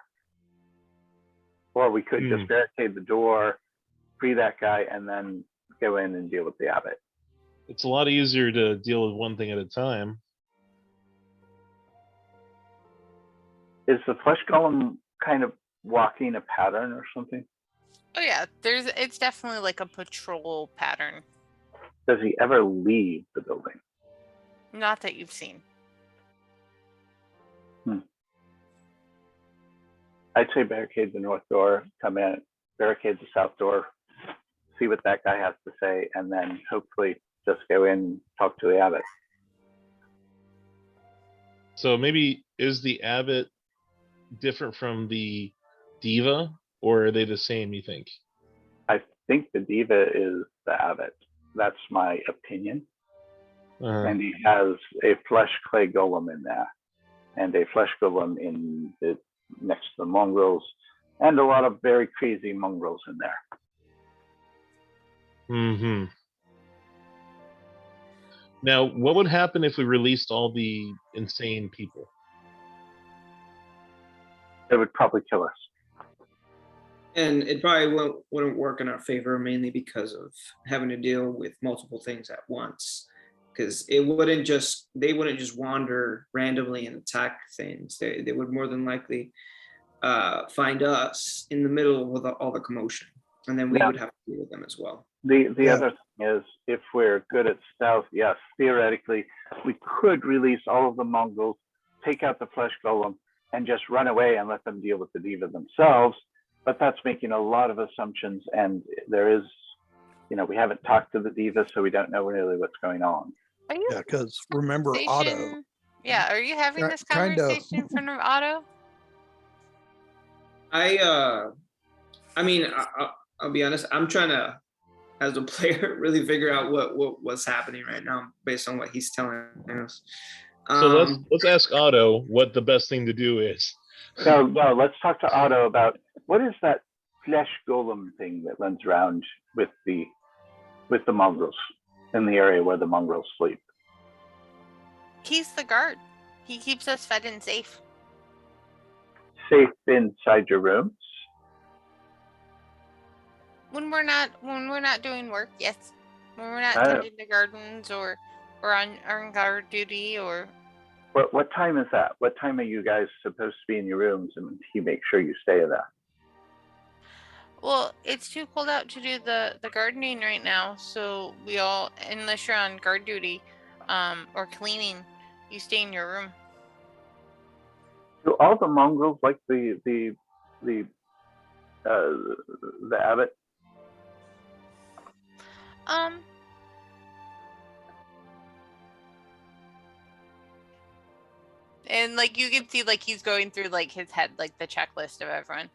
Or we could just barricade the door, free that guy, and then go in and deal with the abbot. It's a lot easier to deal with one thing at a time. Is the flesh golem kind of walking a pattern or something? Oh yeah, it's definitely like a patrol pattern. Does he ever leave the building? Not that you've seen. I'd say barricade the north door, come in, barricade the south door, see what that guy has to say, and then hopefully just go in and talk to the abbot. So maybe is the abbot different from the diva, or are they the same, you think? I think the diva is the abbot. That's my opinion. And he has a flesh clay golem in there, and a flesh golem in the next to the mongrels, and a lot of very crazy mongrels in there. Mm-hmm. Now, what would happen if we released all the insane people? It would probably kill us. And it probably wouldn't work in our favor, mainly because of having to deal with multiple things at once. Because they wouldn't just wander randomly and attack things. They would more than likely find us in the middle of all the commotion, and then we would have to deal with them as well. The other thing is, if we're good at stealth, yes, theoretically, we could release all of the mongrels, take out the flesh golem, and just run away and let them deal with the diva themselves. But that's making a lot of assumptions, and there is, we haven't talked to the diva, so we don't know really what's going on. Are you? Yeah, because remember Otto. Yeah, are you having this Kind of. conversation in front of Otto? I mean, I'll be honest. I'm trying to, as a player, really figure out what's happening right now based on what he's telling us. So let's ask Otto what the best thing to do is. No, let's talk to Otto about what is that flesh golem thing that runs around with the mongrels in the area where the mongrels sleep. He's the guard. He keeps us fed and safe. Safe inside your rooms? When we're not doing work, yes. when we're not tending the gardens or on guard duty or. What time is that? What time are you guys supposed to be in your rooms, and he makes sure you stay there? Well, it's too cold out to do the gardening right now, so we all, unless you're on guard duty, or cleaning, you stay in your room. Do all the mongrels like the abbot? And like you can see, like he's going through like his head, like the checklist of everyone.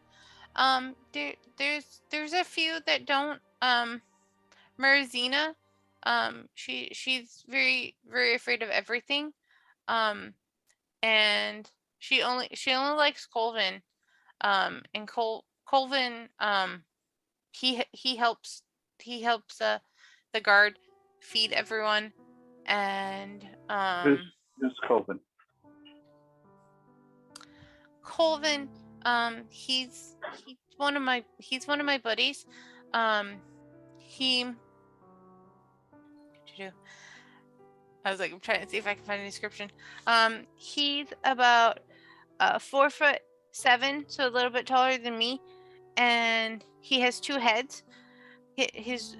There's a few that don't. Merzina, she's very very afraid of everything, and she only likes Colvin, and Colvin, he helps the guard feed everyone, and Who's Colvin? Colvin, he's one of my buddies. I was like, I'm trying to see if I can find a description. He's about 4'7", so a little bit taller than me, and he has two heads. His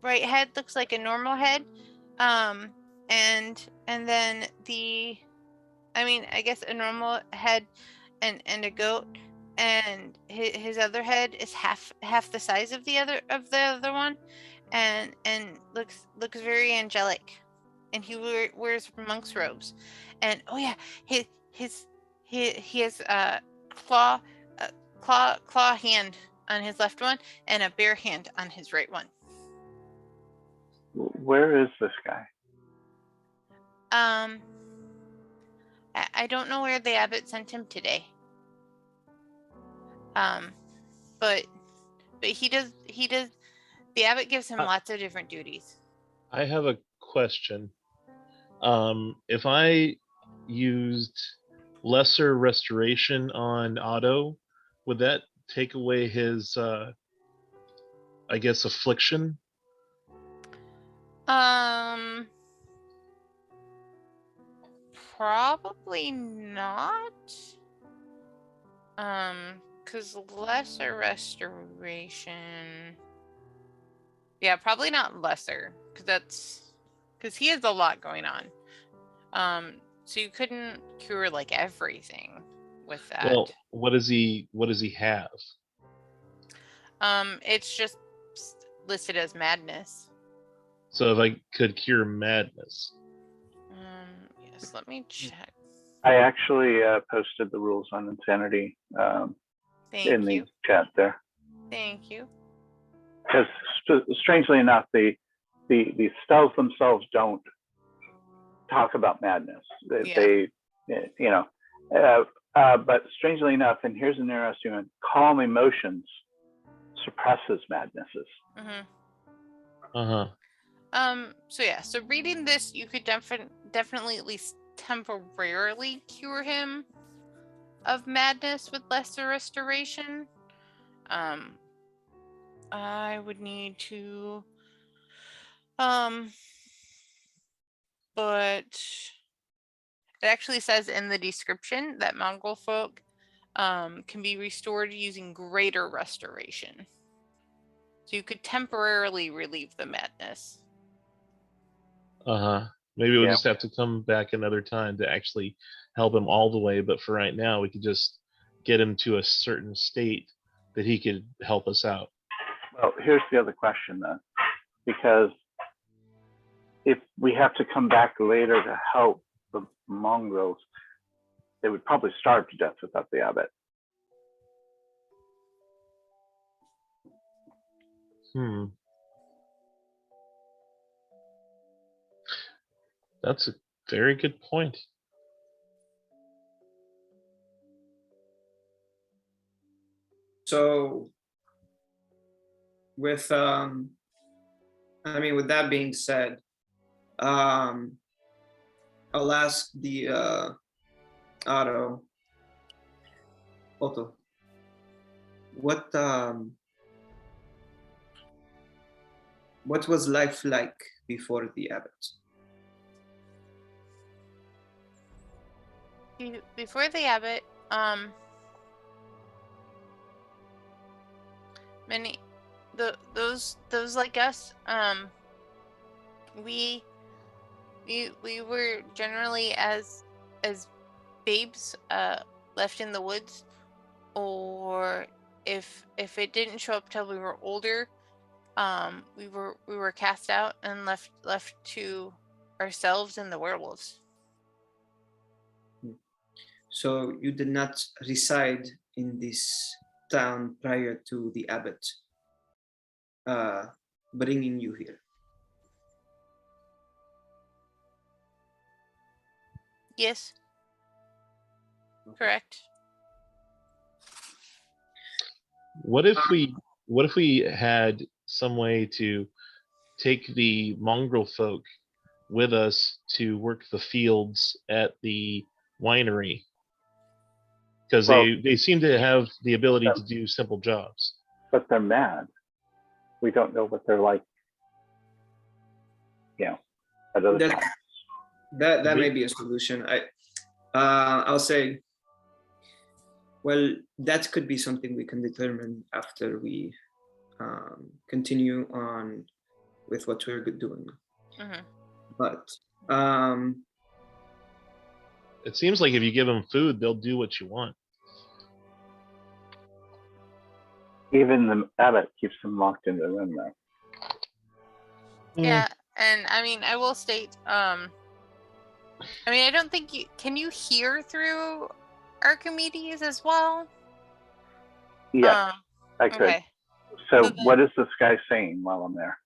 right head looks like a normal head, and then I guess a normal head and a goat, and his other head is half the size of the other one, and looks very angelic, and he wears monk's robes, and he has a claw hand on his left one and a bare hand on his right one. Where is this guy? I don't know where the abbot sent him today. But he does. The abbot gives him lots of different duties. I have a question. If I used lesser restoration on Otto, would that take away his, I guess, affliction? Probably not. Because lesser restoration. Yeah, probably not lesser, because he has a lot going on. So you couldn't cure like everything with that. Well, what does he have? It's just listed as madness. So if I could cure madness. Yes, let me check. I actually posted the rules on insanity in the chat there. Thank you. Because strangely enough, the spells themselves don't talk about madness. They but strangely enough, and here's an interesting one: calm emotions suppresses madnesses. So reading this, you could definitely at least temporarily cure him of madness with lesser restoration. I would need to but it actually says in the description that Mongol folk can be restored using greater restoration. So you could temporarily relieve the madness. Maybe we'll just have to come back another time to actually help him all the way, but for right now we could just get him to a certain state that he could help us out. Well, here's the other question then, because if we have to come back later to help the mongrels, they would probably starve to death without the abbot. That's a very good point. So with with that being said, I'll ask the Otto, what was life like before the abbot? Before the abbot, many those like us, we were generally as babes left in the woods, or if it didn't show up till we were older, we were cast out and left to ourselves and the werewolves. So you did not reside in this town prior to the abbot bringing you here? Yes. Correct. What if we had some way to take the mongrel folk with us to work the fields at the winery? Because they seem to have the ability to do simple jobs. But they're mad. We don't know what they're like, at other times. That may be a solution. I'll say, well, that could be something we can determine after we continue on with what we're doing. Mm-hmm. But it seems like if you give them food, they'll do what you want. Even the abbot keeps them locked in the room, though. Yeah, and I mean, I will state, I mean, I don't think can you hear through Archimedes as well? Yeah, I could. Okay. So what is this guy saying while I'm there?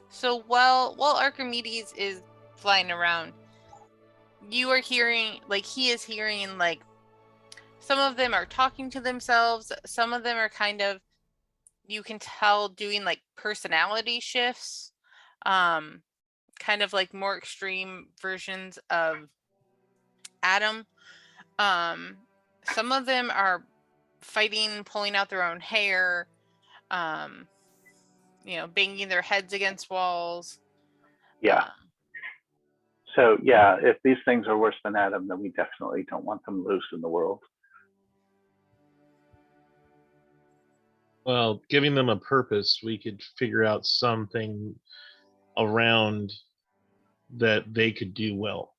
So while Archimedes is flying around, you are hearing, like, he is hearing, like, some of them are talking to themselves. Some of them are kind of, you can tell, doing like personality shifts, kind of like more extreme versions of Adam. Some of them are fighting, pulling out their own hair, banging their heads against walls. Yeah. So yeah, if these things are worse than Adam, then we definitely don't want them loose in the world. Well, giving them a purpose, we could figure out something around that they could do well.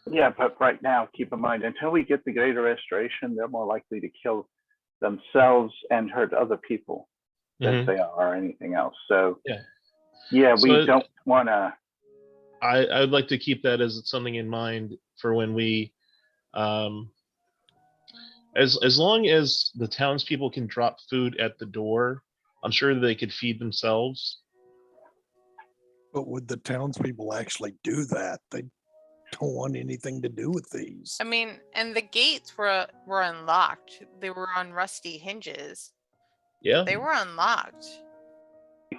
Yeah, but right now, keep in mind, until we get the Greater Restoration, they're more likely to kill themselves and hurt other people than they are anything else. So we don't want to. I would like to keep that as something in mind for when we, as long as the townspeople can drop food at the door, I'm sure they could feed themselves. But would the townspeople actually do that? They don't want anything to do with these. I mean, and the gates were unlocked. They were on rusty hinges. Yeah. They were unlocked.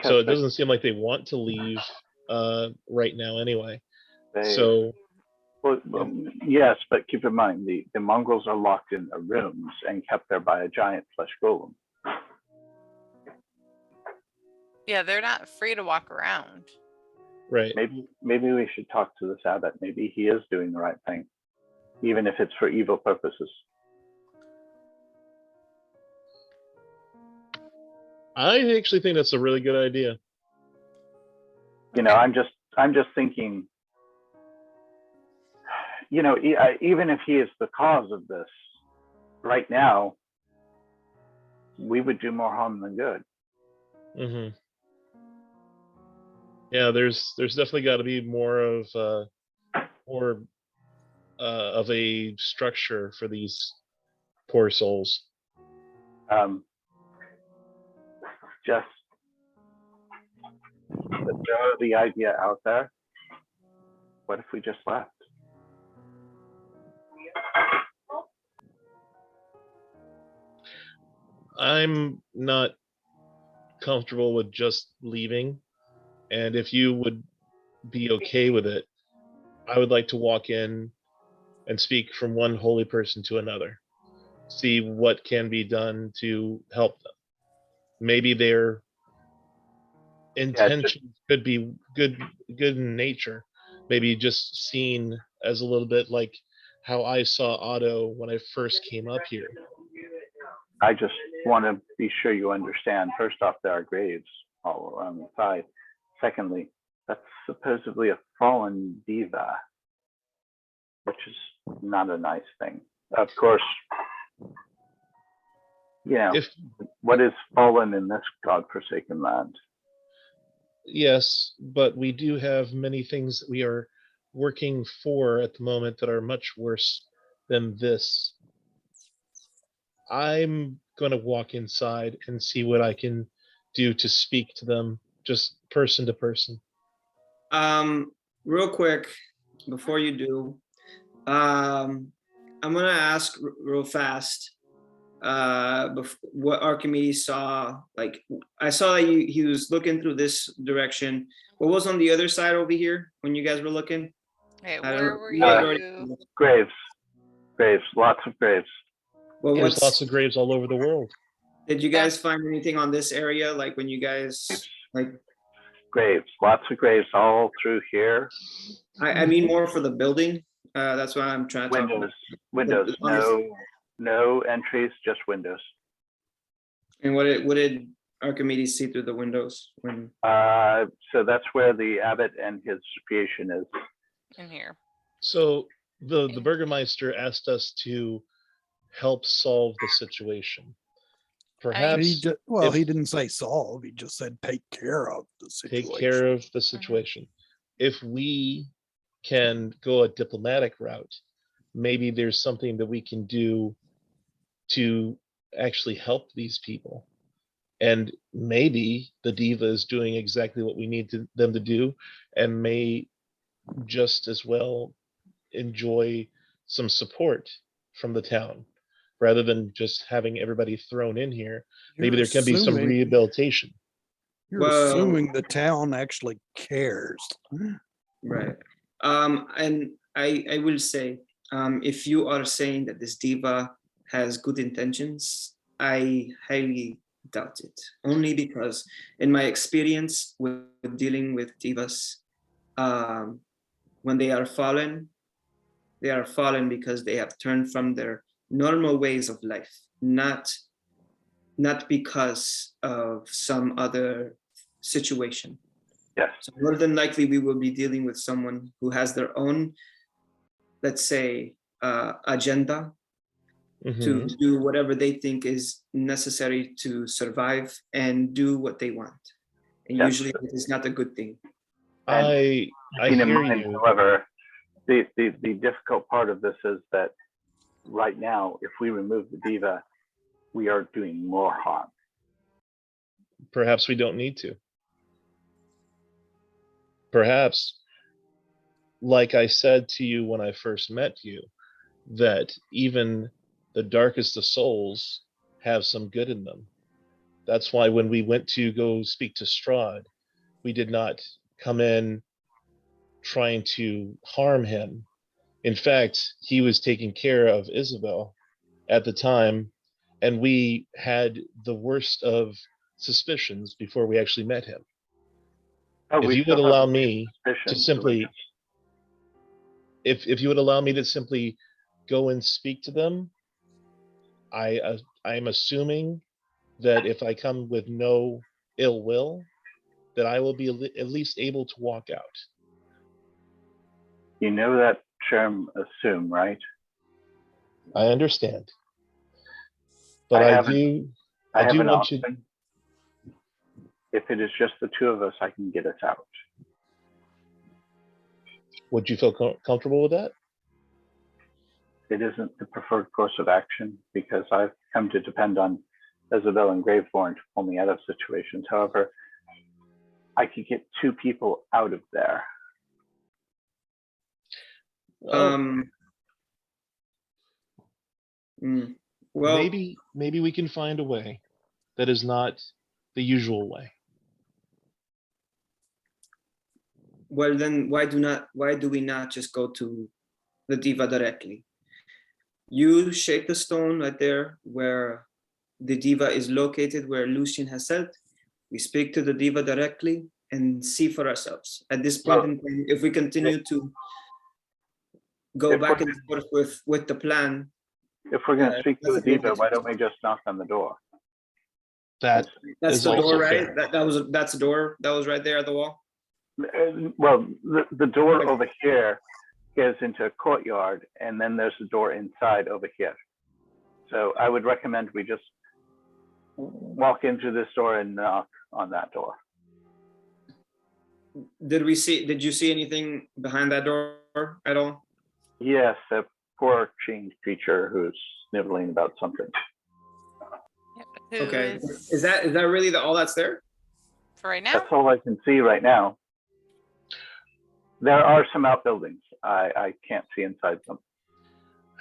So it doesn't seem like they want to leave right now anyway. Yes, but keep in mind, the mongrels are locked in the rooms and kept there by a giant flesh golem. Yeah, they're not free to walk around. Right. Maybe we should talk to this abbot. Maybe he is doing the right thing, even if it's for evil purposes. I actually think that's a really good idea. I'm just thinking, even if he is the cause of this, right now, we would do more harm than good. Mm-hmm. Yeah, there's definitely got to be more of a structure for these poor souls. Just to throw the idea out there. What if we just left? I'm not comfortable with just leaving, and if you would be okay with it, I would like to walk in and speak from one holy person to another, see what can be done to help them. Maybe they're intentions could be good in nature. Maybe just seen as a little bit like how I saw Otto when I first came up here. I just want to be sure you understand. First off, there are graves all around the side. Secondly, that's supposedly a fallen diva, which is not a nice thing. Of course, you know, what is fallen in this godforsaken land? Yes, but we do have many things that we are working for at the moment that are much worse than this. I'm going to walk inside and see what I can do to speak to them, just person to person. Real quick, before you do, I'm gonna ask real fast. What Archimedes saw? Like, I saw that he was looking through this direction. What was on the other side over here when you guys were looking? Okay, where were you? Graves, lots of graves. Well, there's lots of graves all over the world. Did you guys find anything on this area? Like when you guys like graves, lots of graves all through here. I mean more for the building. That's what I'm trying to talk about. Windows, no entries, just windows. And what did Archimedes see through the windows when? So that's where the abbot and his creation is. In here. So the Burgermeister asked us to help solve the situation. Perhaps he didn't say solve, he just said take care of the situation. Take care of the situation. If we can go a diplomatic route, maybe there's something that we can do to actually help these people. And maybe the diva is doing exactly what we need them to do, and may just as well enjoy some support from the town rather than just having everybody thrown in here. Maybe there can be some rehabilitation. You're assuming the town actually cares. Right. And I will say, if you are saying that this diva has good intentions, I highly doubt it. Only because in my experience with dealing with divas, when they are fallen because they have turned from their normal ways of life, not because of some other situation. Yes. So more than likely, we will be dealing with someone who has their own, let's say, agenda to do whatever they think is necessary to survive and do what they want. And usually it is not a good thing. I hear you. However, the difficult part of this is that right now, if we remove the diva, we are doing more harm. Perhaps we don't need to. Perhaps, like I said to you when I first met you, that even the darkest of souls have some good in them. That's why when we went to go speak to Strahd, we did not come in trying to harm him. In fact, he was taking care of Isabel at the time, and we had the worst of suspicions before we actually met him. If you would allow me to simply, if you would allow me to simply go and speak to them, I'm assuming that if I come with no ill will, that I will be at least able to walk out. You know that term assume, right? I understand. But I do want you. If it is just the two of us, I can get us out. Would you feel comfortable with that? It isn't the preferred course of action because I've come to depend on Isabel and Graveborn to pull me out of situations. However, I could get two people out of there. Well, maybe we can find a way that is not the usual way. Well, then why do we not just go to the diva directly? You shake the stone right there where the diva is located, where Lucien has said, We speak to the diva directly and see for ourselves. At this point Well, in time, if we continue to go if back we're- and forth with the plan, If we're going to speak to the that's a diva, good- why don't we just knock on the door? That that's is the also door, right? fair. That's the door that was right there at the wall. Well, the door over here goes into a courtyard, and then there's a door inside over here. So I would recommend we just walk into this door and knock on that door. Did you see anything behind that door at all? Yes, a poor chained creature who's sniveling about something. Yep. Who Okay. is- Is that really all that's there? for right now? That's all I can see right now. There are some outbuildings. I can't see inside them.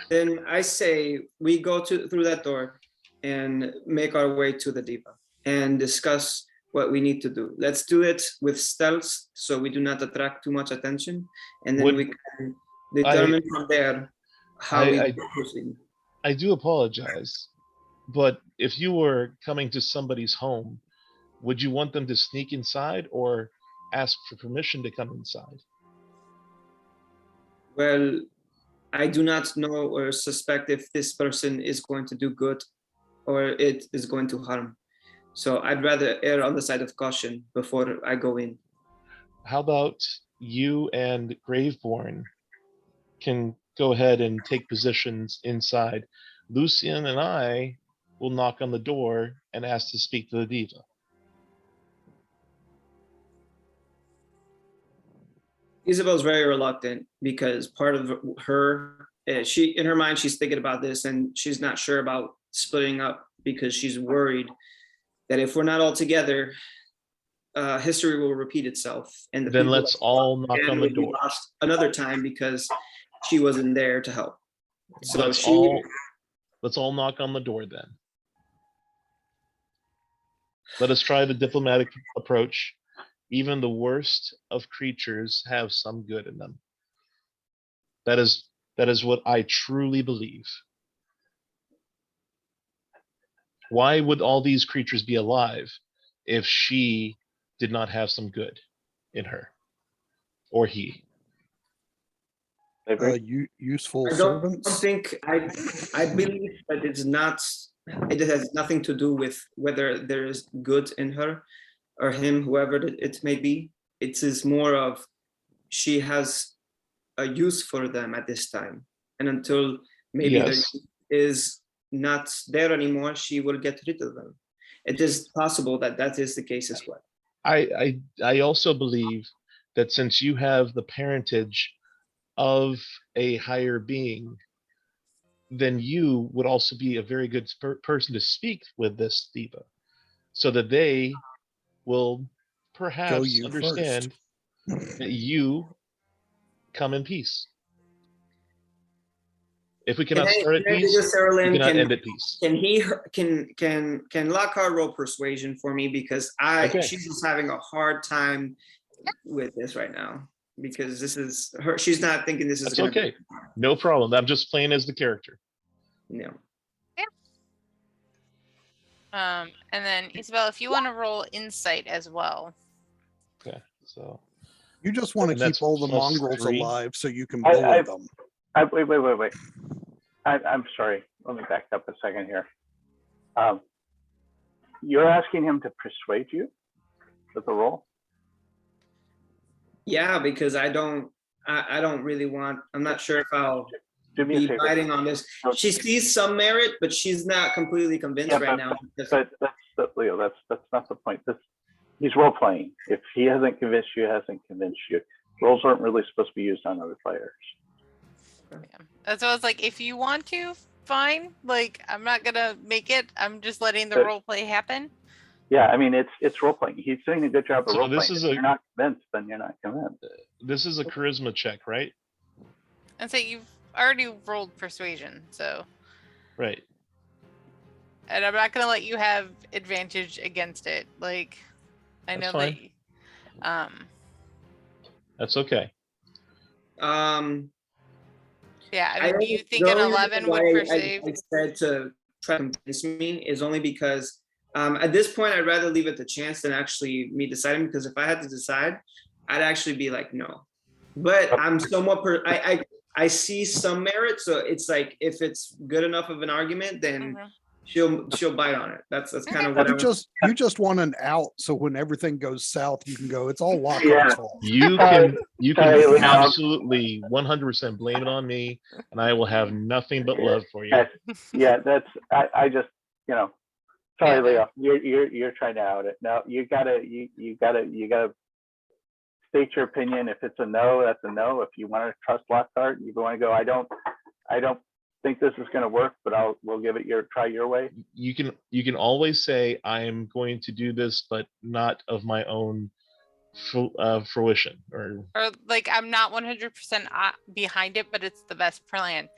Then I say we go through that door and make our way to the diva and discuss what we need to do. Let's do it with stealth so we do not attract too much attention, and then Would- we can determine from there how we proceed. I do apologize, but if you were coming to somebody's home, would you want them to sneak inside or ask for permission to come inside? Well, I do not know or suspect if this person is going to do good or it is going to harm. So I'd rather err on the side of caution before I go in. How about you and Graveborn can go ahead and take positions inside? Lucian and I will knock on the door and ask to speak to the diva. Isabel's very reluctant because part of her, in her mind, she's thinking about this and she's not sure about splitting up because she's worried that if we're not all together, history will repeat itself. And Then let's all knock on the door. Lost another time because she wasn't there to help. So Let's all knock on the door then. Let us try the diplomatic approach. Even the worst of creatures have some good in them. That is what I truly believe. Why would all these creatures be alive if she did not have some good in her, or he? Useful I don't servants. think I believe that it's not. It has nothing to do with whether there is good in her or him, whoever it may be. It is more of she has a use for them at this time, and until maybe there is not there anymore, she will get rid of them. It is possible that that is the case as well. I also believe that since you have the parentage of a higher being, then you would also be a very good person to speak with this diva, so that they will perhaps understand that you come in peace. If we cannot start at peace, we cannot end at peace. Can Lockhart roll persuasion for me, because she's just having a hard time with this right now, because this is her. She's not thinking this is. That's okay. No problem. I'm just playing as the character. No. And then Isabel, if you want to roll insight as well. Okay, so you just want to keep all the mongrels alive so you can build them. Wait. I'm sorry. Let me back up a second here. You're asking him to persuade you with the roll? Yeah, because I don't really want. I'm not sure if I'll do me a favor. Fighting on this. She sees some merit, but she's not completely convinced right now. But that's Leo. That's not the point. He's role playing. If he hasn't convinced you, hasn't convinced you. Roles aren't really supposed to be used on other players. Yeah. That's why I was like, if you want to, fine. Like, I'm not gonna make it. I'm just letting the role play happen. Yeah, I mean it's role playing. He's doing a good job of role playing. If you're not convinced, then you're not convinced. This is a charisma check, right? And so you've already rolled persuasion, so. Right. And I'm not gonna let you have advantage against it. Like, I know that. That's okay. Yeah, I mean, do you think an 11 would perceive? I said to try to convince me is only because At this point, I'd rather leave it to chance than actually me deciding, because if I had to decide, I'd actually be like, no. But I'm somewhat, I see some merit. So it's like, if it's good enough of an argument, then she'll bite on it. That's kind of what You just want an out, so when everything goes south, you can go, it's all Lockhart's Yeah. fault. You can Sorry, absolutely 100% blame it on me, and I will have nothing but love for you. Yeah, that's I just, you know, sorry, Leo, you're trying to out it. No, you gotta state your opinion. If it's a no, that's a no. If you want to trust Lockhart, you want to go, I don't think this is going to work, but we'll give it try your way. You can always say, I am going to do this, but not of my own fruition, or like, I'm not 100% behind it, but it's the best plan.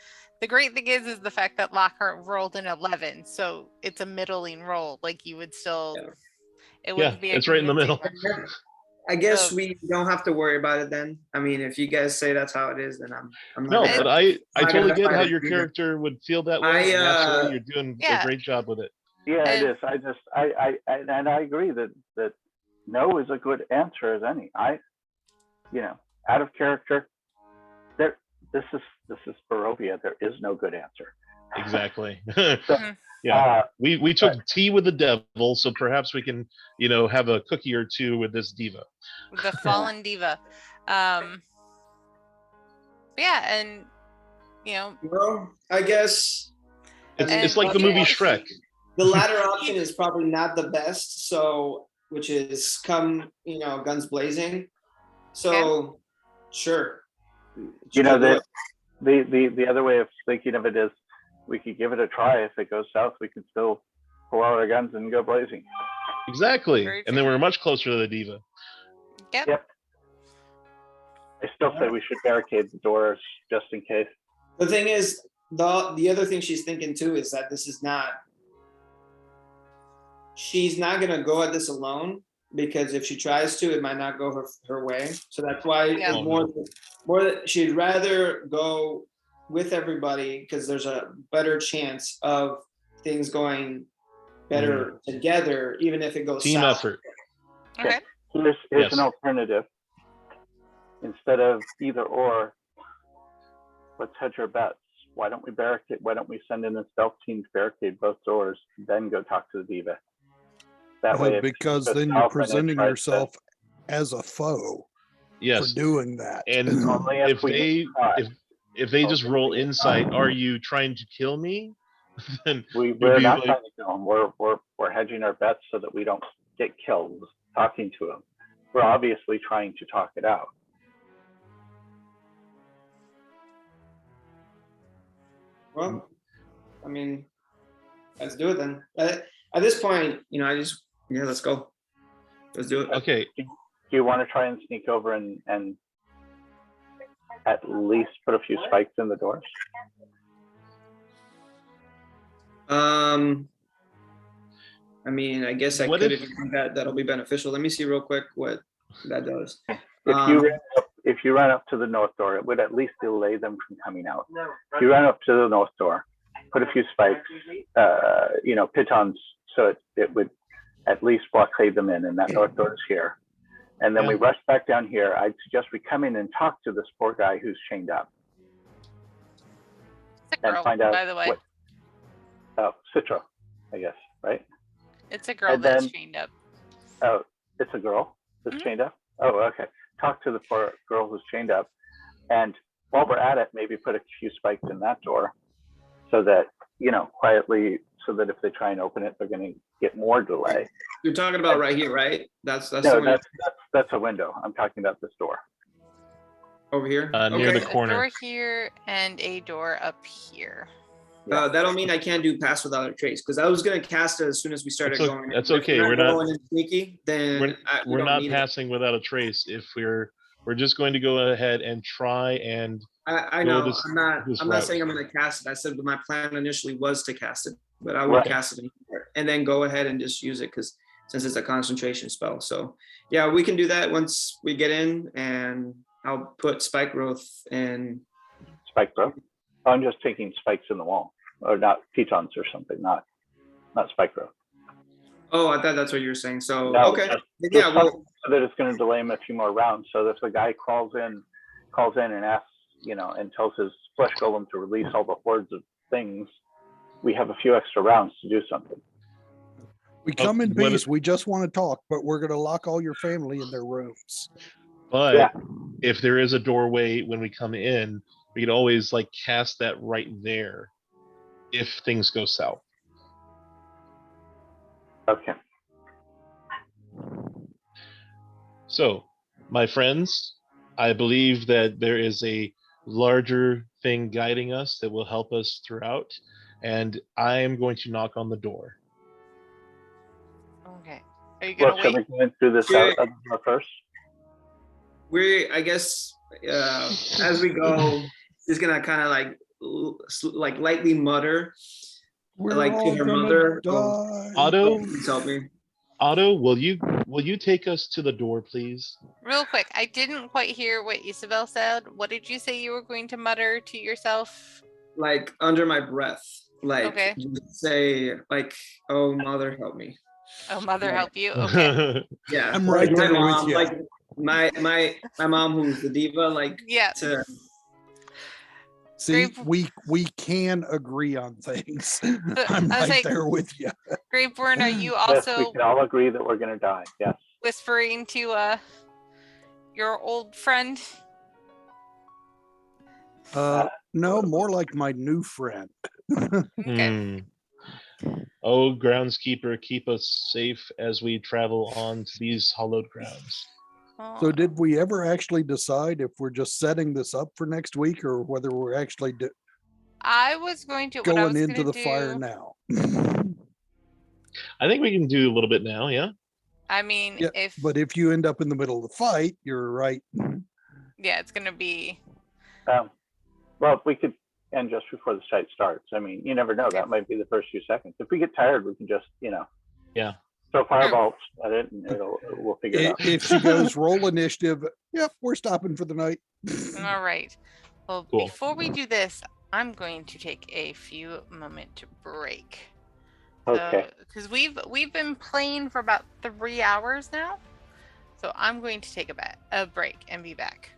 The great thing is the fact that Lockhart rolled an 11, so it's a middling roll. Like, you would still, it wouldn't be. It's right in the middle. I guess we don't have to worry about it then. I mean, if you guys say that's how it is, then I'm no, not. but I totally get how fight your it. character would feel that way. And absolutely, you're doing Yeah. a great job with it. Yeah, it is. And I agree that no is a good answer as any. Out of character, this is Barovia. There is no good answer. Exactly. So, yeah, we took tea with the devil, so perhaps we can, have a cookie or two with this diva. The fallen diva. Yeah, and Well, I guess it's like the movie Shrek. The latter option is probably not the best, so which is come, guns blazing. So sure. The other way of thinking of it is, we could give it a try. If it goes south, we can still pull out our guns and go blazing. Exactly. And then we're much closer to the diva. Yep. I still say we should barricade the doors just in case. The thing is, the other thing she's thinking too is that she's not going to go at this alone, because if she tries to, it might not go her way. So that's why she'd rather go with everybody, because there's a better chance of things going better together, even if it goes team south. effort. Okay. Here's an alternative. Instead of either or, let's hedge our bets. Why don't we barricade? Why don't we send in a stealth team to barricade both doors, then go talk to the diva? That way, because then you're presenting yourself as a foe. Yes. For doing that. And if they just roll insight, are you trying to kill me? Then we're not trying to kill them. We're hedging our bets so that we don't get killed talking to them. We're obviously trying to talk it out. Well, I mean, let's do it then. At this point, let's go. Let's do it. Okay. Do you want to try and sneak over and at least put a few spikes in the doors? I mean, I guess I could if you think that'll be beneficial. Let me see real quick what that does. If you run up to the north door, it would at least delay them from coming out. If you run up to the north door, put a few spikes, pitons, so it would at least blockade them in, and that north door is here. And then we rush back down here. I'd suggest we come in and talk to this poor guy who's chained up. It's a girl, find out by the way. Citra, I guess, right? It's a girl that's chained up. Oh, it's a girl that's chained up? Oh, okay. Talk to the poor girl who's chained up. And while we're at it, maybe put a few spikes in that door so that, quietly, so that if they try and open it, they're going to get more delay. You're talking about right here, right? That's a window. I'm talking about this door. Over here? Near the corner. A door here and a door up here. That'll mean I can't do pass without a trace, because I was going to cast it as soon as we started going. That's okay. We're not going in sneaky. Then we're not passing without a trace. If we're just going to go ahead and try and. I know. I'm not saying I'm going to cast it. I said my plan initially was to cast it, but I will cast it and then go ahead and just use it, because since it's a concentration spell. So yeah, we can do that once we get in, and I'll put spike growth in. Spike growth. I'm just taking spikes in the wall, or not pitons or something, not spike growth. Oh, I thought that's what you were saying. So No, okay, just yeah. Well, something that it's going to delay him a few more rounds. So if the guy calls in and asks, and tells his flesh golem to release all the hordes of things, we have a few extra rounds to do something. We come in what peace. We just want to talk, but we're going to lock all your family in their rooms. But Yeah. if there is a doorway when we come in, we could always like cast that right there if things go south. Okay. So, my friends, I believe that there is a larger thing guiding us that will help us throughout, and I am going to knock on the door. Okay. Are you gonna Well, shall wait? we go through this Yeah. out first? I guess, as we go, just gonna kind of like lightly mutter, We're like all to her gonna mother. die. Otto, Please help me. Otto, will you take us to the door, please? Real quick, I didn't quite hear what Isabel said. What did you say you were going to mutter to yourself? Like under my breath, like Okay. just say like, "Oh, mother, help me." Oh, mother, Yeah. help you. Okay. Yeah, I'm like right my there with mom, you. like my mom, who's the diva, like Yeah. to See, Grape- we can agree on things. I'm I was right like- there with you. Grapeborn, are you Yes, we also can all agree that we're going to die. Yes. whispering to your old friend? No, more like my new friend. Okay. Oh, groundskeeper, keep us safe as we travel on to these hallowed grounds. So did we ever actually decide if we're just setting this up for next week or whether we're actually I was going to what I going was into gonna the fire do. now? I think we can do a little bit now, yeah? I mean, Yeah, but if you end up in the middle of the fight, you're right. yeah, it's gonna be. Well, we could end just before the fight starts. I mean, you never know. Okay. That might be the first few seconds. If we get tired, we can just, Yeah. throw fireballs at it, and we'll figure it out. If she goes roll initiative, yep, we're stopping for the night. All right. Well, Cool. before we do this, I'm going to take a few moment to break. Okay. Because we've been playing for about 3 hours now, so I'm going to take a break and be back.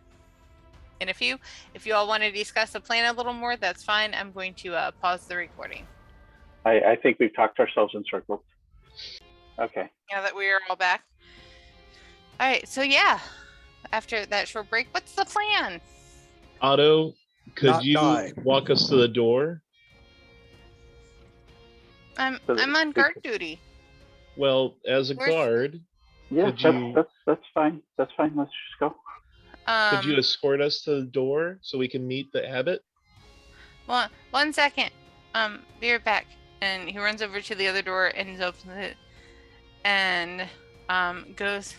And if you all want to discuss the plan a little more, that's fine. I'm going to pause the recording. I think we've talked ourselves in circles. Okay. Now that we are all back. All right. So yeah, after that short break, what's the plan? Otto, could Not you die. walk us to the door? I'm on guard duty. Well, as a Where's- guard, Yeah, Could you- that's fine. That's fine. Let's just go. could you escort us to the door so we can meet the abbot? Well, 1 second. Be right back. And he runs over to the other door and opens it, and goes,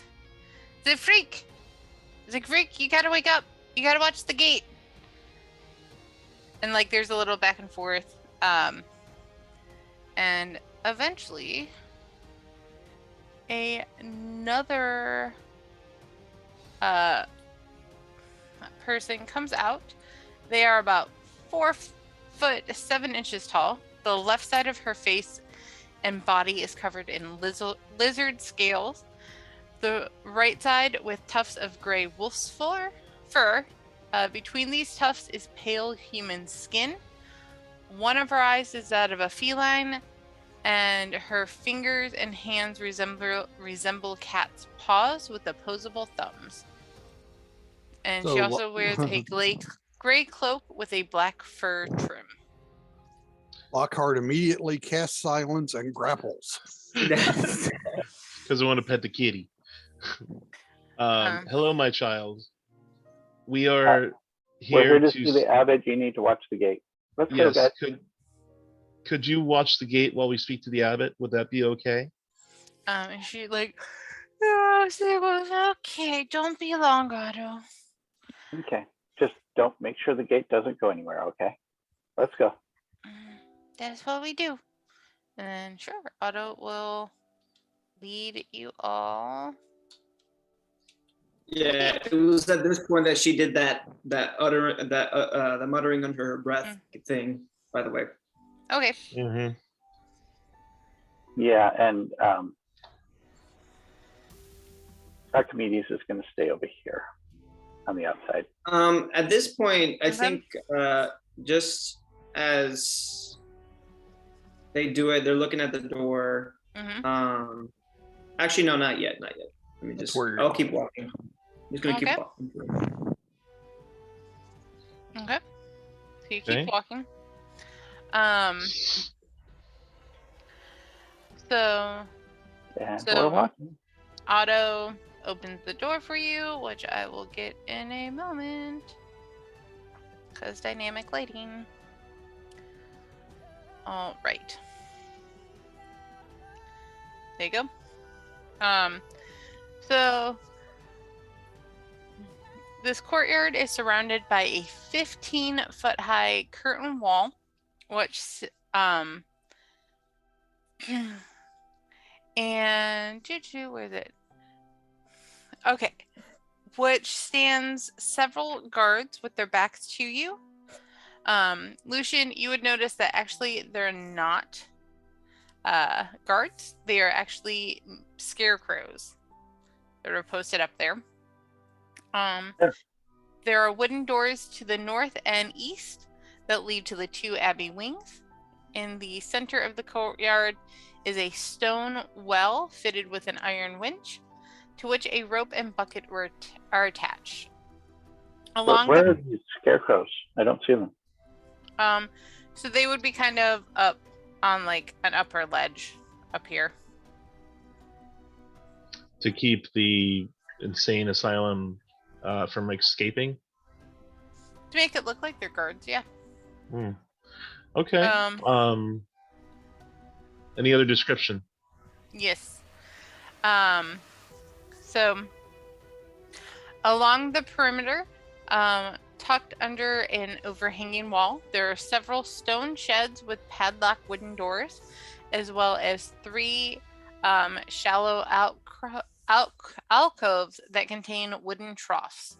"The freak! The freak! You gotta wake up! You gotta watch the gate!" And like, there's a little back and forth, and eventually, another person comes out. They are about 4'7" tall. The left side of her face and body is covered in lizard scales. The right side with tufts of gray wolf's fur. Between these tufts is pale human skin. One of her eyes is that of a feline, and her fingers and hands resemble cat's paws with opposable thumbs. And she So also wears a gray cloak with a black fur trim. Lockhart immediately casts silence and grapples. Because I want to pet the kitty. Hello, my child. We are We're here here to to. see the abbot. You need to watch the gate. Let's go, Yes. guys. Could you watch the gate while we speak to the abbot? Would that be okay? And she like, "Oh, she goes, okay, don't be long, Otto." Okay. Just don't make sure the gate doesn't go anywhere. Okay. Let's go. That's what we do. And then sure, Otto will lead you all. Yeah, it was at this point that she did the muttering under her breath thing. By the way. Okay. Mm-hmm. Yeah, and Archimedes is going to stay over here on the outside. At this point, I Okay. think just as they do it, they're looking at the door. Mm-hmm. Actually, no, not yet. Let me That's just. where you're I'll going. keep walking. I'm just gonna Okay. keep walking. Okay. So you keep Okay. walking. So And So- we're walking. Otto opens the door for you, which I will get in a moment. Because dynamic lighting. All right. There you go. So this courtyard is surrounded by a 15-foot high curtain wall, which and where is it? Okay. Which stands several guards with their backs to you. Lucian, you would notice that actually they're not guards. They are actually scarecrows that are posted up there. Sure. There are wooden doors to the north and east that lead to the two abbey wings. In the center of the courtyard is a stone well fitted with an iron winch, to which a rope and bucket are attached. Along Where are these scarecrows? I don't see them. so they would be kind of up on like an upper ledge up here. To keep the insane asylum from escaping. To make it look like they're guards, yeah. Okay. Any other description? Yes. So along the perimeter, tucked under an overhanging wall, there are several stone sheds with padlocked wooden doors, as well as 3 shallow alcoves that contain wooden troughs.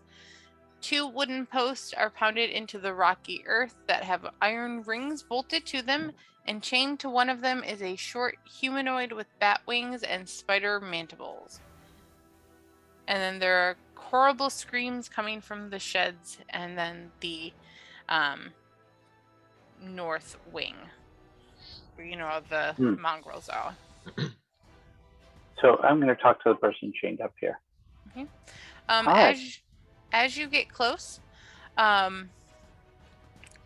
2 wooden posts are pounded into the rocky earth that have iron rings bolted to them, and chained to one of them is a short humanoid with bat wings and spider mandibles. And then there are horrible screams coming from the sheds, and then the north wing, where the mongrels are. So I'm going to talk to the person chained up here. Okay. Hi. As you get close,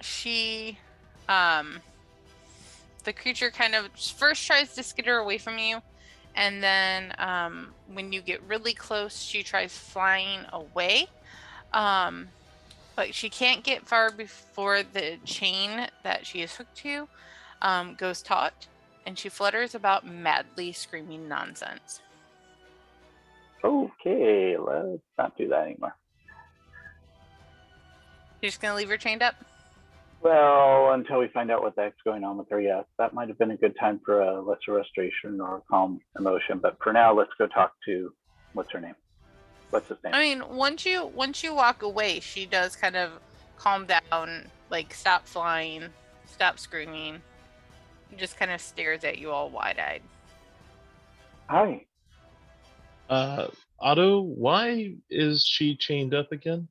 she the creature kind of first tries to skitter away from you, and then when you get really close, she tries flying away. But she can't get far before the chain that she is hooked to goes taut, and she flutters about, madly screaming nonsense. Okay, let's not do that anymore. You're just gonna leave her chained up? Well, until we find out what the heck's going on with her, yes. That might have been a good time for a lesser restoration or a calm emotion. But for now, let's go talk to, what's her name? What's his name? I mean, once you walk away, she does kind of calm down, like stop flying, stop screaming. Just kind of stares at you all wide-eyed. Hi. Otto, why is she chained up again?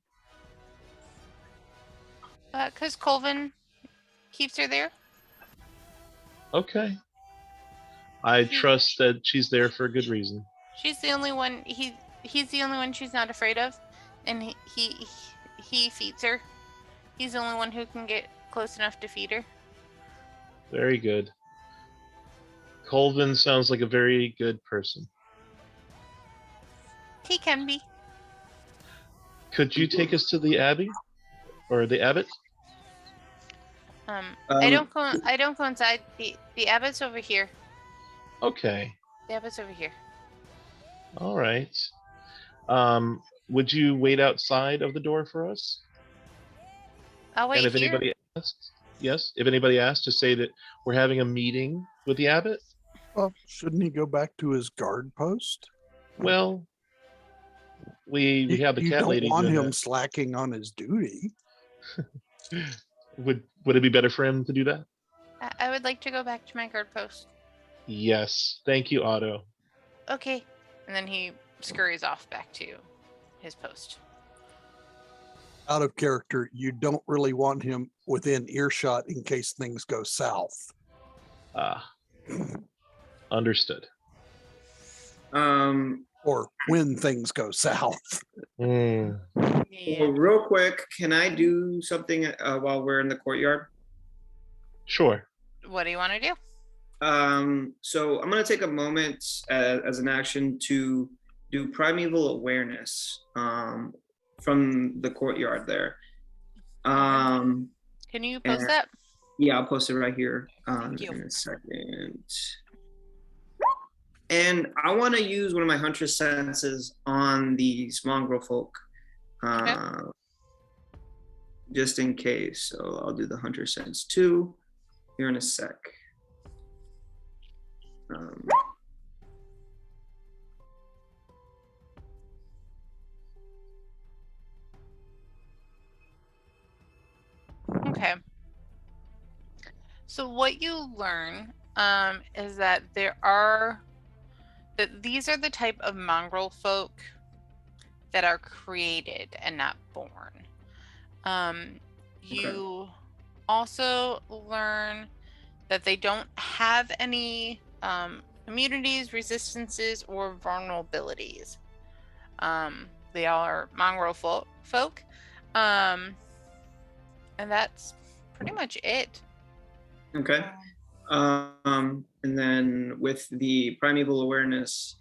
'Cause Colvin keeps her there. Okay. I trust that she's there for a good reason. She's the only one. He's the only one she's not afraid of, and he feeds her. He's the only one who can get close enough to feed her. Very good. Colvin sounds like a very good person. He can be. Could you take us to the Abbey? Or the Abbot? I don't go inside. The Abbot's over here. Okay. The Abbot's over here. All right. Would you wait outside of the door for us? I'll wait And if here. anybody asks, yes, if anybody asks, to say that we're having a meeting with the Abbot. Well, shouldn't he go back to his guard post? Well, we have the You cat don't lady want doing him that. slacking on his duty. Would it be better for him to do that? I would like to go back to my guard post. Yes. Thank you, Otto. Okay. And then he scurries off back to his post. Out of character, you don't really want him within earshot in case things go south. Understood. Or when things go south. Mm. Well, real quick, can I do something while we're in the courtyard? Sure. What do you want to do? So I'm going to take a moment as an action to do primeval awareness from the courtyard there. Can you post that? Yeah, I'll post it right here Thank you. in a second. And I want to use one of my huntress senses on these mongrel folk, just in case. So I'll do the hunter sense too here in a sec. Okay. So what you learn is that these are the type of mongrel folk that are created and not born. You also learn that they don't have any immunities, resistances, or vulnerabilities. They are mongrel folk. And that's pretty much it. Okay. And then with the primeval awareness,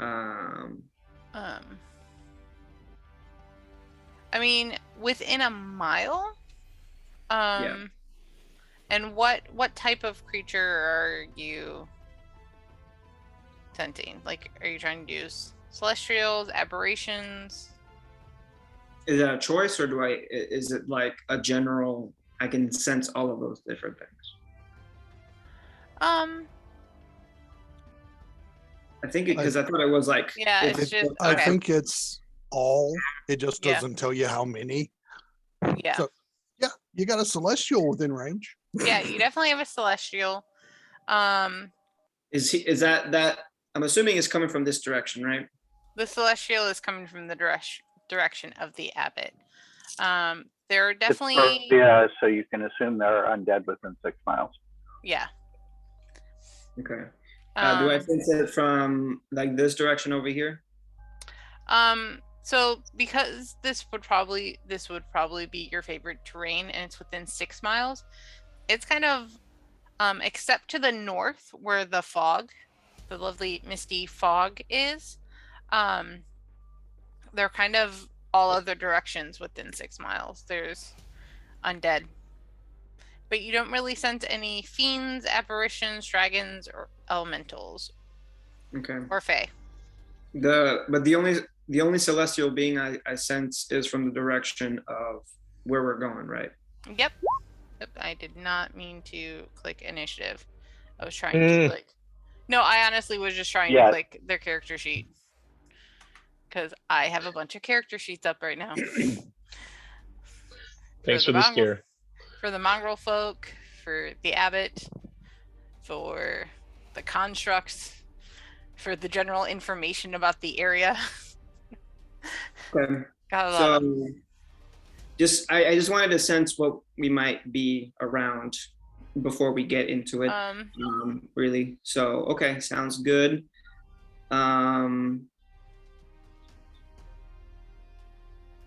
I mean, within a mile. Yeah. And what type of creature are you sensing? Like, are you trying to use celestials, aberrations? Is that a choice, or is it like a general, I can sense all of those different things? I think because I thought it was like, yeah, it's just I okay. think it's all. It just Yeah. doesn't tell you how many. Yeah. So, yeah, you got a celestial within range. Yeah, you definitely have a celestial. Is that I'm assuming it's coming from this direction, right? The celestial is coming from the direction of the abbot. There are definitely so you can assume they're undead within 6 miles. Yeah. Okay. Do I sense it from like this direction over here? So because this would probably be your favorite terrain, and it's within 6 miles, it's kind of except to the north where the lovely misty fog is, they're kind of all other directions within 6 miles. There's undead, but you don't really sense any fiends, apparitions, dragons, or elementals. Okay. Or fae. But the only celestial being I sense is from the direction of where we're going, right? Yep. I did not mean to click initiative. I was trying to click. No, I honestly was just trying to click their character sheet, because I have a bunch of character sheets up right now. Thanks for the scare. For the mongrel folk, for the abbot, for the constructs, for the general information about the area. Okay. Got a lot of So I just wanted to sense what we might be around before we get into it. Really. So okay, sounds good. I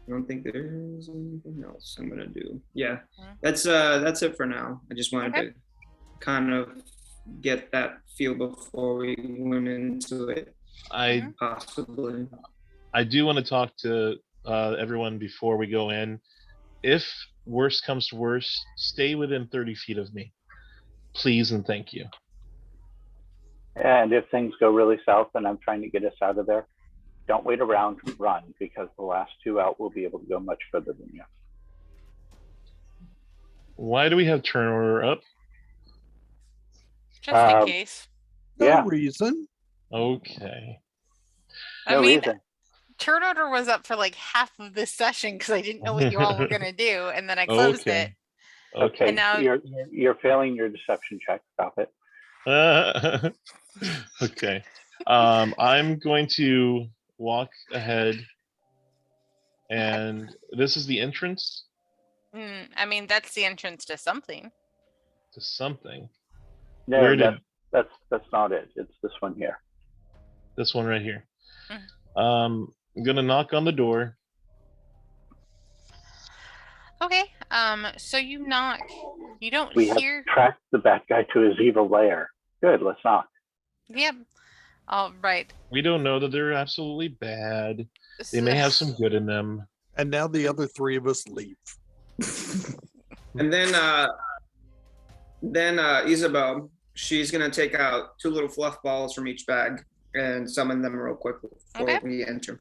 don't think there's anything else I'm gonna do. Yeah, that's it for now. I just wanted to kind of get that feel before we went into it. Possibly. I do want to talk to everyone before we go in. If worst comes to worst, stay within 30 feet of me, please and thank you. And if things go really south and I'm trying to get us out of there, don't wait around, run, because the last 2 out will be able to go much further than you. Why do we have turn order up? Just in case. No reason. Okay. I mean, turn order was up for like half of this session because I didn't know what you all were gonna do, and then I closed it. Okay. And now you're failing your deception check. Stop it. Okay. I'm going to walk ahead, and this is the entrance I mean, that's the entrance to something. to something. No, Where did that's not it. It's this one here. this one right here? Mm. I'm gonna knock on the door. Okay. So you knock. You don't We have hear. tracked the bad guy to his evil lair. Good, let's knock. Yep. All right. We don't know that they're absolutely bad. They may have some good in them. And now the other three of us leave. And then Isabel, she's gonna take out 2 little fluff balls from each bag and summon them real quick before Okay. we enter.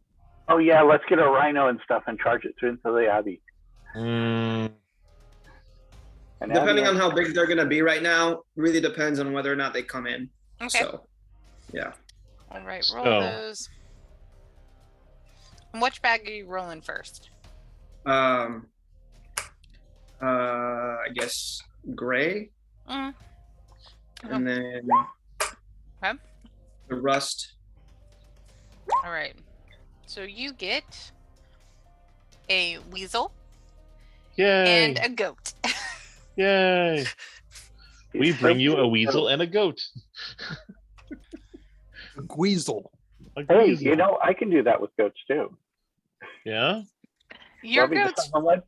Oh yeah, let's get a rhino and stuff and charge it into the abbey. Mm, And Depending Abbey on how big they're gonna be right now, really depends on whether or not they come in. Okay. So, yeah. All right. Roll So- those. And which bag are you rolling first? I guess gray, Mm. and then Okay. the rust. All right. So you get a weasel yay! and a goat. Yay! We bring you a weasel and a goat. Weasel. A Hey, weasel. you know, I can do that with goats too. Yeah. Your Want me to goats. summon one?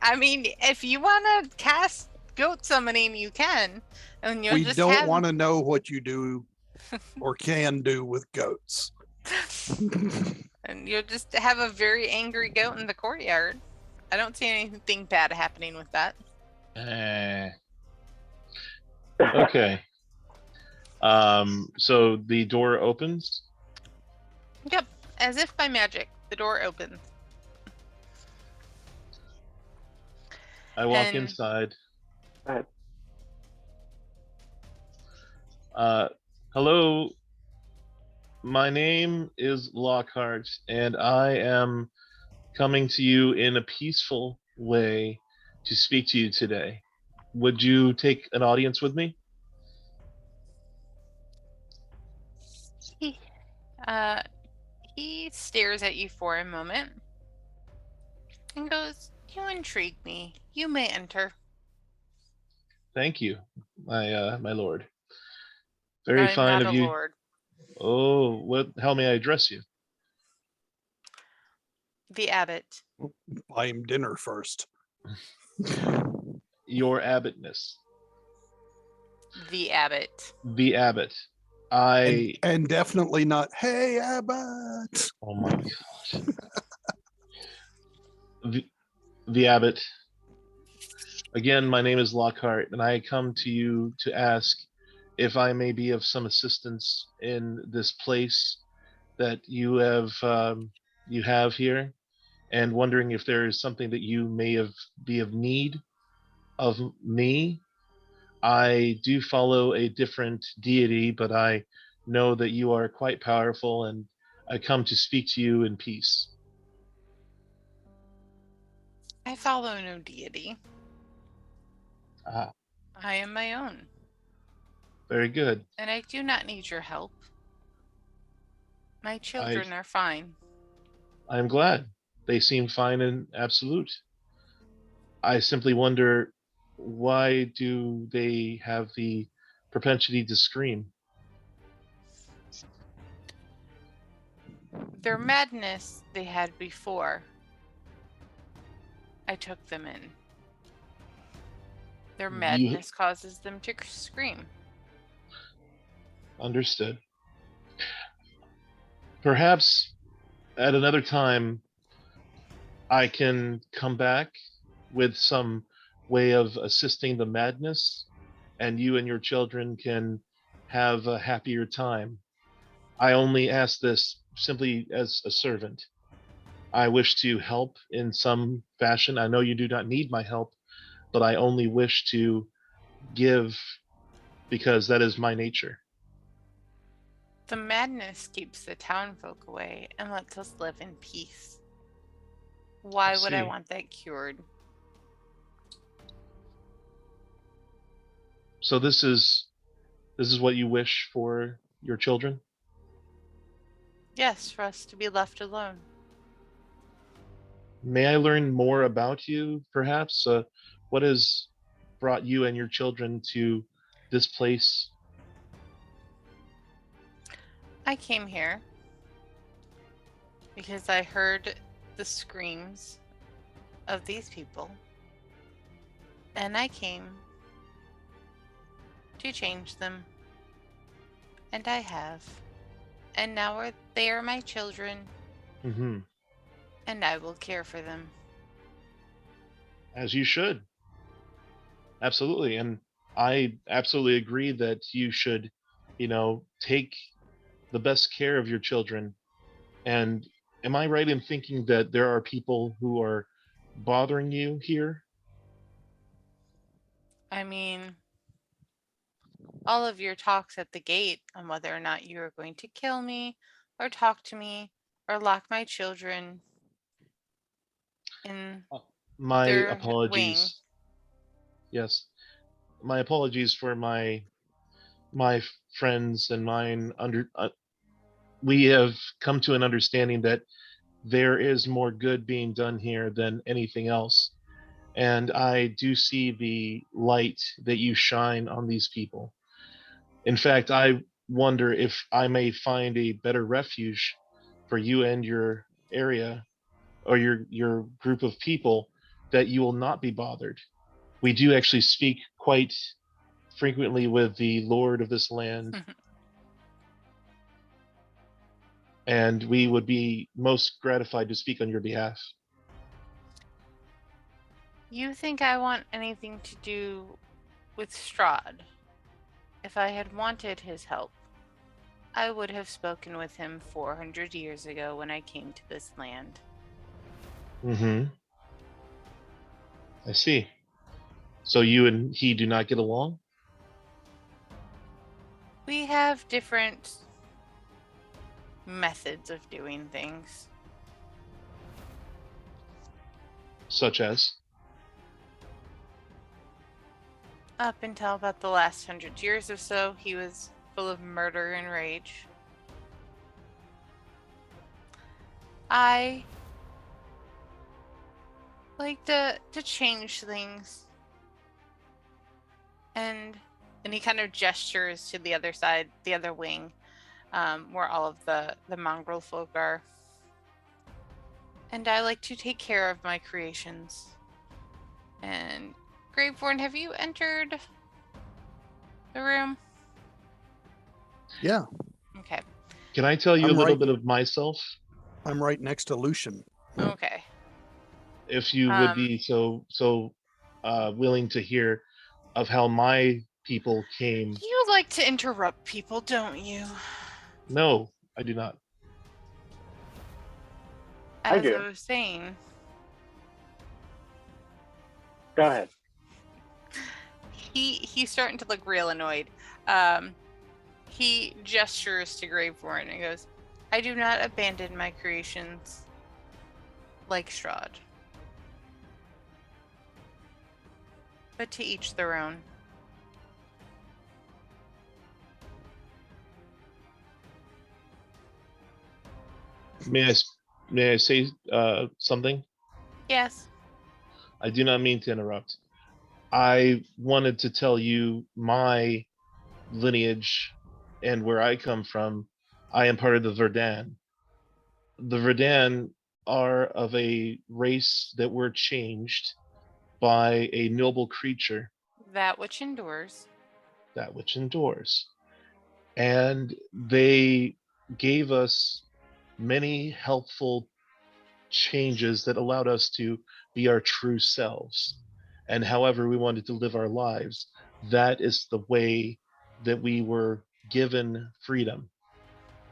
I mean, if you want to cast goat summoning, you can, and you'll We just don't have. want to know what you do or can do with goats. And you'll just have a very angry goat in the courtyard. I don't see anything bad happening with that. Okay. So the door opens. Yep, as if by magic, the door opens. I walk And- inside. Go ahead. Hello. My name is Lockhart, and I am coming to you in a peaceful way to speak to you today. Would you take an audience with me? He stares at you for a moment and goes, "You intrigue me. You may enter." Thank you, my lord. Very I'm fine not of a you. lord. Oh, what? How may I address you? The abbot. Buy him dinner first. Your abbotness, The abbot. the abbot. And definitely not, hey, Abbott. Oh my gosh. The abbot. Again, my name is Lockhart, and I come to you to ask if I may be of some assistance in this place that you have here, and wondering if there is something that you may be of need of me. I do follow a different deity, but I know that you are quite powerful, and I come to speak to you in peace. I follow no deity. Ah, I am my own, very good. and I do not need your help. My children are fine. I'm glad. They seem fine and absolute. I simply wonder, why do they have the propensity to scream? Their madness they had before. I took them in. Their madness causes them to scream. Understood. Perhaps at another time I can come back with some way of assisting the madness, and you and your children can have a happier time. I only ask this simply as a servant. I wish to help in some fashion. I know you do not need my help, but I only wish to give because that is my nature. The madness keeps the townfolk away and lets us live in peace. Why would I see. want that cured? So this is what you wish for your children? Yes, for us to be left alone. May I learn more about you, perhaps? What has brought you and your children to this place? I came here because I heard the screams of these people, and I came to change them. And I have. And now they are my children, Mm-hmm. and I will care for them. As you should. Absolutely. And I absolutely agree that you should, take the best care of your children. And am I right in thinking that there are people who are bothering you here? I mean, all of your talks at the gate on whether or not you are going to kill me, or talk to me, or lock my children in My their wing. apologies. Yes. My apologies for my friends and mine. We have come to an understanding that there is more good being done here than anything else. And I do see the light that you shine on these people. In fact, I wonder if I may find a better refuge for you and your area, or your group of people, that you will not be bothered. We do actually speak quite frequently with the Lord of this land, and we would be most gratified to speak on your behalf. You think I want anything to do with Strahd? If I had wanted his help, I would have spoken with him 400 years ago when I came to this land. Mm-hmm. I see. So you and he do not get along? We have different methods of doing things. Such as? Up until about the last 100 years or so, he was full of murder and rage. I like to change things. And he kind of gestures to the other side, the other wing, where all of the mongrel folk are. And I like to take care of my creations. And Graveborn, have you entered the room? Yeah, Okay. Can I tell you I'm a little right. bit of myself? I'm right next to Lucian. Okay. If you would be so willing to hear of how my people came. You like to interrupt people, don't you? No, I do not. As do. I was saying, Go ahead. he's starting to look real annoyed. He gestures to Graveborn and goes, I do not abandon my creations like Strahd. But to each their own. May I say something? Yes. I do not mean to interrupt. I wanted to tell you my lineage and where I come from. I am part of the Verdan. The Verdan are of a race that were changed by a noble creature, That which endures. that which endures. And they gave us many helpful changes that allowed us to be our true selves. And however we wanted to live our lives, that is the way that we were given freedom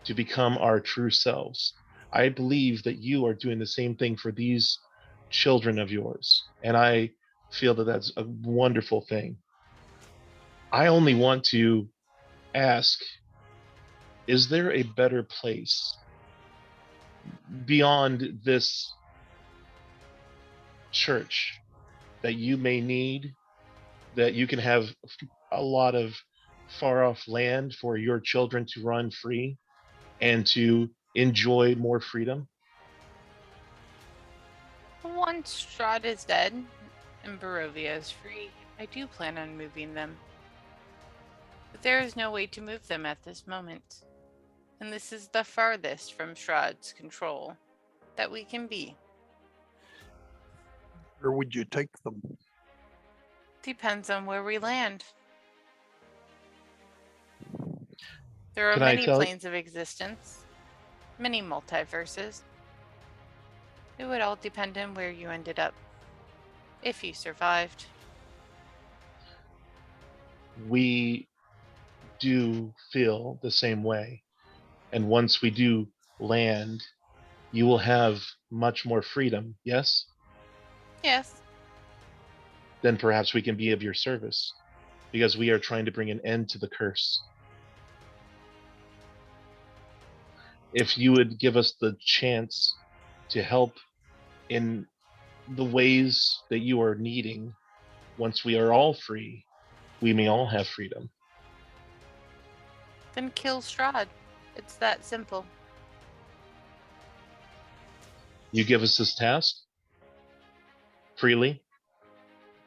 to become our true selves. I believe that you are doing the same thing for these children of yours. And I feel that that's a wonderful thing. I only want to ask, is there a better place beyond this church that you may need, that you can have a lot of far off land for your children to run free and to enjoy more freedom? Once Strahd is dead and Barovia is free, I do plan on moving them. But there is no way to move them at this moment. And this is the farthest from Strahd's control that we can be. Where would you take them? Depends on where we land. There are Can I many tell- planes of existence, many multiverses. It would all depend on where you ended up, if you survived. We do feel the same way. And once we do land, you will have much more freedom, yes? Yes. Then perhaps we can be of your service, because we are trying to bring an end to the curse. If you would give us the chance to help in the ways that you are needing, once we are all free, we may all have freedom. Then kill Strahd. It's that simple. You give us this task freely.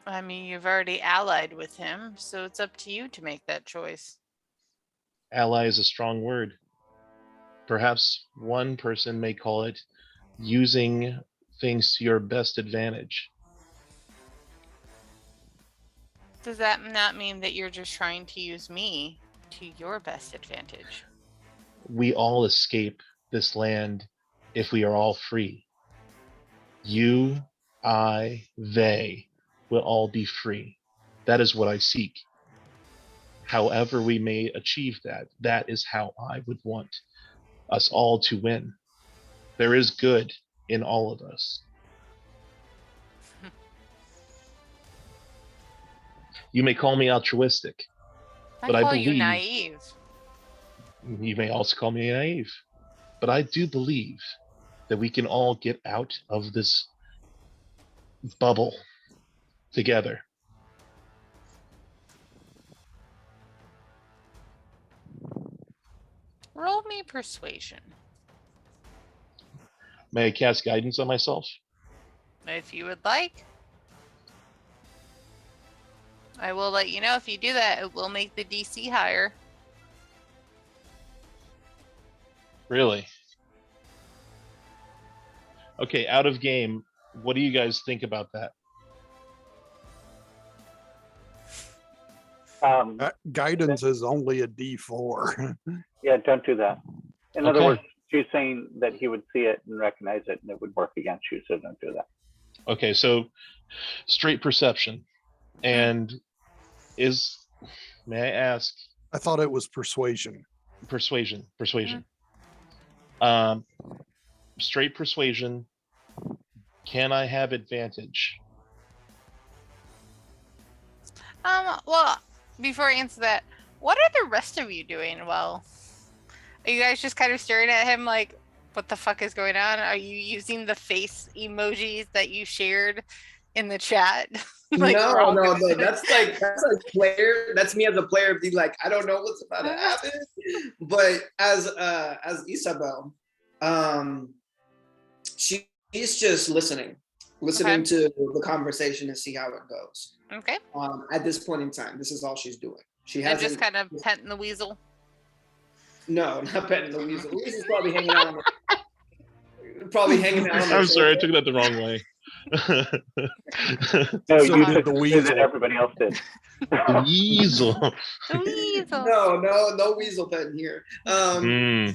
I mean, you've already allied with him, so it's up to you to make that choice. Ally is a strong word. Perhaps one person may call it using things to your best advantage. Does that not mean that you're just trying to use me to your best advantage? We all escape this land if we are all free. You, I, they will all be free. That is what I seek. However we may achieve that, that is how I would want us all to win. There is good in all of us. You may call me altruistic, but I call you believe- naive. you may also call me naive, but I do believe that we can all get out of this bubble together. Roll me persuasion, May I cast guidance on myself? if you would like. I will let you know if you do that. It will make the DC higher. Really? Okay, out of game, what do you guys think about that? Guidance is only a D4. Yeah, don't do that. In other Okay. words, she's saying that he would see it and recognize it and it would work against you, so don't do that. Okay, so straight perception. And may I ask, I thought it was persuasion. persuasion. Straight persuasion, can I have advantage? Well, before I answer that, what are the rest of you doing? Well, are you guys just kind of staring at him like, what the fuck is going on? Are you using the face emojis that you shared in the chat? Like, we're all no, gonna- that's like player. That's me as a player being like, I don't know what's about to happen. But as Isabel, she's just listening Okay. to the conversation to see how it goes. Okay. At this point in time, this is all she's doing. She And hasn't. just kind of petting the weasel. No, not petting the weasel. The weasel's probably hanging out. Probably hanging out. on the I'm sorry, I sofa. took that the wrong way. No, So you did took the the way weasel. that everybody else did. The weasel. The weasel. No weasel petting here. Mm,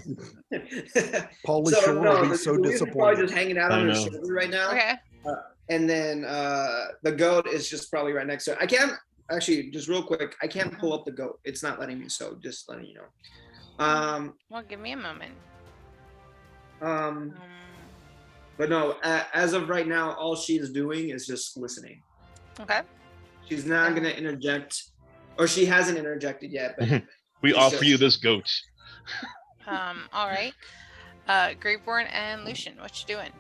Paulie Shore will be so the weasel's probably disappointed. just hanging out I on her know. shoulder right now. Okay. And then the goat is just probably right next to it. I can't actually, just real quick, I can't pull up the goat. It's not letting me, so just letting you know. Well, give me a moment. But no, as of right now, all she's doing is just listening. Okay. She's not gonna interject, or she hasn't interjected yet. But we She offer should. you this goat. All right. Grapeborn and Lucian, what you doing?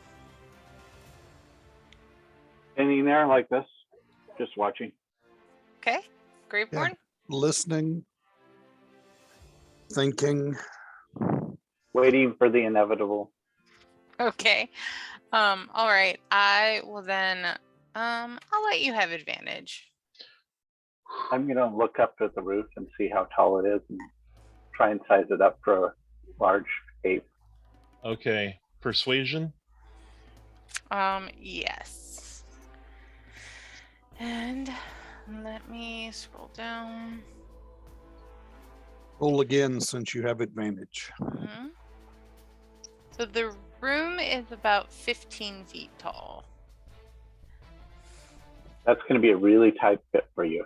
Standing there like this, just watching. Okay. Grapeborn? Listening, thinking. Waiting for the inevitable. Okay. All right. I will then I'll let you have advantage. I'm going to look up at the roof and see how tall it is and try and size it up for a large ape. Okay. Persuasion? Yes. And let me scroll down. Roll again since you have advantage. Mhm. So the room is about 15 feet tall. That's going to be a really tight fit for you.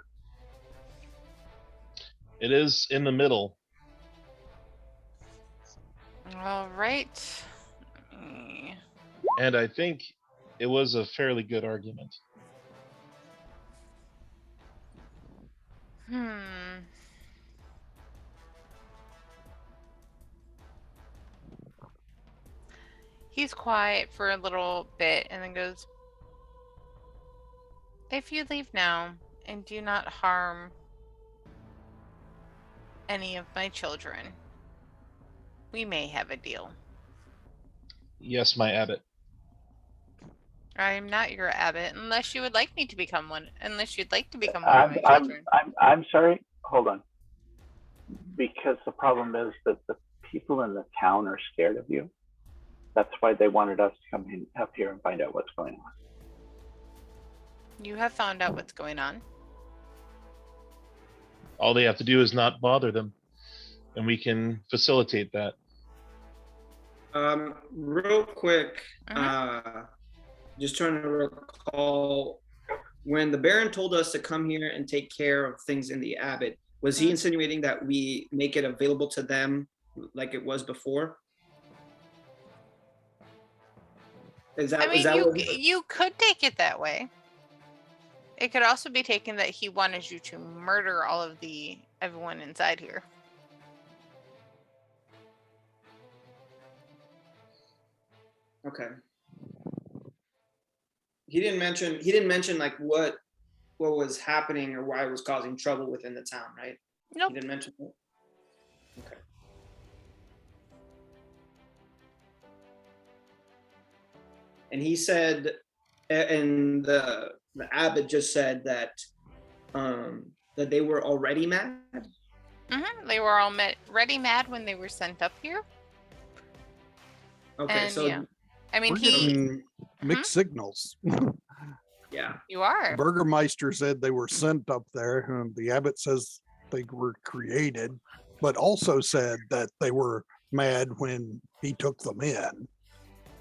It is in the middle. All right. Let me- And I think it was a fairly good argument. He's quiet for a little bit and then goes, "If you leave now and do not harm any of my children, we may have a deal." Yes, my abbot. I'm not your abbot unless you would like me to become one. Unless you'd like to become one of my children. I'm sorry. Hold on. Because the problem is that the people in the town are scared of you. That's why they wanted us to come in up here and find out what's going on. You have found out what's going on. All they have to do is not bother them, and we can facilitate that. Real quick, Mhm. just trying to recall when the Baron told us to come here and take care of things in the Abbot. Was he insinuating that we make it available to them like it was before? Is that, I mean, is that you could take it that way. It could also be taken that he wanted you to murder all of everyone inside here. Okay. He didn't mention like what was happening or why it was causing trouble within the town, right? Nope. He didn't mention that. Okay. And he said, and the abbot just said that that they were already mad. They were all ready mad when they were sent up here. Okay, And so yeah, I mean, We're getting mixed signals. yeah, you are. Burgermeister said they were sent up there, and the abbot says they were created, but also said that they were mad when he took them in.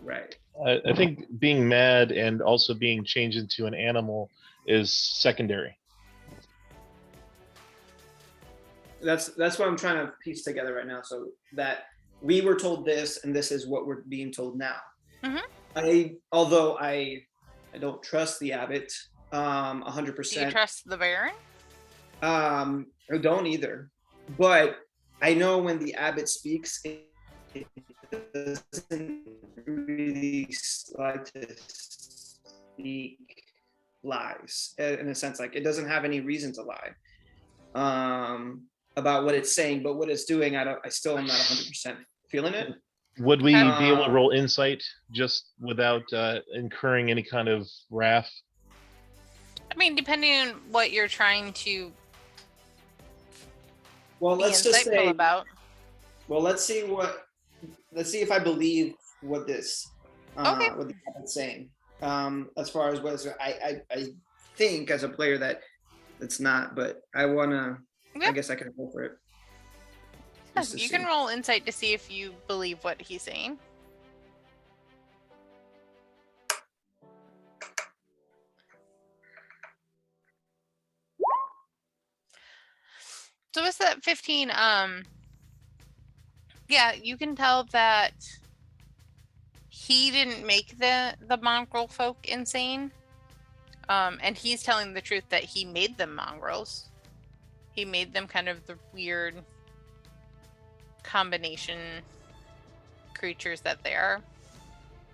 right. I think being mad and also being changed into an animal is secondary. That's what I'm trying to piece together right now. So that we were told this, and this is what we're being told now. Although I don't trust the abbot 100%. Do you trust the Baron? I don't either. But I know when the abbot speaks, it doesn't really like to speak lies in a sense. Like it doesn't have any reason to lie about what it's saying, but what it's doing, I still am not 100% feeling it. Would we be able to roll insight just without incurring any kind of wrath? I mean, depending on what you're trying to Well, be let's just insightful say about. Well, let's see if I believe what this Okay. what the abbot's saying. As far as what I think as a player that it's not, but I wanna I guess I can go for it. Yes, you can roll insight to see if you believe what he's saying. So what's that 15? Yeah, you can tell that he didn't make the mongrel folk insane. And he's telling the truth that he made them mongrels. He made them kind of the weird combination creatures that they are.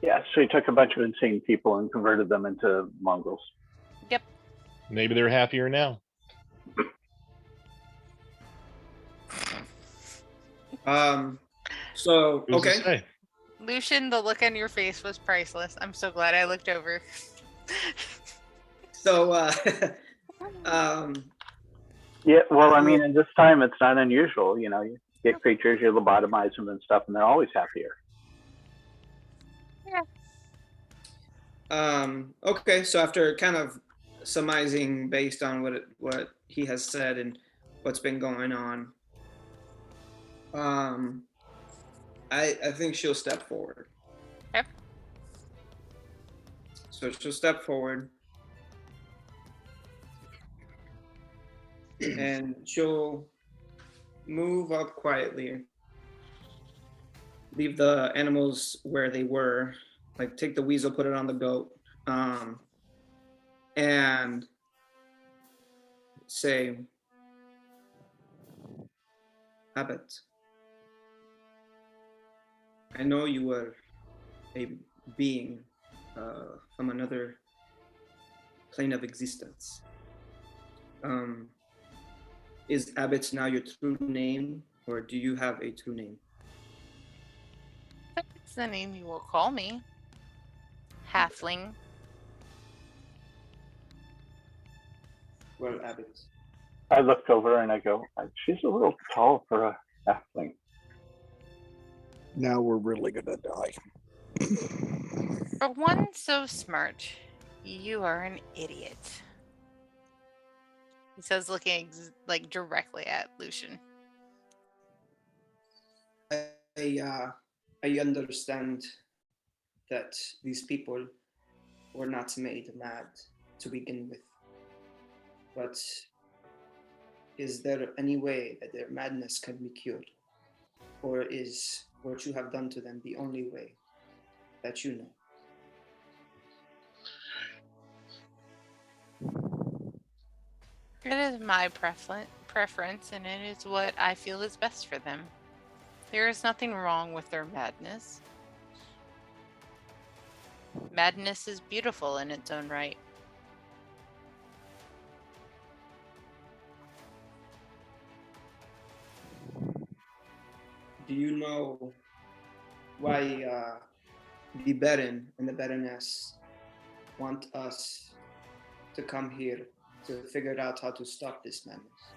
Yeah, so he took a bunch of insane people and converted them into mongrels. Yep. Maybe they're happier now. So Who's to okay. say? Lucian, the look on your face was priceless. I'm so glad I looked over. So Yeah, well, I mean, at this time, it's not unusual. You know, you get creatures, you lobotomize them and stuff, and they're always happier. okay, so after kind of surmising based on what he has said and what's been going on, I think she'll step forward. Yep. So she'll step forward and she'll move up quietly, leave the animals where they were, like take the weasel, put it on the goat, and say, Abbot, I know you were a being from another plane of existence. Is Abbot now your true name, or do you have a true name? That's the name you will call me. Halfling. Well, Abbot. I looked over and I go, she's a little tall for a halfling. Now we're really gonna die. For one so smart, you are an idiot. He says, looking like directly at Lucian. I understand that these people were not made mad to begin with. But is there any way that their madness can be cured? Or is what you have done to them the only way that you know? It is my preference, and it is what I feel is best for them. There is nothing wrong with their madness. Madness is beautiful in its own right. Do you know why the Baron and the Baroness want us to come here to figure out how to stop this madness?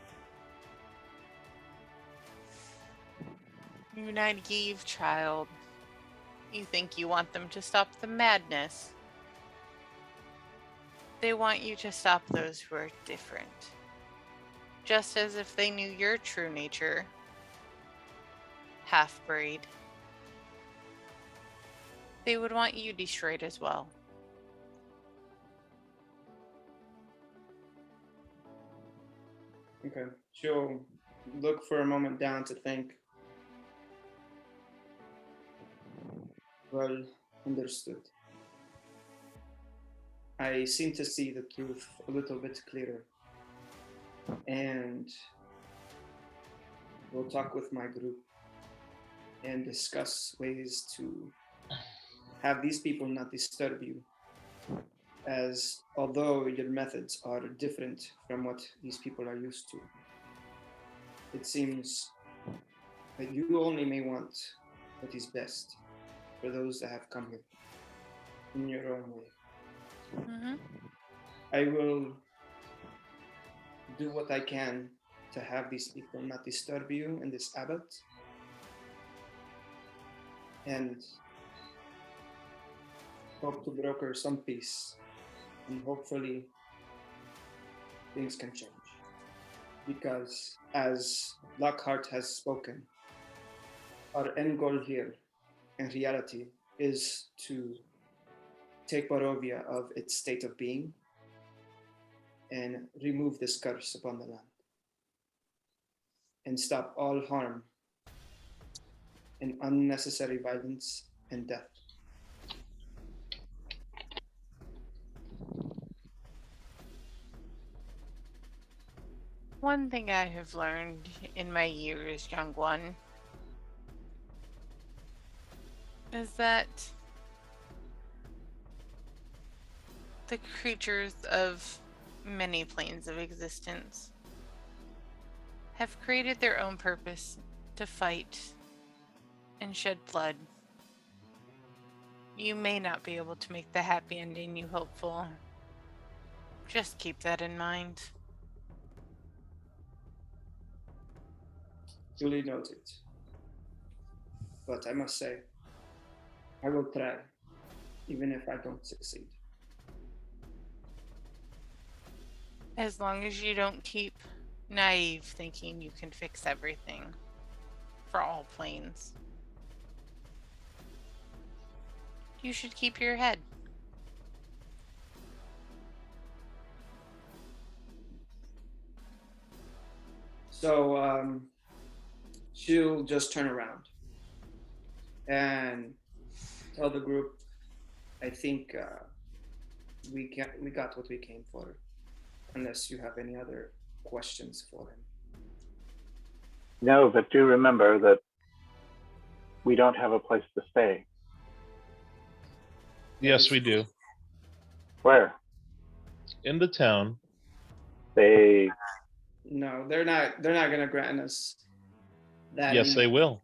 You're naive, child. You think you want them to stop the madness. They want you to stop those who are different. Just as if they knew your true nature, half-breed, they would want you destroyed as well. Okay. She'll look for a moment down to think. Well, understood. I seem to see the truth a little bit clearer. And we'll talk with my group and discuss ways to have these people not disturb you, as although your methods are different from what these people are used to, it seems that you only may want what is best for those that have come here in your own way. Mm-hmm. I will do what I can to have these people not disturb you and this Abbot, and hope to broker some peace, and hopefully things can change. Because as Lockhart has spoken, our end goal here in reality is to take Barovia of its state of being and remove this curse upon the land and stop all harm and unnecessary violence and death. One thing I have learned in my years, young one, is that the creatures of many planes of existence have created their own purpose to fight and shed blood. You may not be able to make the happy ending you hope for. Just keep that in mind. Duly noted. But I must say, I will try, even if I don't succeed. As long as you don't keep naive thinking you can fix everything for all planes. You should keep your head. So she'll just turn around and tell the group, I think we got what we came for, unless you have any other questions for him. No, but do remember that we don't have a place to stay. Yes, we do. Where? In the town. They No, they're not gonna grant us that. Yes, they anymore. will.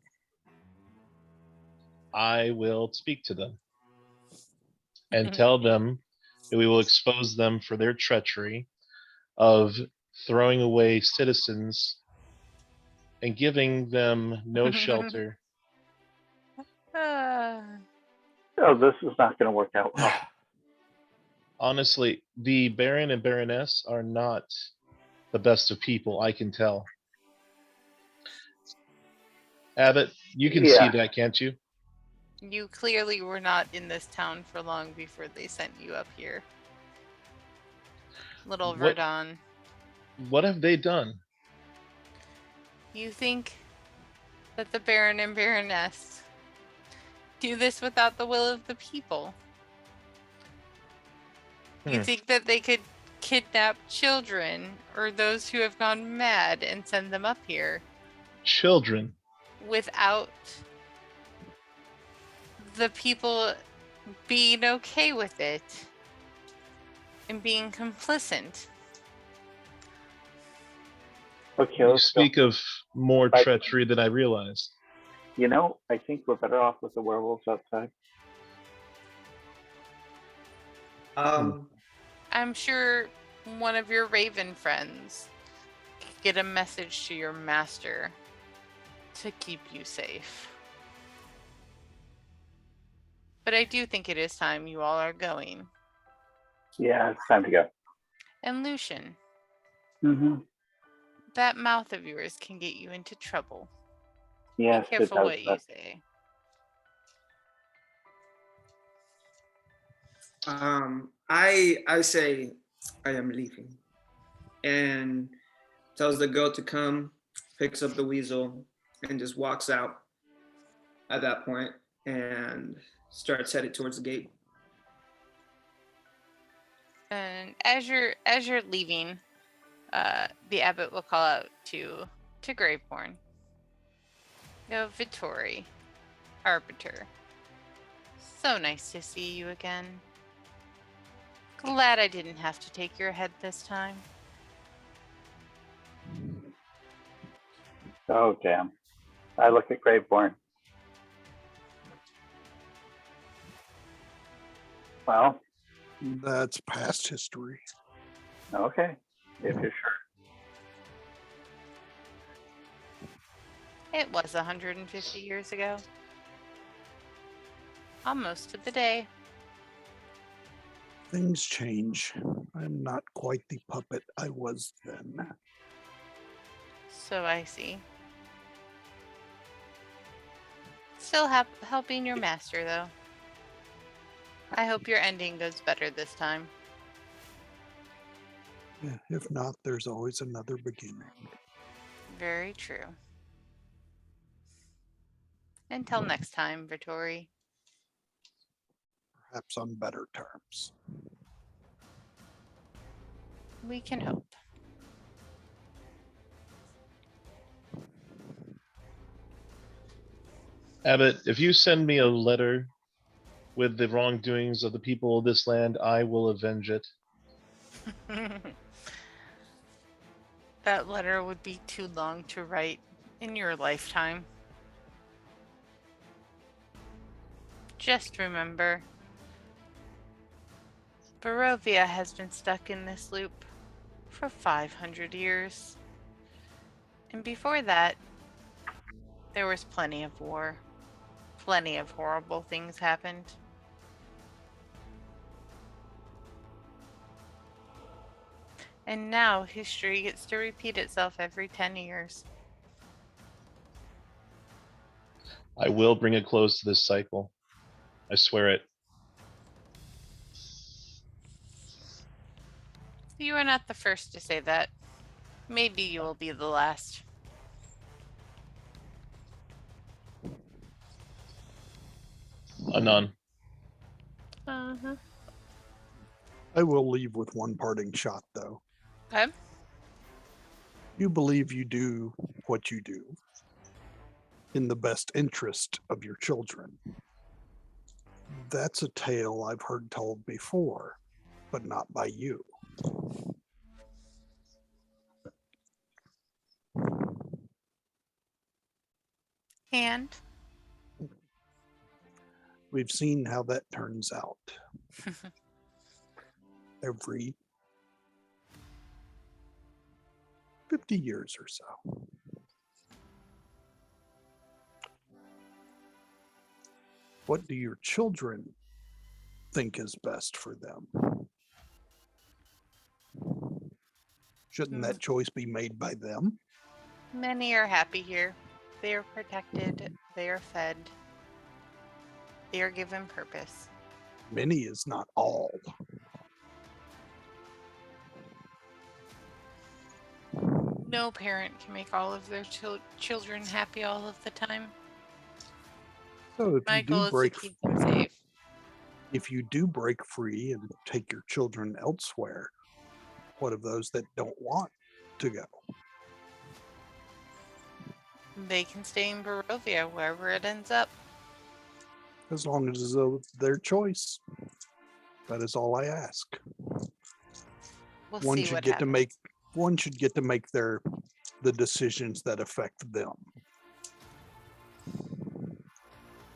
I will speak to them and tell them that we will expose them for their treachery of throwing away citizens and giving them no shelter. oh, this is not going to work out well. Honestly, the Baron and Baroness are not the best of people, I can tell. Abbot, you can see that, can't you? You clearly were not in this town for long before they sent you up here. Little Verdun. What have they done? You think that the Baron and Baroness do this without the will of the people? You think that they could kidnap children or those who have gone mad and send them up here? Children? Without the people being okay with it and being complicit? Okay, You let's speak go. of more treachery than I realized. You know, I think we're better off with the werewolves outside. I'm sure one of your raven friends could get a message to your master to keep you safe. But I do think it is time you all are going. Yeah, it's time to go. And Lucian, Mm-hmm. that mouth of yours can get you into trouble. Yes, Be careful it does, what you say. I say I am leaving, and tells the goat to come, picks up the weasel, and just walks out at that point and starts headed towards the gate. And as you're leaving, the abbot will call out to Graveborn. No, Vittori, Arbiter. So nice to see you again. Glad I didn't have to take your head this time. Oh, damn. I look at Graveborn. Well, that's past history. Okay, if you're sure. It was 150 years ago. Almost to the day. Things change. I'm not quite the puppet I was then. So I see. Still helping your master, though. I hope your ending goes better this time. Yeah, if not, there's always another beginning. Very true. Until next time, Vittori. Perhaps on better terms. We can hope. Abbot, if you send me a letter with the wrongdoings of the people of this land, I will avenge it. That letter would be too long to write in your lifetime. Just remember, Barovia has been stuck in this loop for 500 years. And before that, there was plenty of war. Plenty of horrible things happened. And now history gets to repeat itself every 10 years. I will bring a close to this cycle. I swear it. You are not the first to say that. Maybe you will be the last. Anon. Uh-huh. I will leave with one parting shot, though. Okay. You believe you do what you do in the best interest of your children. That's a tale I've heard told before, but not by you. And? We've seen how that turns out. Every 50 years or so. What do your children think is best for them? Shouldn't that choice be made by them? Many are happy here. They are protected. They are fed. They are given purpose. Many is not all. No parent can make all of their children happy all of the time. So if My you goal do is break, to keep them safe. if you do break free and take your children elsewhere, what of those that don't want to go? They can stay in Barovia, wherever it ends up. As long as it's their choice. That is all I ask. We'll One see should what get happens. to make the decisions that affect them.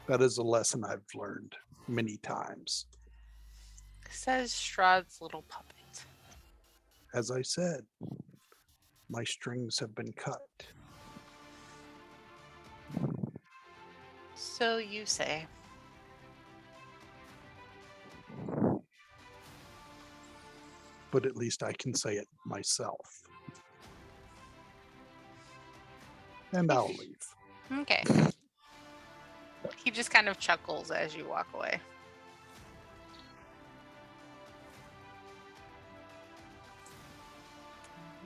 That is a lesson I've learned many times. Says Strahd's little puppet. As I said, my strings have been cut. So you say. But at least I can say it myself. And I'll leave. Okay. He just kind of chuckles as you walk away.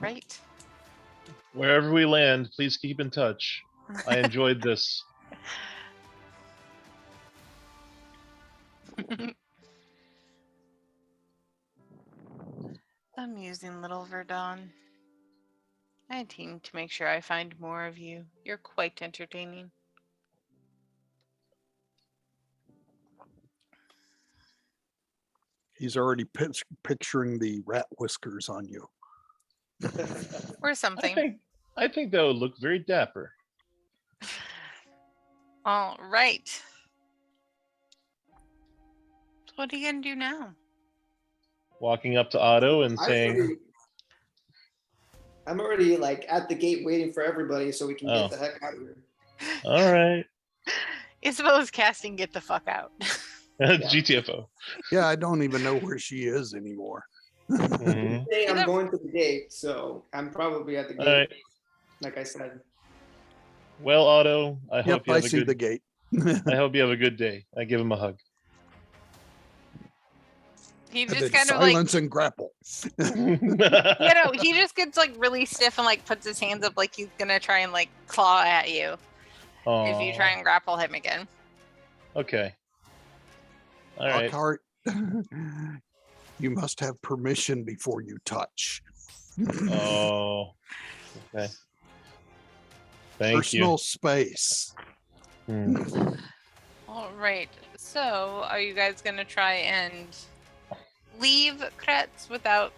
Right. Wherever we land, please keep in touch. I enjoyed this. Amusing little Verdon. I need to make sure I find more of you. You're quite entertaining. He's already picturing the rat whiskers on you. Or something. I think that would look very dapper. All right. What are you going to do now? Walking up to Otto and saying, I'm already like at the gate waiting for everybody so we can get the heck out of here. all right. Isabel's casting Get the Fuck Out. GTFO. Yeah, I don't even know where she is anymore. Mhm. Today I'm going to the gate, so I'm probably at the gate, All right. like I said. Well, Otto, I hope you I have a see good. the gate. I hope you have a good day. I give him a hug. He And just then kind of like, silence and grapple. he just gets like really stiff and like puts his hands up like he's gonna try and like claw at you if you try and grapple him again. Okay. All right. Lockhart, you must have permission before you touch. Oh. Okay. Thank Personal space. you. All right. So, are you guys gonna try and leave Krezk without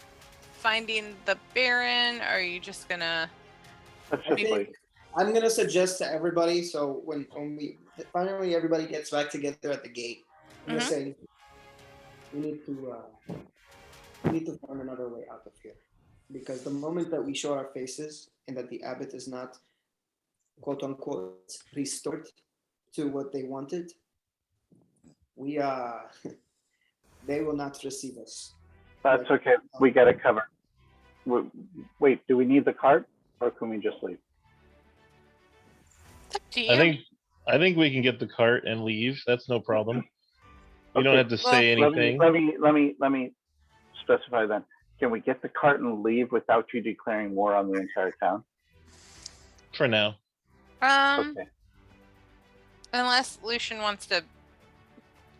finding the Baron? Or are you just gonna? Let's I just think wait. I'm gonna suggest to everybody, so when we finally everybody gets back together at the gate, I'm gonna say we need to find another way out of here, because the moment that we show our faces and that the abbot is not, quote unquote, restored to what they wanted, we they will not receive us. That's okay. We got it covered. Wait, do we need the cart, or can we just leave? It's up to you. I think we can get the cart and leave. That's no problem. You don't Okay. have to say anything. Let me specify then. Can we get the cart and leave without you declaring war on the entire town? For now. Okay. Unless Lucian wants to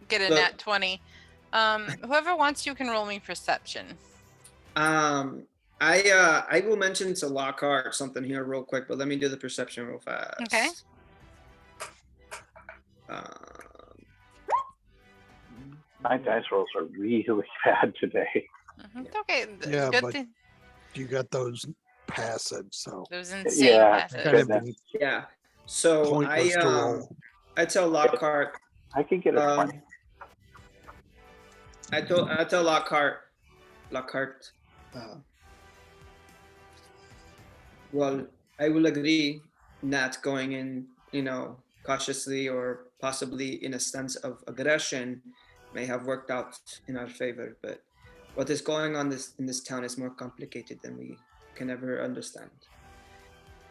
get a So- nat 20. Whoever wants to can roll me perception. I will mention to Lockhart something here real quick, but let me do the perception real fast. Okay. My dice rolls are really bad today. It's okay. Yeah, Good but- thing. You got those passive, so Those insane Yeah, passes. kind of Goodness. Yeah. So pointless to roll. I tell Lockhart, I could get a Um, 20. I tell Lockhart, well, I will agree, not going in, cautiously or possibly in a sense of aggression may have worked out in our favor, but what is going on in this town is more complicated than we can ever understand.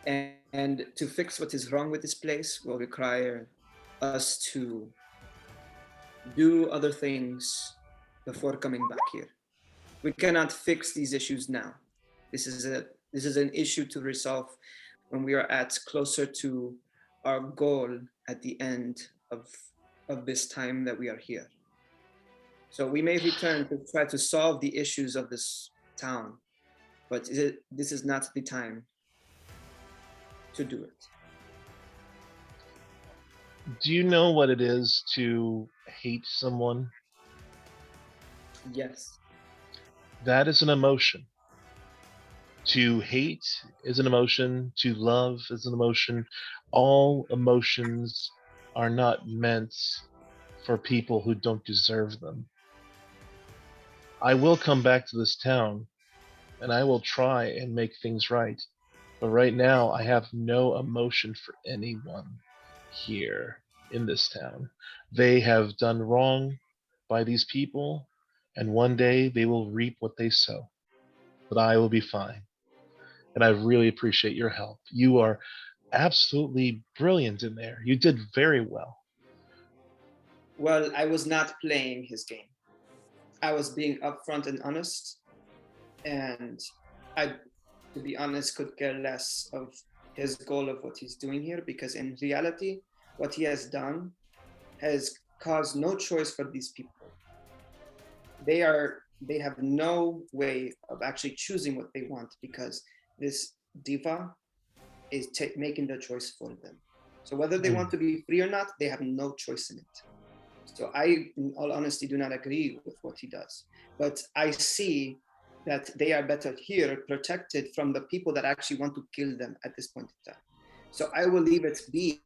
And to fix what is wrong with this place will require us to do other things before coming back here. We cannot fix these issues now. This is an issue to resolve when we are closer to our goal at the end of this time that we are here. So we may return to try to solve the issues of this town, but this is not the time to do it. Do you know what it is to hate someone? Yes. That is an emotion. To hate is an emotion. To love is an emotion. All emotions are not meant for people who don't deserve them. I will come back to this town and I will try and make things right. But right now, I have no emotion for anyone here in this town. They have done wrong by these people, and one day they will reap what they sow. But I will be fine. And I really appreciate your help. You are absolutely brilliant in there. You did very well. Well, I was not playing his game. I was being upfront and honest, and I, to be honest, could care less of his goal of what he's doing here, because in reality, what he has done has caused no choice for these people. They have no way of actually choosing what they want, because this diva is making the choice for them. So whether they want to be free or not, they have no choice in it. So I, in all honesty, do not agree with what he does. But I see that they are better here, protected from the people that actually want to kill them at this point in time. So I will leave it be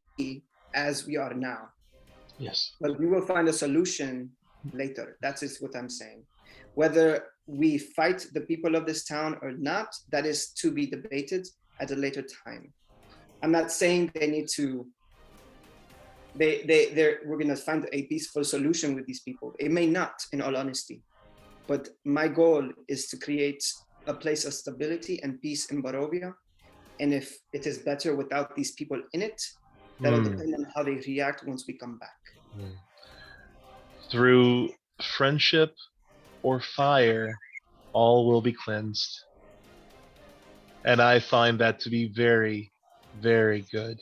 as we are now. Yes. But we will find a solution later. That is what I'm saying. Whether we fight the people of this town or not, that is to be debated at a later time. I'm not saying they need to. We're gonna find a peaceful solution with these people. It may not, in all honesty, but my goal is to create a place of stability and peace in Barovia. And if it is better without these people in it, that'll depend on how they react once we come back. Through friendship or fire, all will be cleansed. And I find that to be very, very good.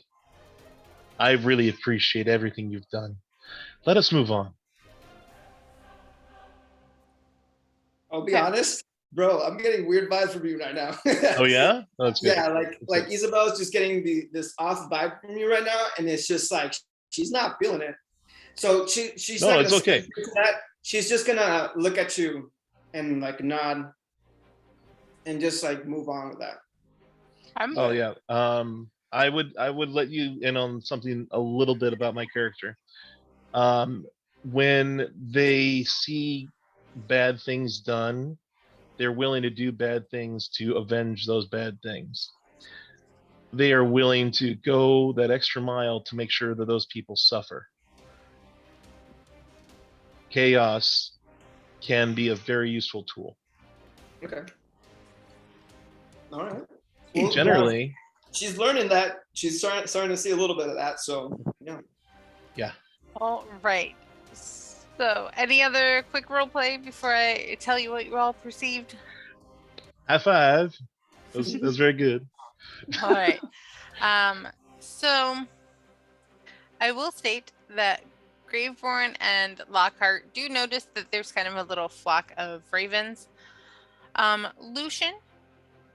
I really appreciate everything you've done. Let us move on. I'll be honest, bro, I'm getting weird vibes from you right now. Oh yeah? Oh, that's good. Yeah, like Isabel's just getting this off vibe from you right now, and it's just like she's not feeling it. So she's No, not it's gonna okay. say that. She's just gonna look at you and like nod and just like move on with that. Oh yeah. I would let you in on something a little bit about my character. when they see bad things done, they're willing to do bad things to avenge those bad things. They are willing to go that extra mile to make sure that those people suffer. Chaos can be a very useful tool. Okay. All right. Generally, she's learning that. She's starting to see a little bit of that. So yeah. yeah. All right. So, any other quick role play before I tell you what you all perceived? High five. That was very good. All right. So I will state that Graveborn and Lockhart do notice that there's kind of a little flock of ravens. Lucian,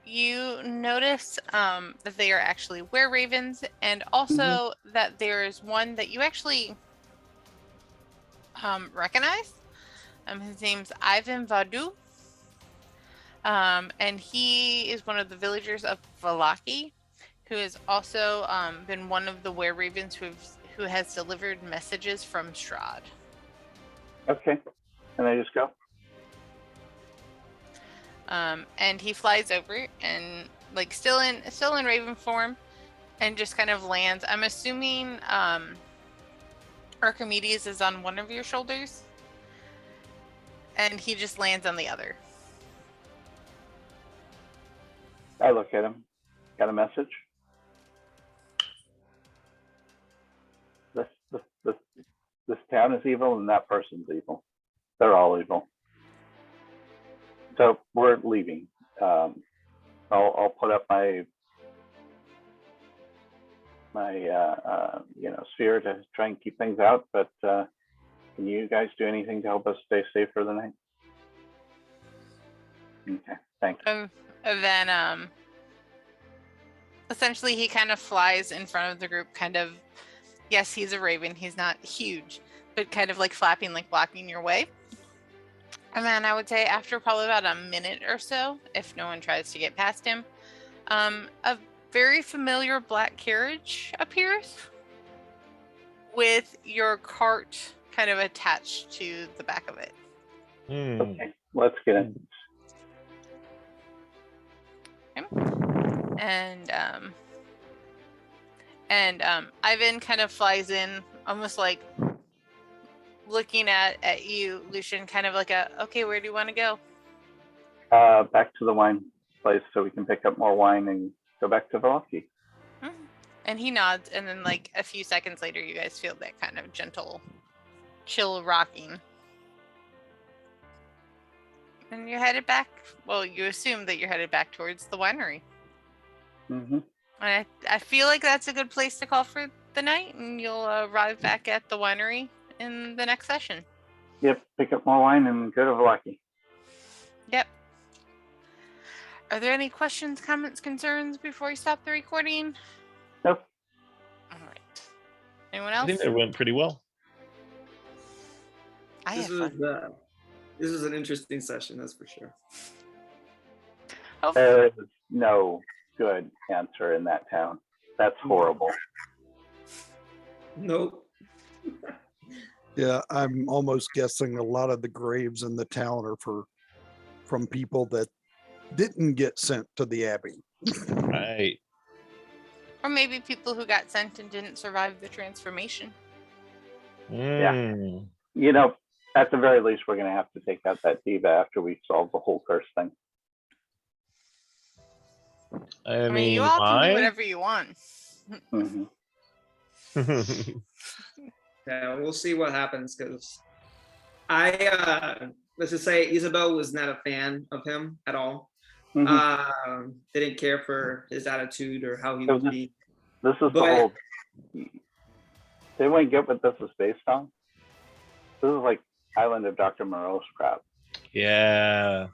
you notice that they are actually were-ravens, and also that there's one that you actually recognize. His name's Ivan Vadu. And he is one of the villagers of Valaki, who has also been one of the were-ravens who has delivered messages from Strahd. Okay. Can I just go? And he flies over and like still in raven form, and just kind of lands. I'm assuming Archimedes is on one of your shoulders, and he just lands on the other. I look at him. Got a message? This town is evil, and that person's evil. They're all evil. So we're leaving. I'll put up my sphere to try and keep things out. But can you guys do anything to help us stay safe for the night? Okay, thanks. And then essentially he kind of flies in front of the group, kind of, yes, he's a raven, he's not huge, but kind of like flapping, like blocking your way. And then I would say after probably about a minute or so, if no one tries to get past him, a very familiar black carriage appears with your cart kind of attached to the back of it. Okay, let's get in. And Ivan kind of flies in, almost like looking at you, Lucian, kind of like okay, where do you want to go? Back to the wine place so we can pick up more wine and go back to Valaki. And he nods, and then like a few seconds later, you guys feel that kind of gentle, chill rocking. And you're headed back. Well, you assume that you're headed back towards the winery. Mm-hmm. And I feel like that's a good place to call for the night, and you'll arrive back at the winery in the next session. Yep, pick up more wine and go to Valaki. Yep. Are there any questions, comments, concerns before we stop the recording? Nope. All right. Anyone else? I think that went pretty well. This was an interesting session, that's for sure. There is no good answer in that town. That's horrible. Nope. Yeah, I'm almost guessing a lot of the graves in the town are from people that didn't get sent to the Abbey. Right. Or maybe people who got sent and didn't survive the transformation. Yeah. You know, at the very least, we're going to have to take out that diva after we solve the whole curse thing. I mean, you all can do whatever you want. Mm-hmm. Yeah, we'll see what happens, because let's just say Isabel was not a fan of him at all. Mm-hmm. Didn't care for his attitude or how he would be. This is the whole. They won't get what this is based on. This is like Island of Dr. Moreau's crap. Yeah.